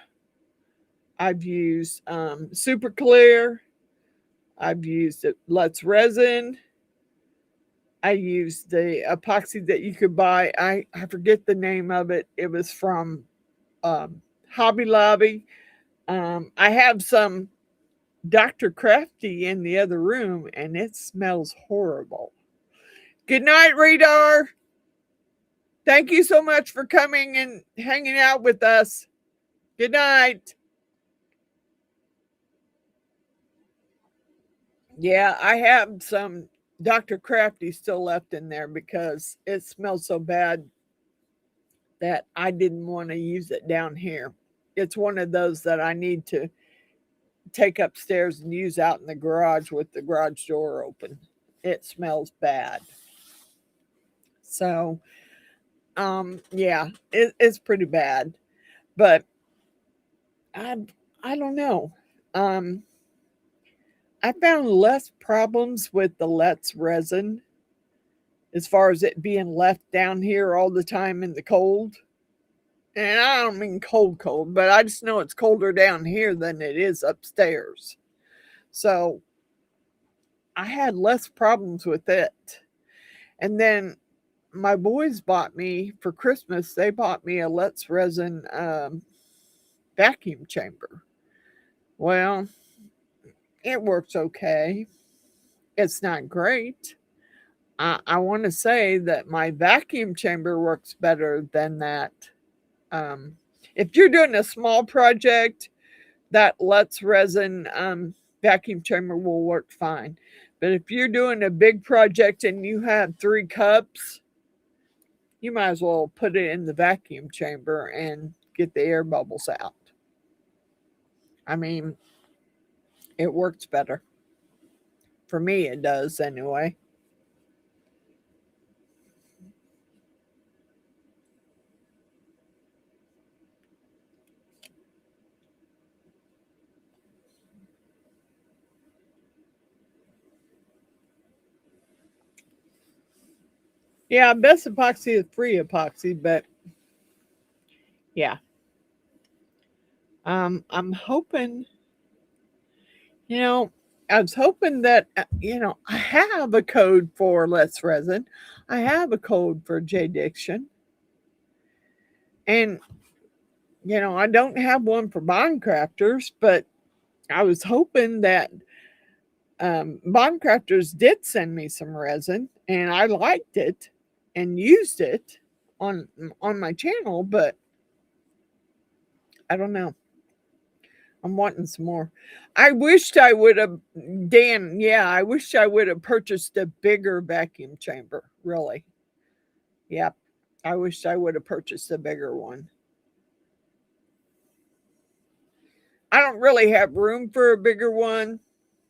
Speaker 1: I've used Super Clear, I've used Let's Resin, I used the epoxy that you could buy. I forget the name of it. It was from Hobby Lobby. I have some Dr. Crafty in the other room, and it smells horrible. Good night, Radar. Thank you so much for coming and hanging out with us. Good night. Yeah, I have some Dr. Crafty still left in there because it smells so bad that I didn't want to use it down here. It's one of those that I need to take upstairs and use out in the garage with the garage door open. It smells bad. So, yeah, it's pretty bad. But I don't know. I found less problems with the Let's Resin as far as it being left down here all the time in the cold. And I don't mean cold, but I just know it's colder down here than it is upstairs. So I had less problems with it. And then my boys bought me for Christmas, they bought me a Let's Resin vacuum chamber. Well, it works okay. It's not great. I want to say that my vacuum chamber works better than that. If you're doing a small project, that Let's Resin vacuum chamber will work fine. But if you're doing a big project and you have 3 cups, you might as well put it in the vacuum chamber and get the air bubbles out. I mean, it works better. For me, it does anyway. Yeah, best epoxy is free epoxy, but yeah. I'm hoping, I was hoping that, I have a code for Let's Resin. I have a code for J Diction. And, I don't have one for Beadinkrazy, but I was hoping that Beadinkrazy did send me some resin and I liked it and used it on my channel, but I don't know. I'm wanting some more. I wished I would have, Dan, yeah, I wish I would have purchased a bigger vacuum chamber, really. Yep. I wish I would have purchased a bigger one. I don't really have room for a bigger one.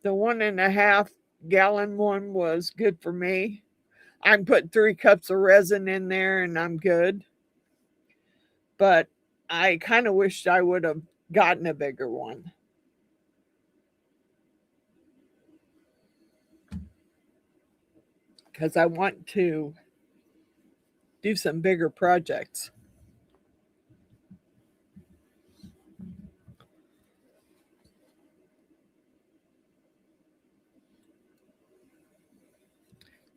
Speaker 1: The 1.5 gallon one was good for me. I can put 3 cups of resin in there and I'm good. But I kind of wished I would have gotten a bigger one. Because I want to do some bigger projects.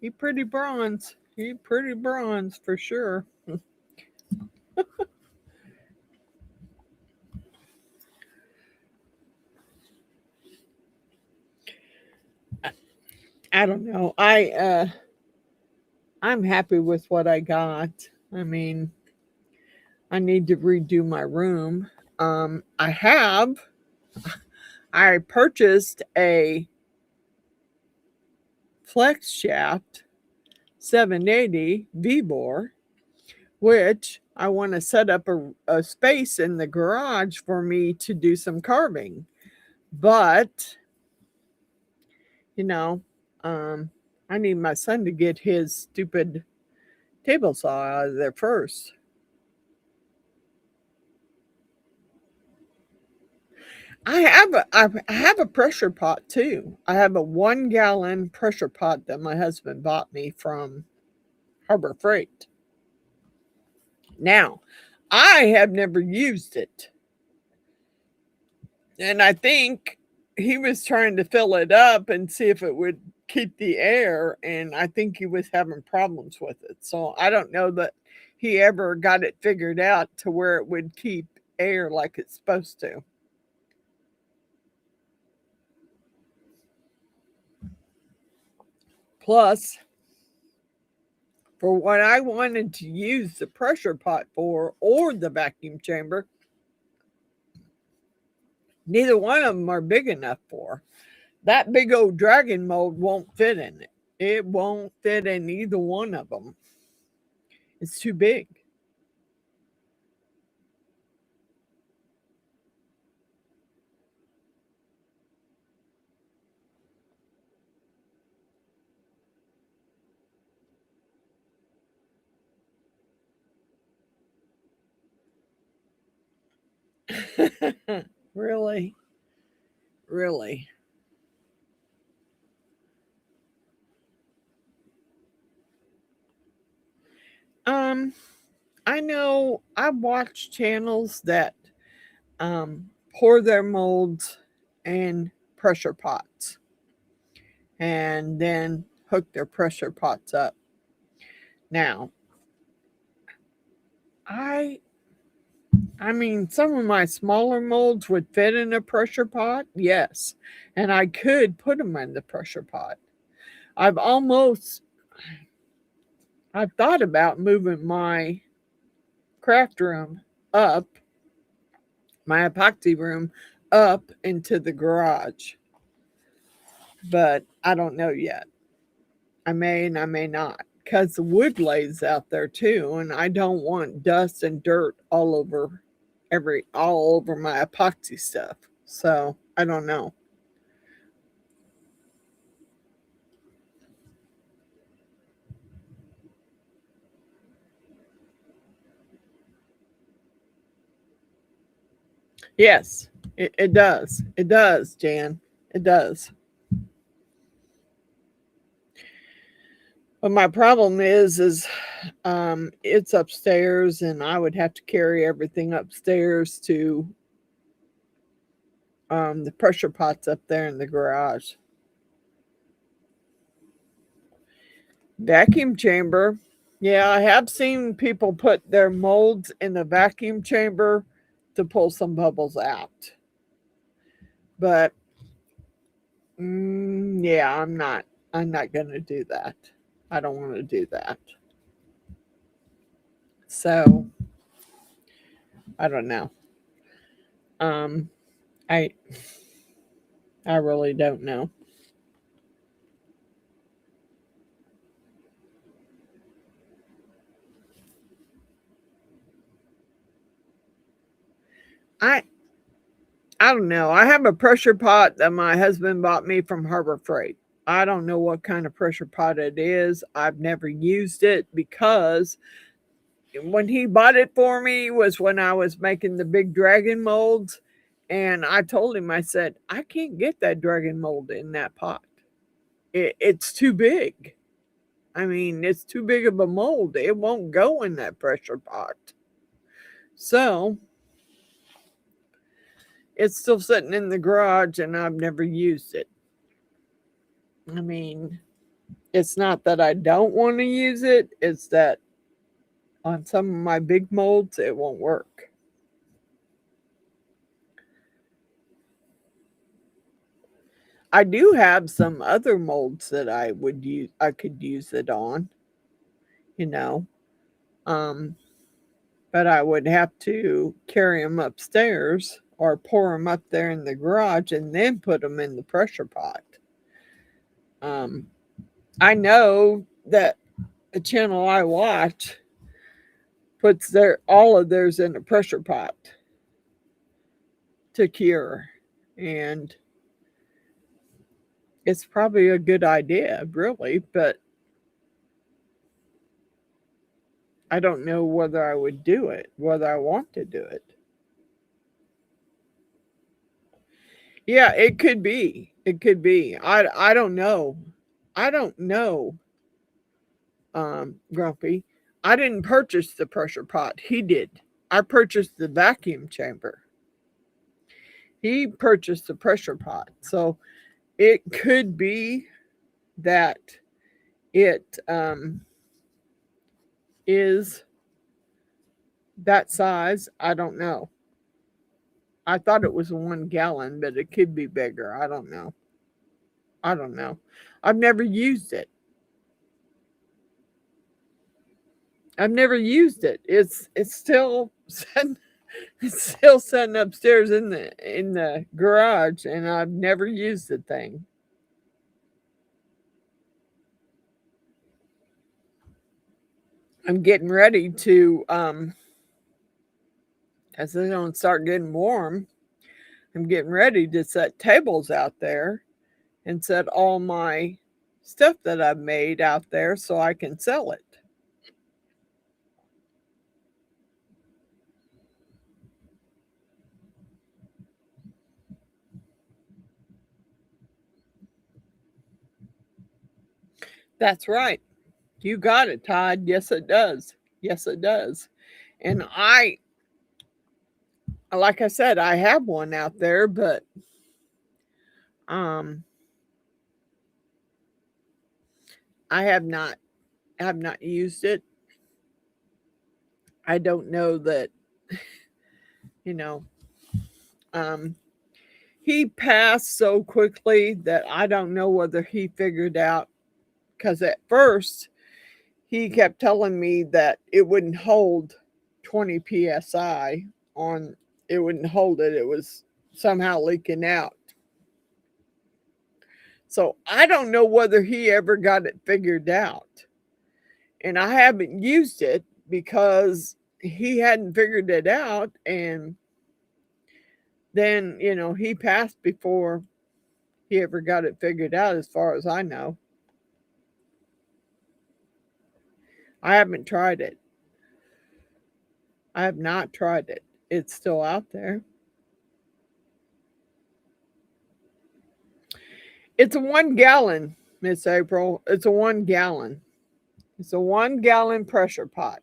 Speaker 1: You pretty bronze. You pretty bronze for sure. I don't know. I'm happy with what I got. I mean, I need to redo my room. I purchased a Flex shaft 780 V-bore, which I want to set up a space in the garage for me to do some carving. But you know, I need my son to get his stupid table saw out of there first. I have a pressure pot too. I have a 1 gallon pressure pot that my husband bought me from Harbor Freight. Now, I have never used it. And I think he was trying to fill it up and see if it would keep the air. And I think he was having problems with it. So I don't know that he ever got it figured out to where it would keep air like it's supposed to. Plus, for what I wanted to use the pressure pot for or the vacuum chamber, neither one of them are big enough for. That big old dragon mold won't fit in it. It won't fit in either one of them. It's too big. Really? Really? Um, I know I've watched channels that pour their molds in pressure pots and then hook their pressure pots up. Now, I I mean, some of my smaller molds would fit in a pressure pot, yes, and I could put them in the pressure pot. I've almost I've thought about moving my craft room up, my epoxy room up into the garage, but I don't know yet. I may and I may not because the wood lays out there too, and I don't want dust and dirt all over my epoxy stuff. So I don't know. Yes, it does. It does, Jan. It does. But my problem is it's upstairs, and I would have to carry everything upstairs to the pressure pots up there in the garage. Vacuum chamber. Yeah, I have seen people put their molds in the vacuum chamber to pull some bubbles out. But yeah, I'm not going to do that. I don't want to do that. So, I don't know. Um I I really don't know. I I don't know. I have a pressure pot that my husband bought me from Harbor Freight. I don't know what kind of pressure pot it is. I've never used it because when he bought it for me was when I was making the big dragon molds. And I told him, I said, I can't get that dragon mold in that pot. It's too big. I mean, it's too big of a mold. It won't go in that pressure pot. So it's still sitting in the garage and I've never used it. I mean, it's not that I don't want to use it, it's that on some of my big molds, it won't work. I do have some other molds that I could use it on, you know. Um, but I would have to carry them upstairs or pour them up there in the garage and then put them in the pressure pot. Um, I know that a channel I watch puts all of theirs in a pressure pot to cure. And It's probably a good idea, really, but I don't know whether I would do it, whether I want to do it. Yeah, it could be. It could be. I don't know. I don't know, Grumpy. I didn't purchase the pressure pot. He did. I purchased the vacuum chamber. He purchased the pressure pot. So it could be that it is that size. I don't know. I thought it was 1 gallon, but it could be bigger. I don't know. I don't know. I've never used it. I've never used it. It's still sitting, it's still sitting upstairs in the garage, and I've never used the thing. I'm getting ready to as it's gonna start getting warm. I'm getting ready to set tables out there and set all my stuff that I've made out there so I can sell it. That's right. You got it, Todd. Yes, it does. Yes, it does. And like I said, I have one out there, but um, I have not used it. I don't know that you know. Um, he passed so quickly that I don't know whether he figured out. Because at first he kept telling me that it wouldn't hold 20 psi on. It wouldn't hold it. It was somehow leaking out. So I don't know whether he ever got it figured out. And I haven't used it because he hadn't figured it out. And then, he passed before he ever got it figured out, as far as I know. I haven't tried it. I have not tried it. It's still out there. It's a 1 gallon, Miss April. It's a 1 gallon. It's a 1 gallon pressure pot.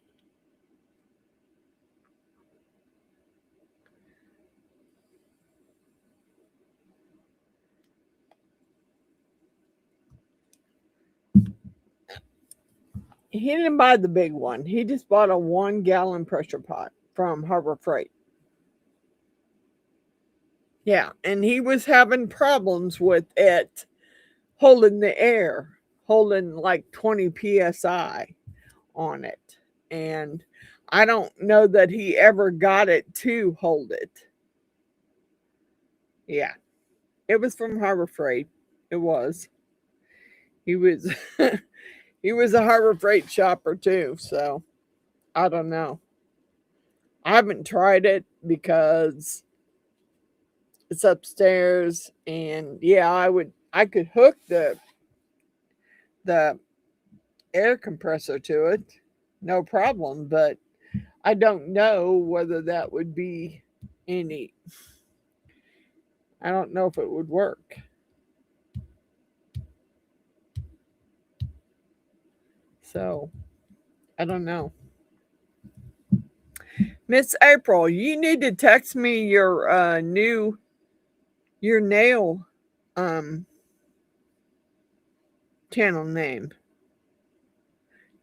Speaker 1: He didn't buy the big one. He just bought a 1 gallon pressure pot from Harbor Freight. Yeah, and he was having problems with it holding the air, holding like 20 psi on it. And I don't know that he ever got it to hold it. Yeah, it was from Harbor Freight. It was. He was he was a Harbor Freight shopper too, so I don't know. I haven't tried it because it's upstairs, and yeah, I could hook the air compressor to it, no problem, but I don't know whether that would be any. I don't know if it would work. So, I don't know. Miss April, you need to text me your nail um channel name.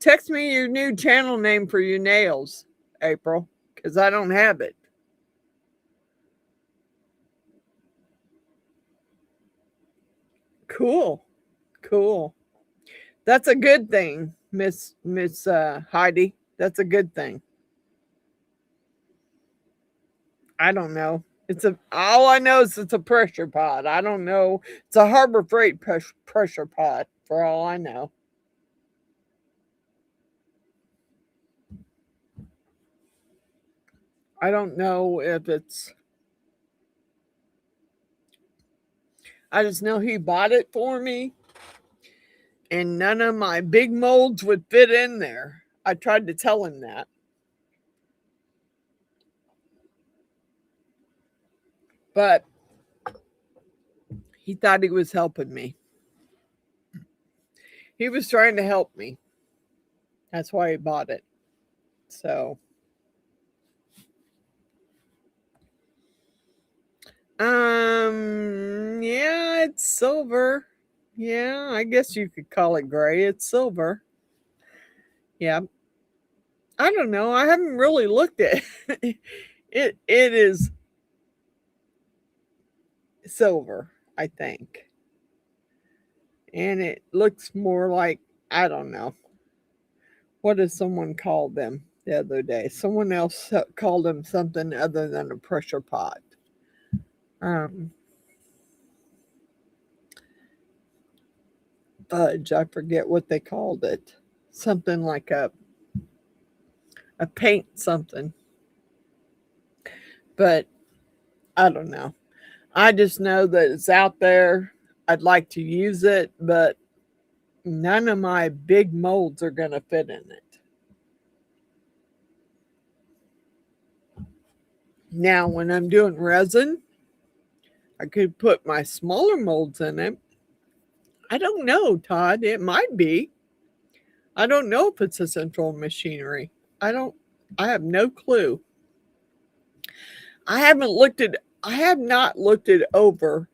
Speaker 1: Text me your new channel name for your nails, April, cuz I don't have it. Cool. Cool. That's a good thing, Miss Heidi. That's a good thing. I don't know. It's a all I know is it's a pressure pot. I don't know. It's a Harbor Freight pressure pot for all I know. I don't know if it's I just know he bought it for me, and none of my big molds would fit in there. I tried to tell him that. But he thought he was helping me. He was trying to help me. That's why he bought it. So, yeah, it's silver. Yeah, I guess you could call it gray. It's silver. Yeah. I don't know. I haven't really looked at it. It is silver, I think. And it looks more like, I don't know. What does someone call them the other day? Someone else called them something other than a pressure pot. Um, Fudge, I forget what they called it. Something like a paint something. But I don't know. I just know that it's out there. I'd like to use it, but none of my big molds are going to fit in it. Now, when I'm doing resin, I could put my smaller molds in it. I don't know, Todd. It might be. I don't know if it's a central machinery. I have no clue. I have not looked it over.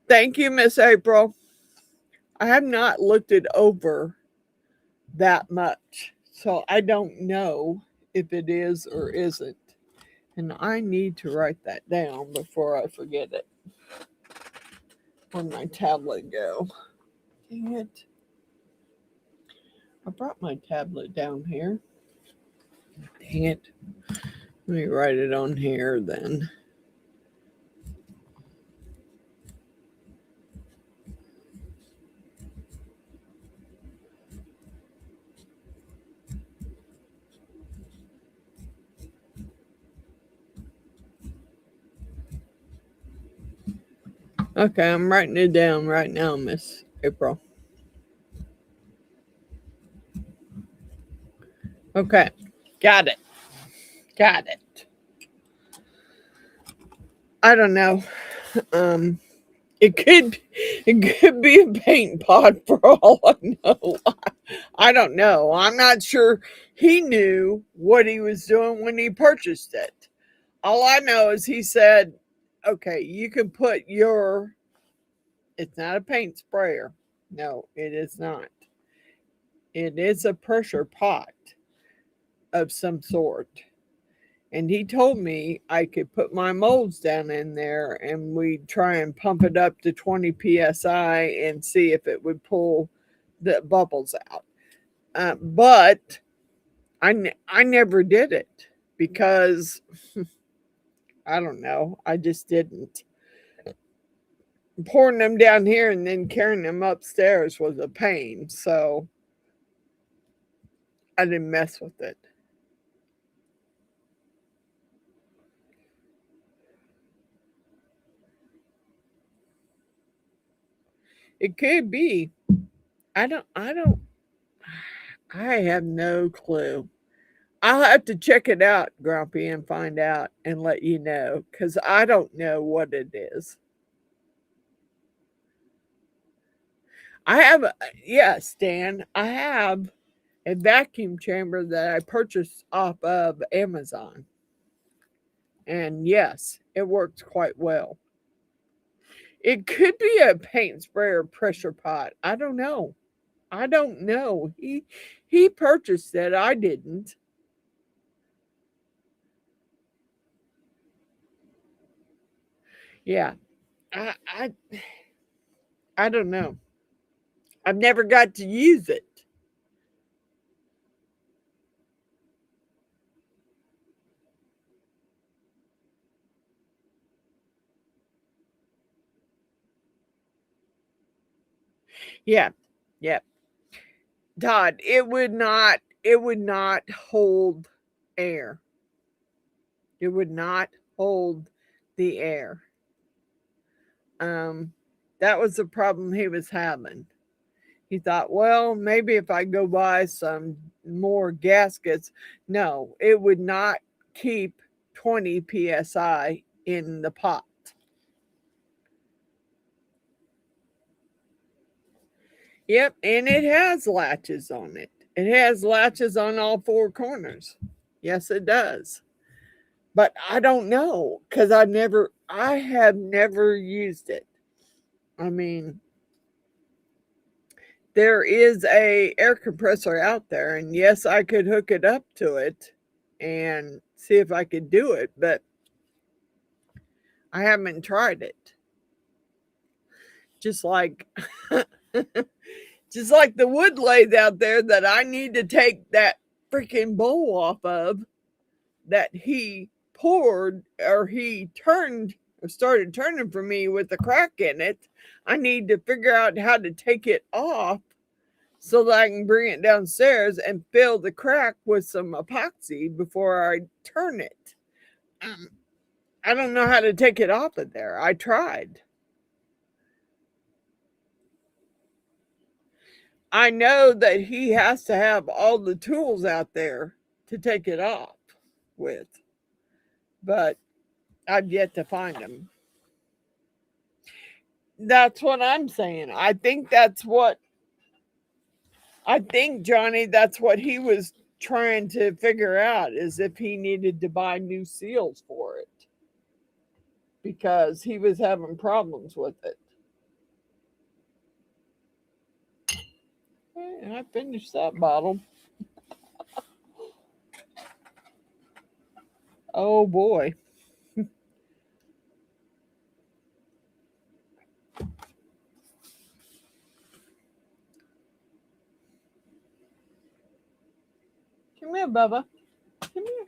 Speaker 1: Thank you, Miss April. I have not looked it over that much. So I don't know if it is or isn't. And I need to write that down before I forget it. Where'd my tablet go? Dang it. I brought my tablet down here. Dang it. Let me write it on here then. Okay, I'm writing it down right now, Miss April. Okay, got it. Got it. I don't know. Um, it could be a paint pot for all I know. I don't know. I'm not sure he knew what he was doing when he purchased it. All I know is he said, "Okay, you can put your." It's not a paint sprayer. No, it is not. It is a pressure pot of some sort. And he told me I could put my molds down in there and we'd try and pump it up to 20 psi and see if it would pull the bubbles out. But I never did it because I don't know. I just didn't. Pouring them down here and then carrying them upstairs was a pain. So I didn't mess with it. It could be. I don't I have no clue. I'll have to check it out, Grumpy, and find out and let you know because I don't know what it is. I have, yes, Dan, I have a vacuum chamber that I purchased off of Amazon. And yes, it works quite well. It could be a paint sprayer pressure pot. I don't know. I don't know. He purchased it. I didn't. Yeah. I I I don't know. I've never got to use it. Yeah. Yeah. Todd, it would not hold air. It would not hold the air. Um That was the problem he was having. He thought, well, maybe if I go buy some more gaskets, no, it would not keep 20 psi in the pot. Yep, and it has latches on it. It has latches on all four corners. Yes, it does. But I don't know because I have never used it. I mean, there is a air compressor out there, and yes, I could hook it up to it and see if I could do it, but I haven't tried it. Just like just like the wood lathe out there that I need to take that freaking bowl off of that he poured or he turned or started turning for me with a crack in it. I need to figure out how to take it off so that I can bring it downstairs and fill the crack with some epoxy before I turn it. I don't know how to take it off of there. I tried. I know that he has to have all the tools out there to take it off with, but I've yet to find them. That's what I'm saying. I think, Johnny, that's what he was trying to figure out, is if he needed to buy new seals for it because he was having problems with it. And I finished that bottle. Oh boy. Come here, Bubba. Come here.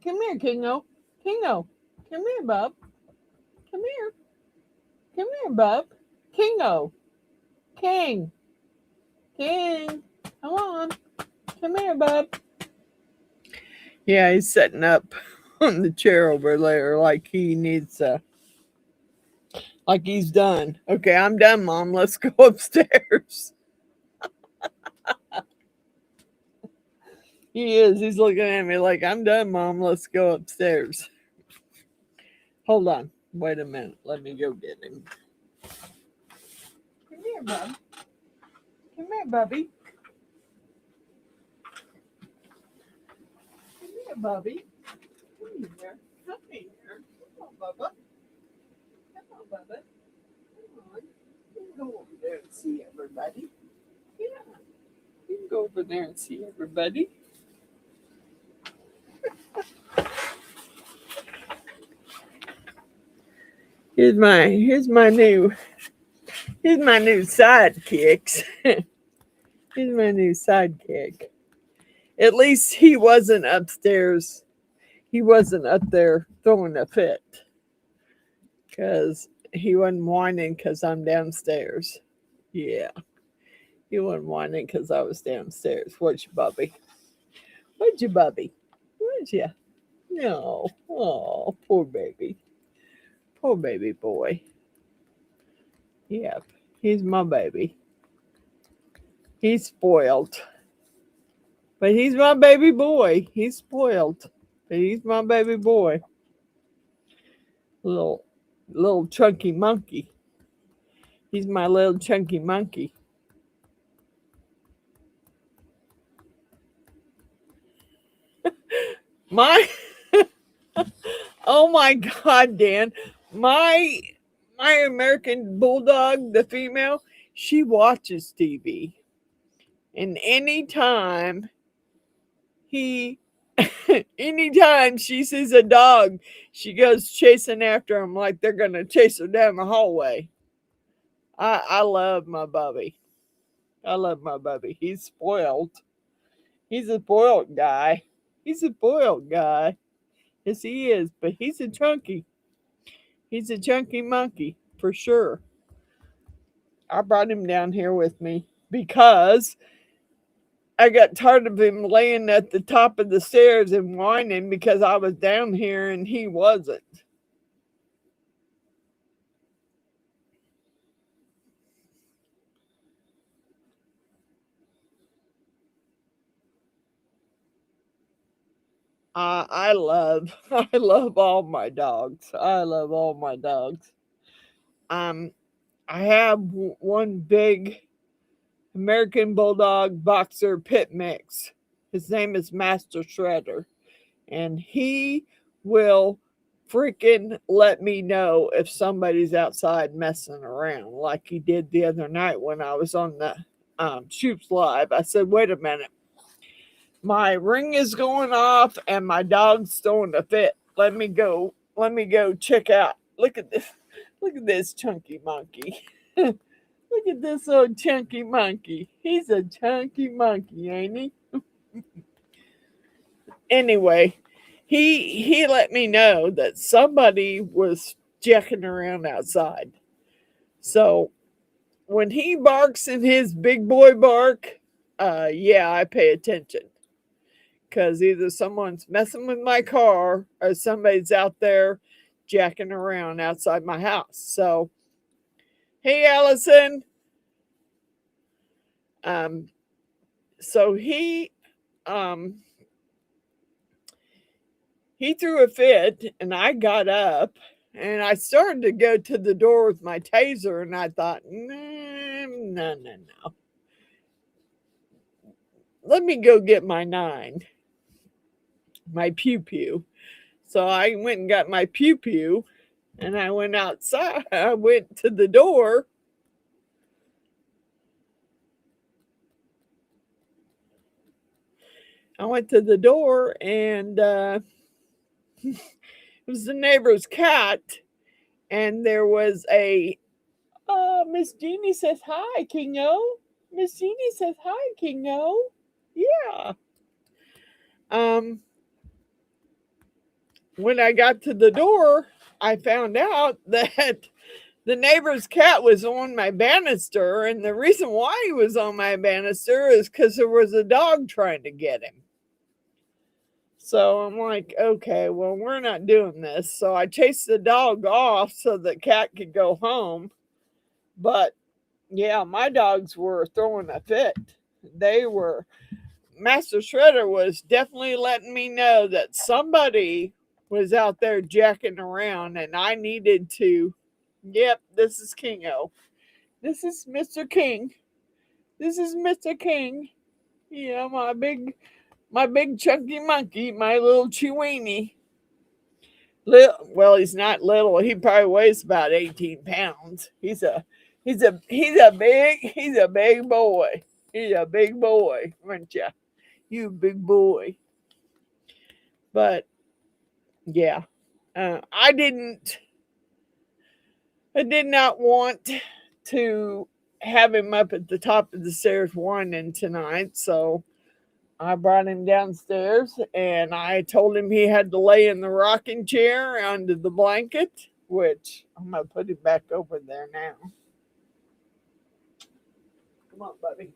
Speaker 1: Come here, Kingo. Kingo. Come here, Bub. Come here. Come here, Bub. Kingo. King. King. Come on. Come here, Bub. Yeah, he's setting up on the chair over there like he needs like he's done. Okay, I'm done, Mom. Let's go upstairs. He is. He's looking at me like, I'm done, Mom. Let's go upstairs. Hold on. Wait a minute. Let me go get him. Come here, Bub. Come here, Bubby. Come here, Bubby. Come here. Come here. Come on, Bubba. Come on, Bubba. Come on. You can go over there and see everybody. Yeah. You can go over there and see everybody. Here's my new sidekicks. Here's my new sidekick. At least he wasn't upstairs. He wasn't up there throwing a fit. Because he wasn't whining because I'm downstairs. Yeah. He wasn't whining because I was downstairs. What's your bubby? What's your bubby? What's ya? No. Oh, poor baby. Poor baby boy. Yep. He's my baby. He's spoiled. But he's my baby boy. He's spoiled. But he's my baby boy. Little chunky monkey. He's my little chunky monkey. Oh my God, Dan. My American Bulldog, the female, she watches TV. And anytime she sees a dog, she goes chasing after him like they're going to chase her down the hallway. I love my Bubby. I love my Bubby. He's spoiled. He's a spoiled guy. He's a spoiled guy. Yes, he is. But he's a chunky. He's a chunky monkey, for sure. I brought him down here with me because I got tired of him laying at the top of the stairs and whining because I was down here and he wasn't. I love I love all my dogs. I love all my dogs. Um, I have one big American Bulldog boxer pit mix. His name is Master Shredder, and he will freaking let me know if somebody's outside messing around, like he did the other night when I was on the Shoops Live. I said, "Wait a minute, my ring is going off and my dog's throwing a fit. Let me go. Let me go check out. Look at this. Look at this chunky monkey." Look at this old chunky monkey. He's a chunky monkey, ain't he? Anyway, he let me know that somebody was jacking around outside. So when he barks in his big boy bark, yeah, I pay attention. Because either someone's messing with my car or somebody's out there jacking around outside my house. So, hey, Allison. So he threw a fit, and I got up, and I started to go to the door with my taser, and I thought, no. Let me go get my 9, my pew-pew. So I went and got my pew-pew, and I went outside. I went to the door. I went to the door, and it was the neighbor's cat, and there was a Miss Jeannie says hi, Kingo. Miss Jeannie says hi, Kingo. Yeah. When I got to the door, I found out that the neighbor's cat was on my banister, and the reason why he was on my banister is because there was a dog trying to get him. So I'm like, okay, well, we're not doing this. So I chased the dog off so the cat could go home. But yeah, my dogs were throwing a fit. Master Shredder was definitely letting me know that somebody was out there jacking around, and I needed to. Yep, this is Kingo. This is Mr. King. This is Mr. King. Yeah, my big chunky monkey, my little Chiweenie. Well, he's not little. He probably weighs about 18 pounds. He's a big boy. He's a big boy, aren't you? You big boy. But yeah, I did not want to have him up at the top of the stairs whining tonight, so I brought him downstairs, and I told him he had to lay in the rocking chair under the blanket, which I'm going to put him back over there now. Come on, buddy.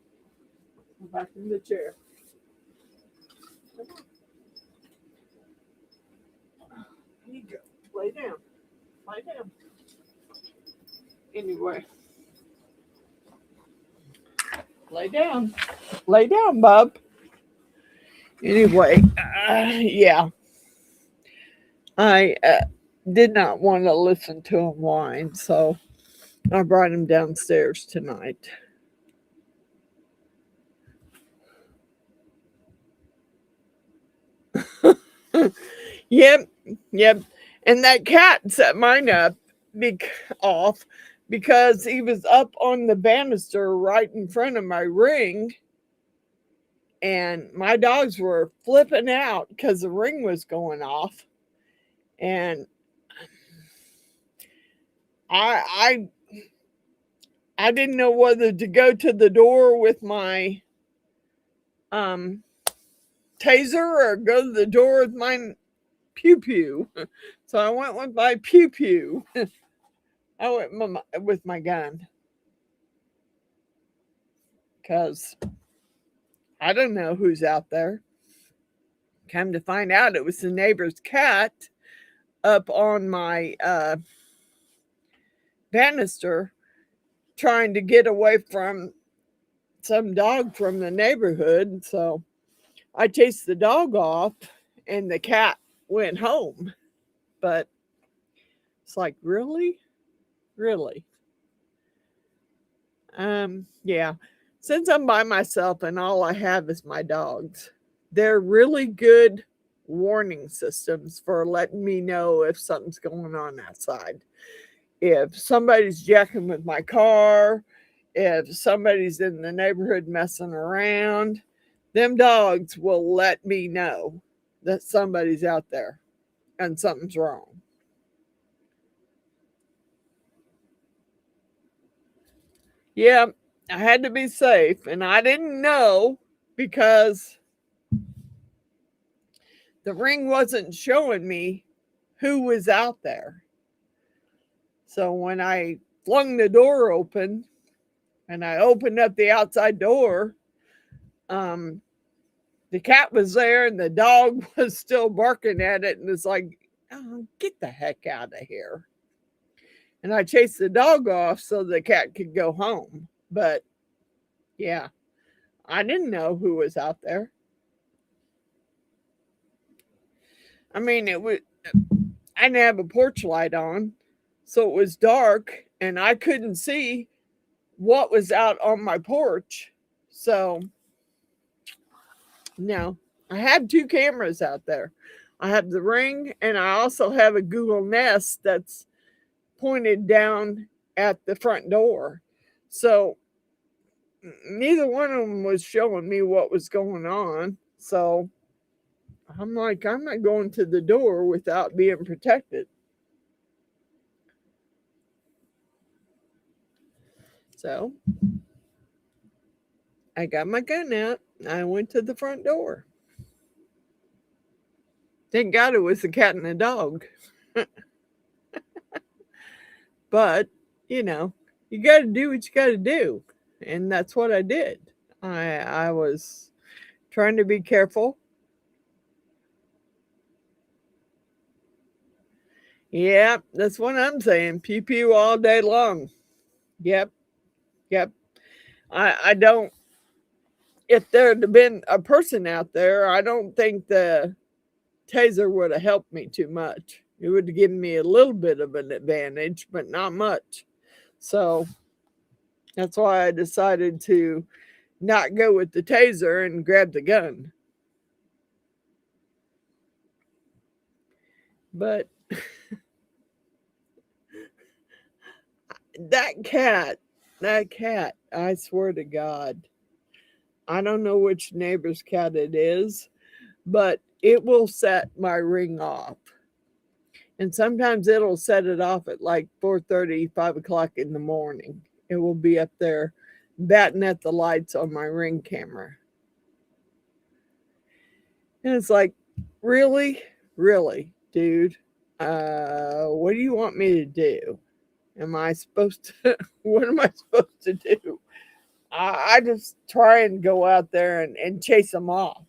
Speaker 1: Go back in the chair. Come on. Here you go. Lay down. Lay down. Anyway. Lay down. Lay down, bub. Anyway, yeah. I did not want to listen to him whine, so I brought him downstairs tonight. Yep. And that cat set mine up off because he was up on the banister right in front of my ring. And my dogs were flipping out because the ring was going off. And I didn't know whether to go to the door with my taser or go to the door with my pew-pew. So I went with my pew-pew. I went with my gun. Because I don't know who's out there. Come to find out, it was the neighbor's cat up on my banister trying to get away from some dog from the neighborhood. So I chased the dog off, and the cat went home. But it's like, really? Really? Yeah. Since I'm by myself and all I have is my dogs, they're really good warning systems for letting me know if something's going on outside. If somebody's jacking with my car, if somebody's in the neighborhood messing around, them dogs will let me know that somebody's out there and something's wrong. Yeah, I had to be safe, and I didn't know because the ring wasn't showing me who was out there. So when I flung the door open and I opened up the outside door, um, the cat was there and the dog was still barking at it, and it's like, oh, get the heck out of here. And I chased the dog off so the cat could go home. But yeah, I didn't know who was out there. I mean, I didn't have a porch light on, so it was dark and I couldn't see what was out on my porch. So, no, I had two cameras out there. I have the Ring, and I also have a Google Nest that's pointed down at the front door. So, neither one of them was showing me what was going on. So, I'm like, I'm not going to the door without being protected. So, I got my gun out. I went to the front door. Thank God it was the cat and the dog. But, you know, you got to do what you got to do. And that's what I did. I was trying to be careful. Yeah, that's what I'm saying. Pew pew all day long. Yep. Yep. I don't, if there had been a person out there, I don't think the taser would have helped me too much. It would have given me a little bit of an advantage, but not much. So that's why I decided to not go with the taser and grab the gun. But that cat, I swear to God, I don't know which neighbor's cat it is, but it will set my Ring off. And sometimes it'll set it off at like 4:30, 5 o'clock in the morning. It will be up there batting at the lights on my Ring camera. And it's like, really? Really, dude? What do you want me to do? Am I supposed to, what am I supposed to do? I just try and go out there and chase them off.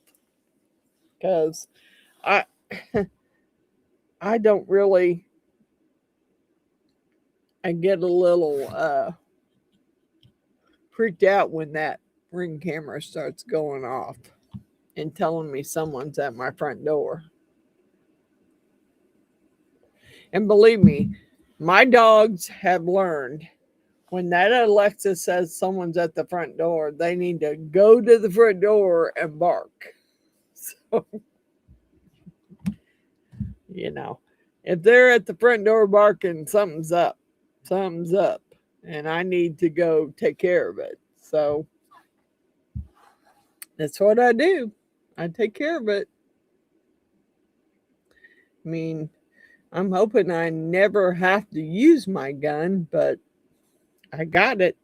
Speaker 1: Because I, I don't really, I get a little freaked out when that Ring camera starts going off and telling me someone's at my front door. And believe me, my dogs have learned when that Alexa says someone's at the front door, they need to go to the front door and bark. So, you know, if they're at the front door barking, something's up. Something's up. And I need to go take care of it. So that's what I do. I take care of it. I mean, I'm hoping I never have to use my gun, but I got it.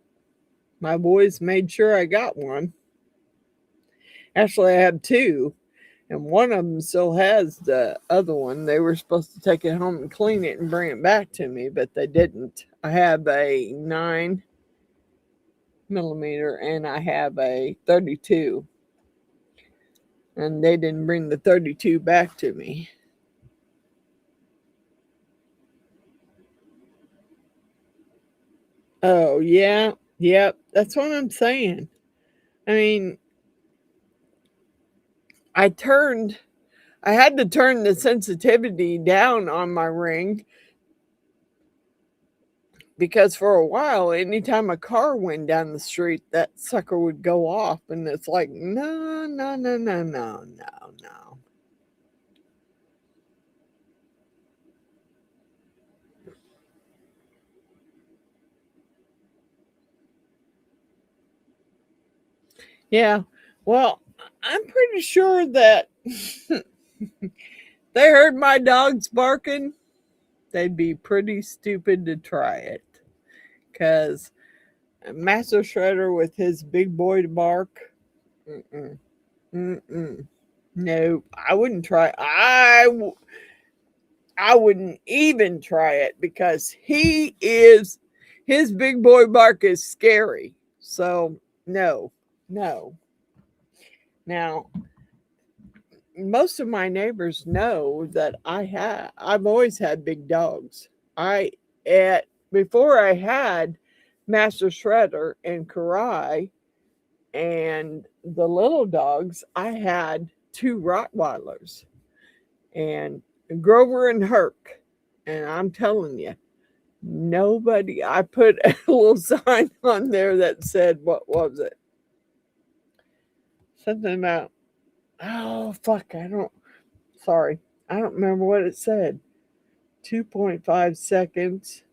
Speaker 1: My boys made sure I got one. Actually, I have two, and one of them still has the other one. They were supposed to take it home and clean it and bring it back to me, but they didn't. I have a 9mm and I have a 32, and they didn't bring the 32 back to me. Oh, yeah. Yep. That's what I'm saying. I mean, I turned I had to turn the sensitivity down on my ring because for a while, anytime a car went down the street, that sucker would go off. And it's like, no, no, no, no, no, no, no. Yeah. Well, I'm pretty sure that they heard my dogs barking, they'd be pretty stupid to try it. Because Master Shredder with his big boy bark, mm-mm, mm-mm. No, I wouldn't try. I wouldn't even try it because his big boy bark is scary. So no, no. Now most of my neighbors know that I've always had big dogs. I at Before I had Master Shredder and Karai and the little dogs, I had two Rottweilers and Grover and Herc. And I'm telling you, nobody, I put a little sign on there that said, what was it? Something about, oh, fuck, sorry, I don't remember what it said. 2.5 seconds.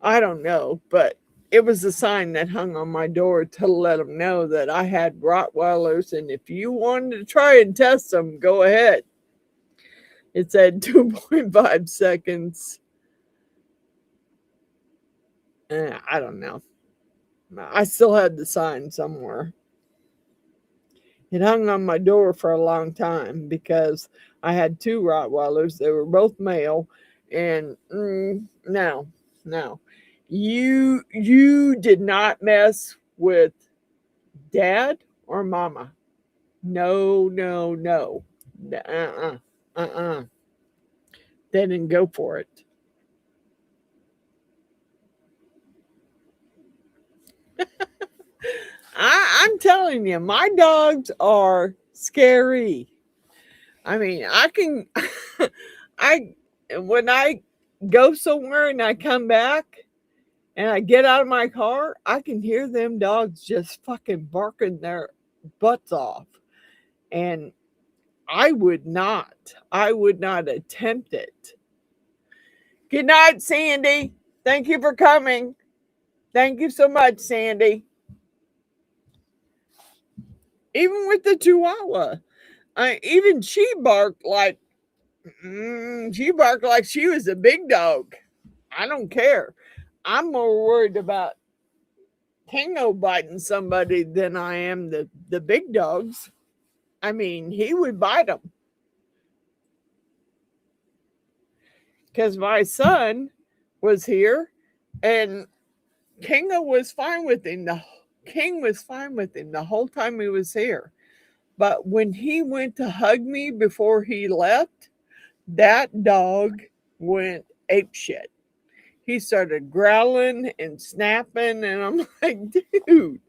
Speaker 1: I don't know, but it was a sign that hung on my door to let them know that I had Rottweilers, and if you wanted to try and test them, go ahead. It said 2.5 seconds. I don't know. I still had the sign somewhere. It hung on my door for a long time because I had two Rottweilers. They were both male, and no, no, you did not mess with Dad or Mama. No, no, no. Uh-uh. They didn't go for it. I'm telling you, my dogs are scary. I mean, I can, I, when I go somewhere and I come back and I get out of my car, I can hear them dogs just fucking barking their butts off. And I would not attempt it. Good night, Sandy. Thank you for coming. Thank you so much, Sandy. Even with the Chihuahua, even she barked like she was a big dog. I don't care. I'm more worried about Tango biting somebody than I am the big dogs. I mean, he would bite them because my son was here and Kingo was fine with him. The King was fine with him the whole time he was here. But when he went to hug me before he left, that dog went apeshit. He started growling and snapping, and I'm like, dude,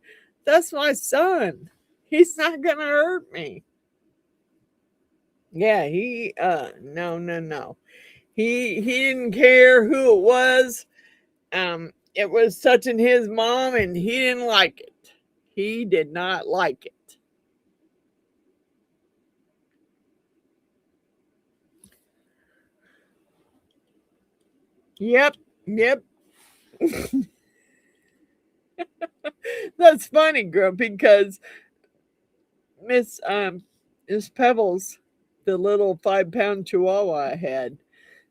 Speaker 1: that's my son. He's not gonna hurt me. Yeah, no, no, no. He didn't care who it was. It was touching his mom, and he didn't like it. He did not like it. Yep, yep. That's funny, Grumpy, because Miss Miss Pebbles, the little 5-pound Chihuahua I had,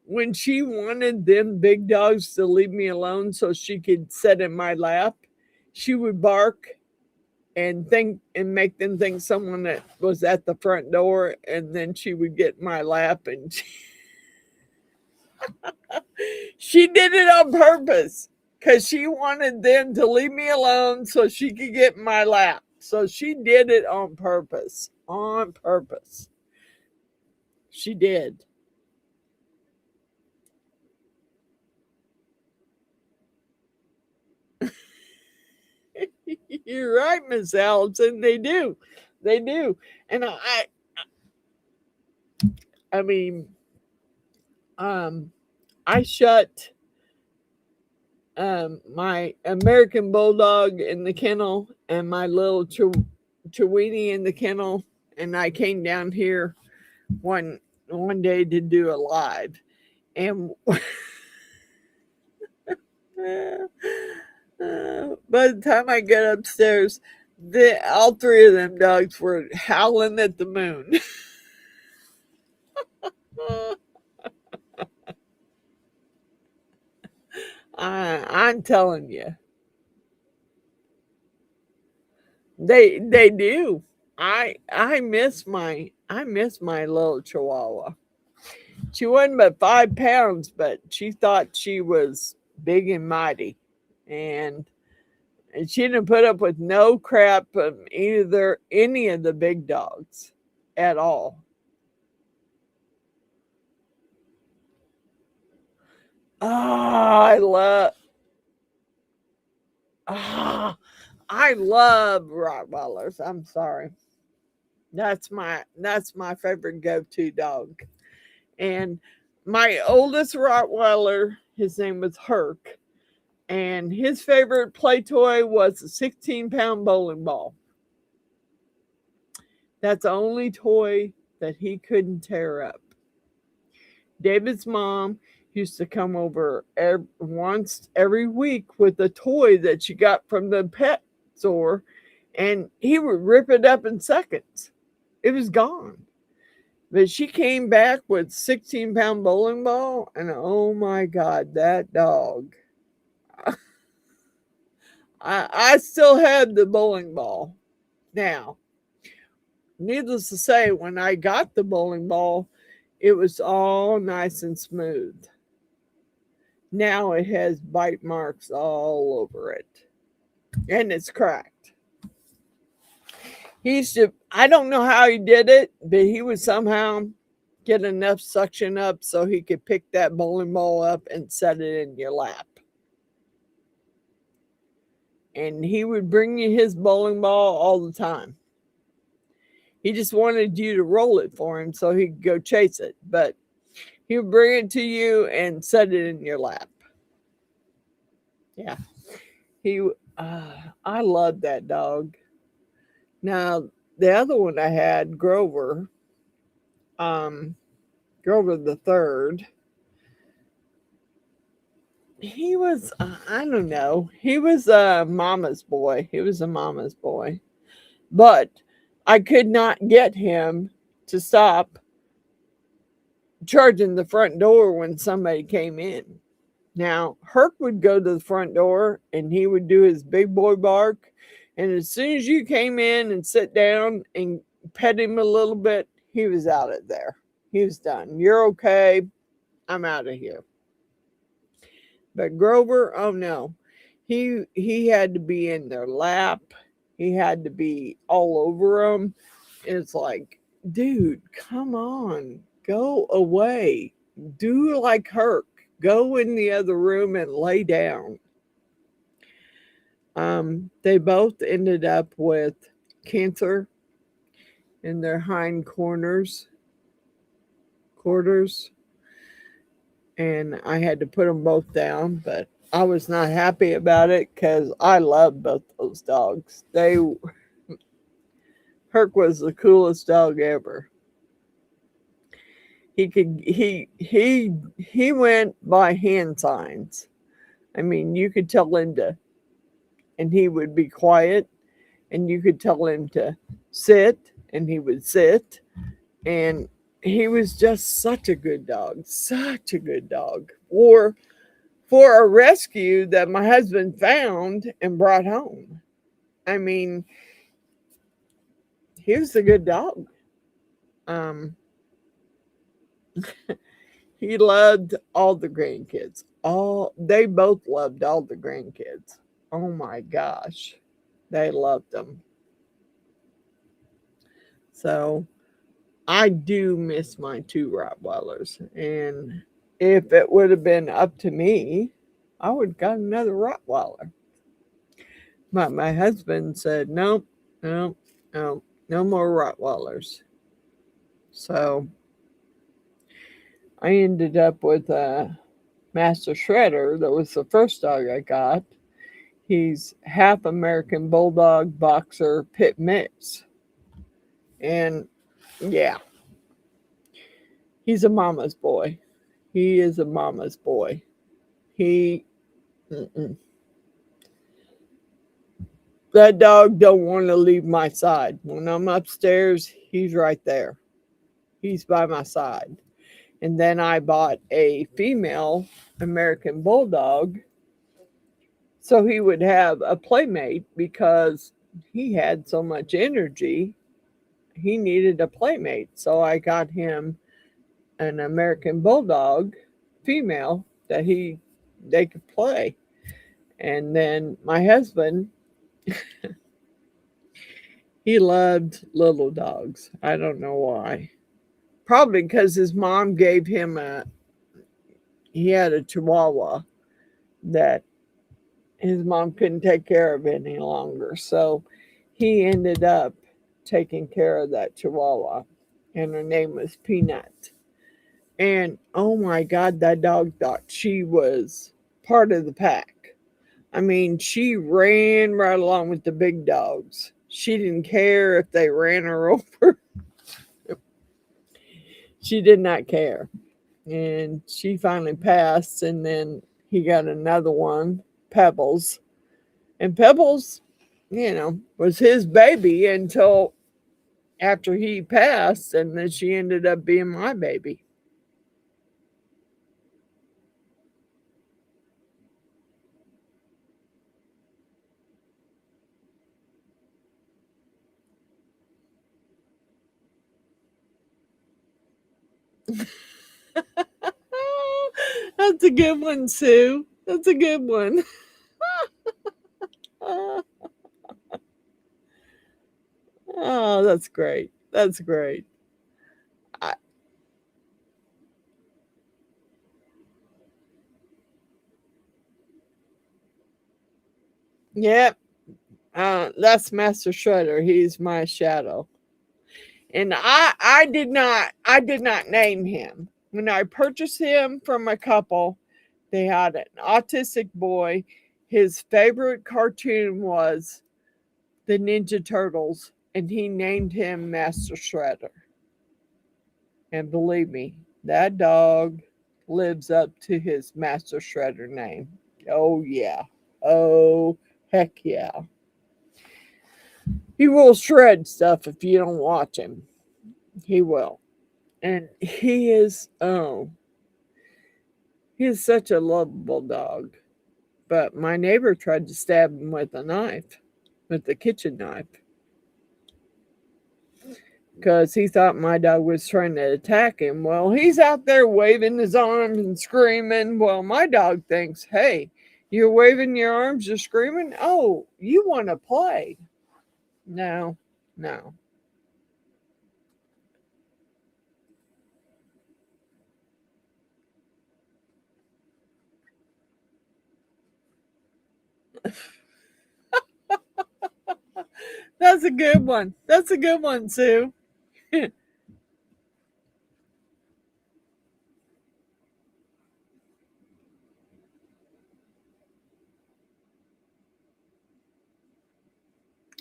Speaker 1: when she wanted them big dogs to leave me alone so she could sit in my lap, she would bark and make them think someone that was at the front door, and then she would get in my lap and she did it on purpose because she wanted them to leave me alone so she could get in my lap. So she did it on purpose. On purpose. She did. You're right, Miss Allison. They do. They do. And I mean, I shut my American Bulldog in the kennel and my little Chiweenie in the kennel, and I came down here one day to do a live, and by the time I get upstairs, all three of them dogs were howling at the moon. I'm telling you, they do. I miss my little Chihuahua. She wasn't but 5 pounds, but she thought she was big and mighty, and she didn't put up with no crap from either any of the big dogs at all. Ah, ah, I love Rottweilers. I'm sorry. That's my favorite go-to dog. And my oldest Rottweiler, his name was Herc, and his favorite play toy was a 16-pound bowling ball. That's the only toy that he couldn't tear up. David's mom used to come over once every week with a toy that she got from the pet store, and he would rip it up in seconds. It was gone. But she came back with 16-pound bowling ball, and oh my God, that dog. I still have the bowling ball. Now, needless to say, when I got the bowling ball, it was all nice and smooth. Now it has bite marks all over it, and it's cracked. He used to, I don't know how he did it, but he would somehow get enough suction up so he could pick that bowling ball up and set it in your lap. And he would bring you his bowling ball all the time. He just wanted you to roll it for him so he could go chase it. But he would bring it to you and set it in your lap. Yeah. I loved that dog. Now, the other one I had, Grover the third, he was, I don't know, he was a mama's boy. He was a mama's boy. But I could not get him to stop charging the front door when somebody came in. Now, Herc would go to the front door and he would do his big boy bark. And as soon as you came in and sit down and pet him a little bit, he was out of there. He was done. You're okay. I'm out of here. But Grover, oh no. He had to be in their lap. He had to be all over them. It's like, dude, come on. Go away. Do like Herc. Go in the other room and lay down. They both ended up with cancer in their hind quarters, and I had to put them both down, but I was not happy about it because I love both those dogs. Herc was the coolest dog ever. He went by hand signs. I mean, you could tell him to, and he would be quiet, and you could tell him to sit, and he would sit, and he was just such a good dog, such a good dog. Or for a rescue that my husband found and brought home. I mean, he was a good dog. He loved all the grandkids. They both loved all the grandkids. Oh my gosh, they loved them. So I do miss my two Rottweilers, and if it would have been up to me, I would have got another Rottweiler. But my husband said, nope, nope, nope, no more Rottweilers. So I ended up with a Master Shredder. That was the first dog I got. He's half American Bulldog Boxer Pit Mix. And yeah, he's a mama's boy. He is a mama's boy. He, mm-mm. That dog don't want to leave my side. When I'm upstairs, he's right there. He's by my side. And then I bought a female American Bulldog so he would have a playmate because he had so much energy. He needed a playmate. So I got him an American Bulldog female that they could play. And then my husband, he loved little dogs. I don't know why. Probably because his mom gave him he had a Chihuahua that his mom couldn't take care of any longer. So he ended up taking care of that Chihuahua. And her name was Peanut. And oh my God, that dog thought she was part of the pack. I mean, she ran right along with the big dogs. She didn't care if they ran her over. She did not care. And she finally passed, and then he got another one, Pebbles. And Pebbles, was his baby until after he passed, and then she ended up being my baby. That's a good one, Sue. That's a good one. Oh, that's great. That's great. I, yep. That's Master Shredder. He's my shadow. And I did not name him. When I purchased him from a couple, they had an autistic boy. His favorite cartoon was the Ninja Turtles, and he named him Master Shredder. And believe me, that dog lives up to his Master Shredder name. Oh yeah. Oh heck yeah. He will shred stuff if you don't watch him. He will. And he is such a lovable dog. But my neighbor tried to stab him with a knife, with the kitchen knife, because he thought my dog was trying to attack him. Well, he's out there waving his arms and screaming. Well, my dog thinks, hey, you're waving your arms, you're screaming. Oh, you want to play. No, no. That's a good one. That's a good one, Sue.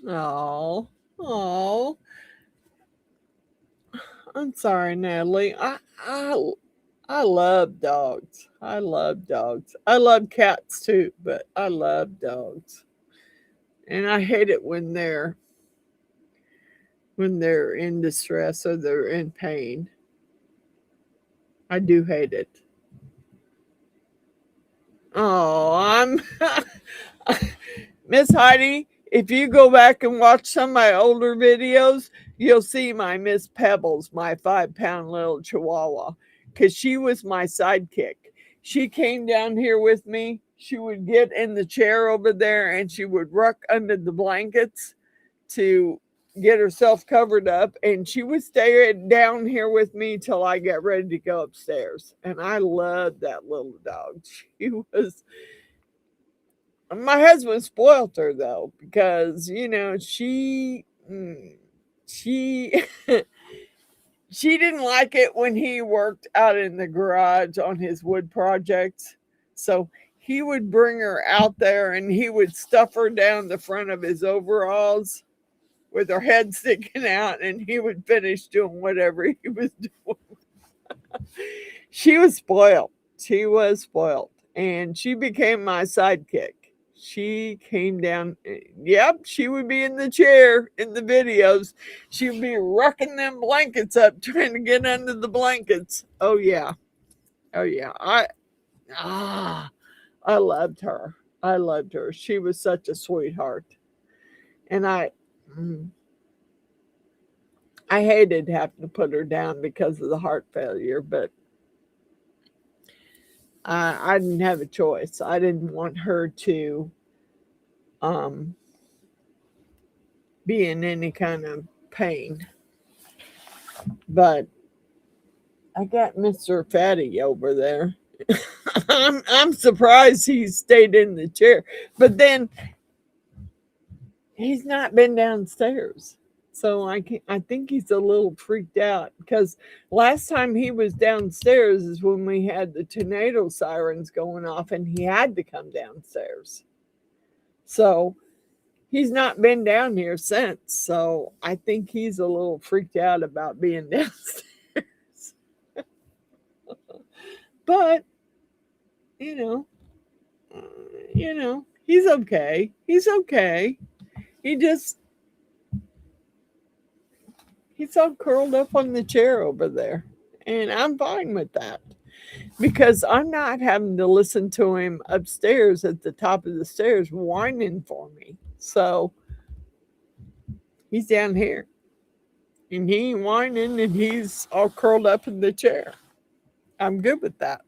Speaker 1: Oh, oh. I'm sorry, Natalie. I love dogs. I love dogs. I love cats too, but I love dogs. And I hate it when they're in distress or they're in pain. I do hate it. Oh, I'm Miss Heidi. If you go back and watch some of my older videos, you'll see my Miss Pebbles, my 5 pound little chihuahua, because she was my sidekick. She came down here with me. She would get in the chair over there and she would ruck under the blankets to get herself covered up, and she would stay down here with me till I got ready to go upstairs. And I loved that little dog. She was My husband spoiled her though, because she She didn't like it when he worked out in the garage on his wood projects. So he would bring her out there and he would stuff her down the front of his overalls with her head sticking out, and he would finish doing whatever he was doing. She was spoiled. She was spoiled. And she became my sidekick. She came down. Yep, she would be in the chair in the videos. She would be rocking them blankets up, trying to get under the blankets. Oh yeah. Oh yeah. Ah I loved her. I loved her. She was such a sweetheart. And mm, I hated having to put her down because of the heart failure, but I didn't have a choice. I didn't want her to um, be in any kind of pain. But I got Mr. Fatty over there. I'm surprised he stayed in the chair. But then he's not been downstairs. So I think he's a little freaked out because last time he was downstairs is when we had the tornado sirens going off and he had to come downstairs. So he's not been down here since. So I think he's a little freaked out about being downstairs. But you know, he's okay. He's okay. He just he's all curled up on the chair over there. And I'm fine with that because I'm not having to listen to him upstairs at the top of the stairs whining for me. So he's down here and he ain't whining and he's all curled up in the chair. I'm good with that.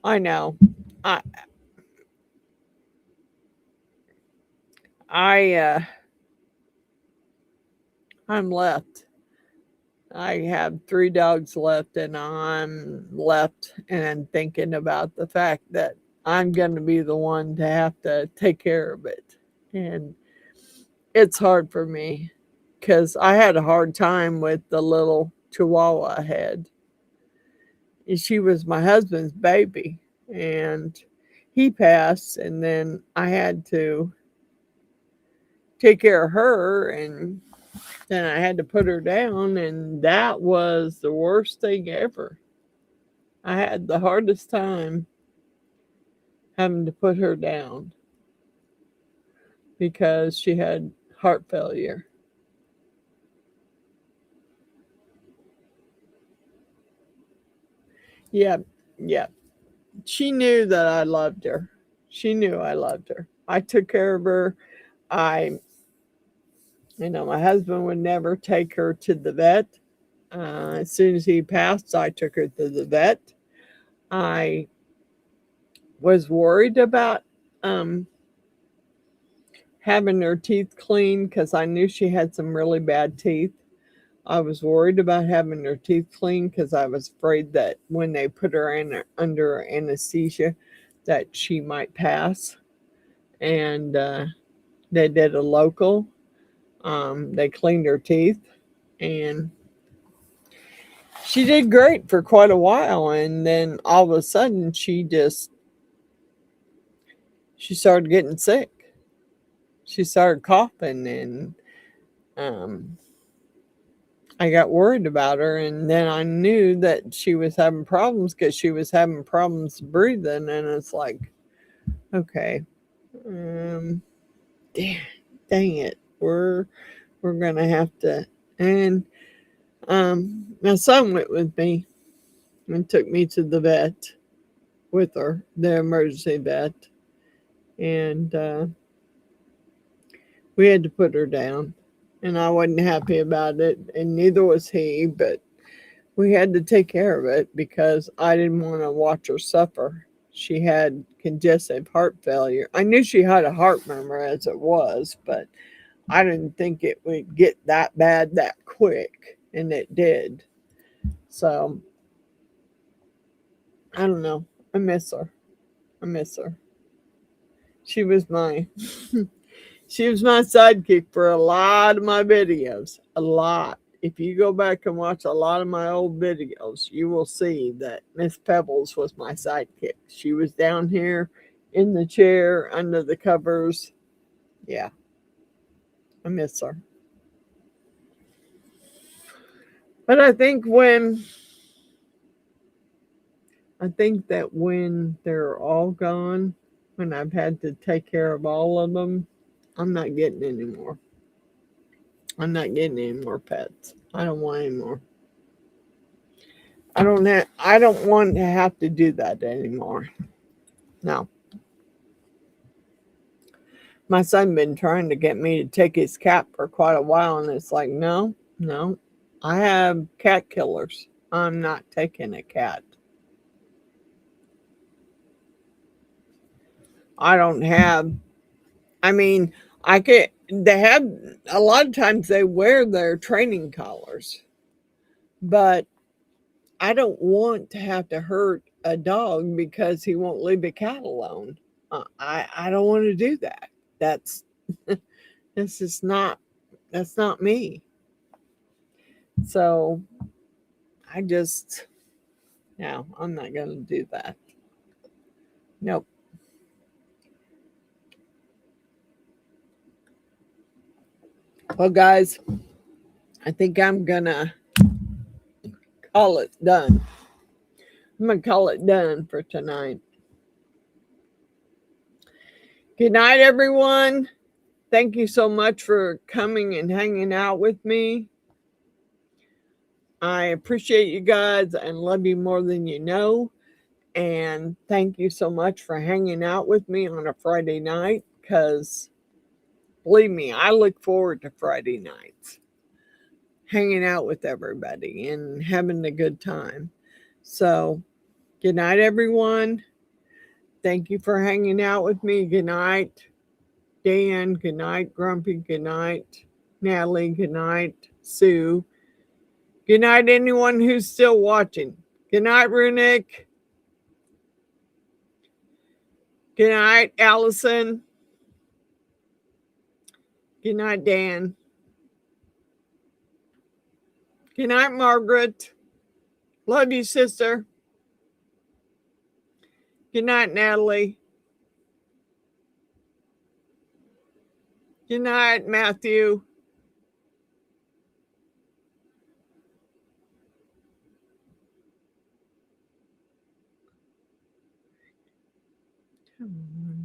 Speaker 1: I know. I I I'm left. I have 3 dogs left, and I'm left and thinking about the fact that I'm going to be the one to have to take care of it. And it's hard for me because I had a hard time with the little chihuahua I had. She was my husband's baby, and he passed, and then I had to take care of her, and then I had to put her down, and that was the worst thing ever. I had the hardest time having to put her down because she had heart failure. Yeah, yeah. She knew that I loved her. She knew I loved her. I took care of her. I, my husband would never take her to the vet. As soon as he passed, I took her to the vet. I was worried about um, having her teeth cleaned because I knew she had some really bad teeth. I was worried about having her teeth cleaned because I was afraid that when they put her in under anesthesia, that she might pass. And they did a local. They cleaned her teeth, and she did great for quite a while. And then all of a sudden, she started getting sick. She started coughing, and um, I got worried about her. And then I knew that she was having problems because she was having problems breathing. And it's like, okay, um, dang it, we're gonna have to. And my son went with me and took me to the vet with her, the emergency vet, and we had to put her down. And I wasn't happy about it, and neither was he, but we had to take care of it because I didn't want to watch her suffer. She had congestive heart failure. I knew she had a heart murmur as it was, but I didn't think it would get that bad that quick, and it did. So I don't know. I miss her. I miss her. She was my she was my sidekick for a lot of my videos. A lot. If you go back and watch a lot of my old videos, you will see that Miss Pebbles was my sidekick. She was down here in the chair under the covers. Yeah, I miss her. But I think that when they're all gone, when I've had to take care of all of them, I'm not getting any more. I'm not getting any more pets. I don't want any more. I don't want to have to do that anymore. No. My son been trying to get me to take his cat for quite a while, and it's like, no, no. I have cat killers. I'm not taking a cat. I don't have, I mean, I could, they have, a lot of times they wear their training collars, but I don't want to have to hurt a dog because he won't leave a cat alone. I don't want to do that. That's, this is not, that's not me. So I just, no, I'm not going to do that. Nope. Well, guys, I think I'm going to call it done. I'm going to call it done for tonight. Good night, everyone. Thank you so much for coming and hanging out with me. I appreciate you guys and love you more than you know. And thank you so much for hanging out with me on a Friday night, because believe me, I look forward to Friday nights, hanging out with everybody and having a good time. So, good night, everyone. Thank you for hanging out with me. Good night, Dan. Good night, Grumpy. Good night, Natalie. Good night, Sue. Good night, anyone who's still watching. Good night, Runick. Good night, Allison. Good night, Dan. Good night, Margaret. Love you, sister. Good night, Natalie. Good night, Matthew. Come on.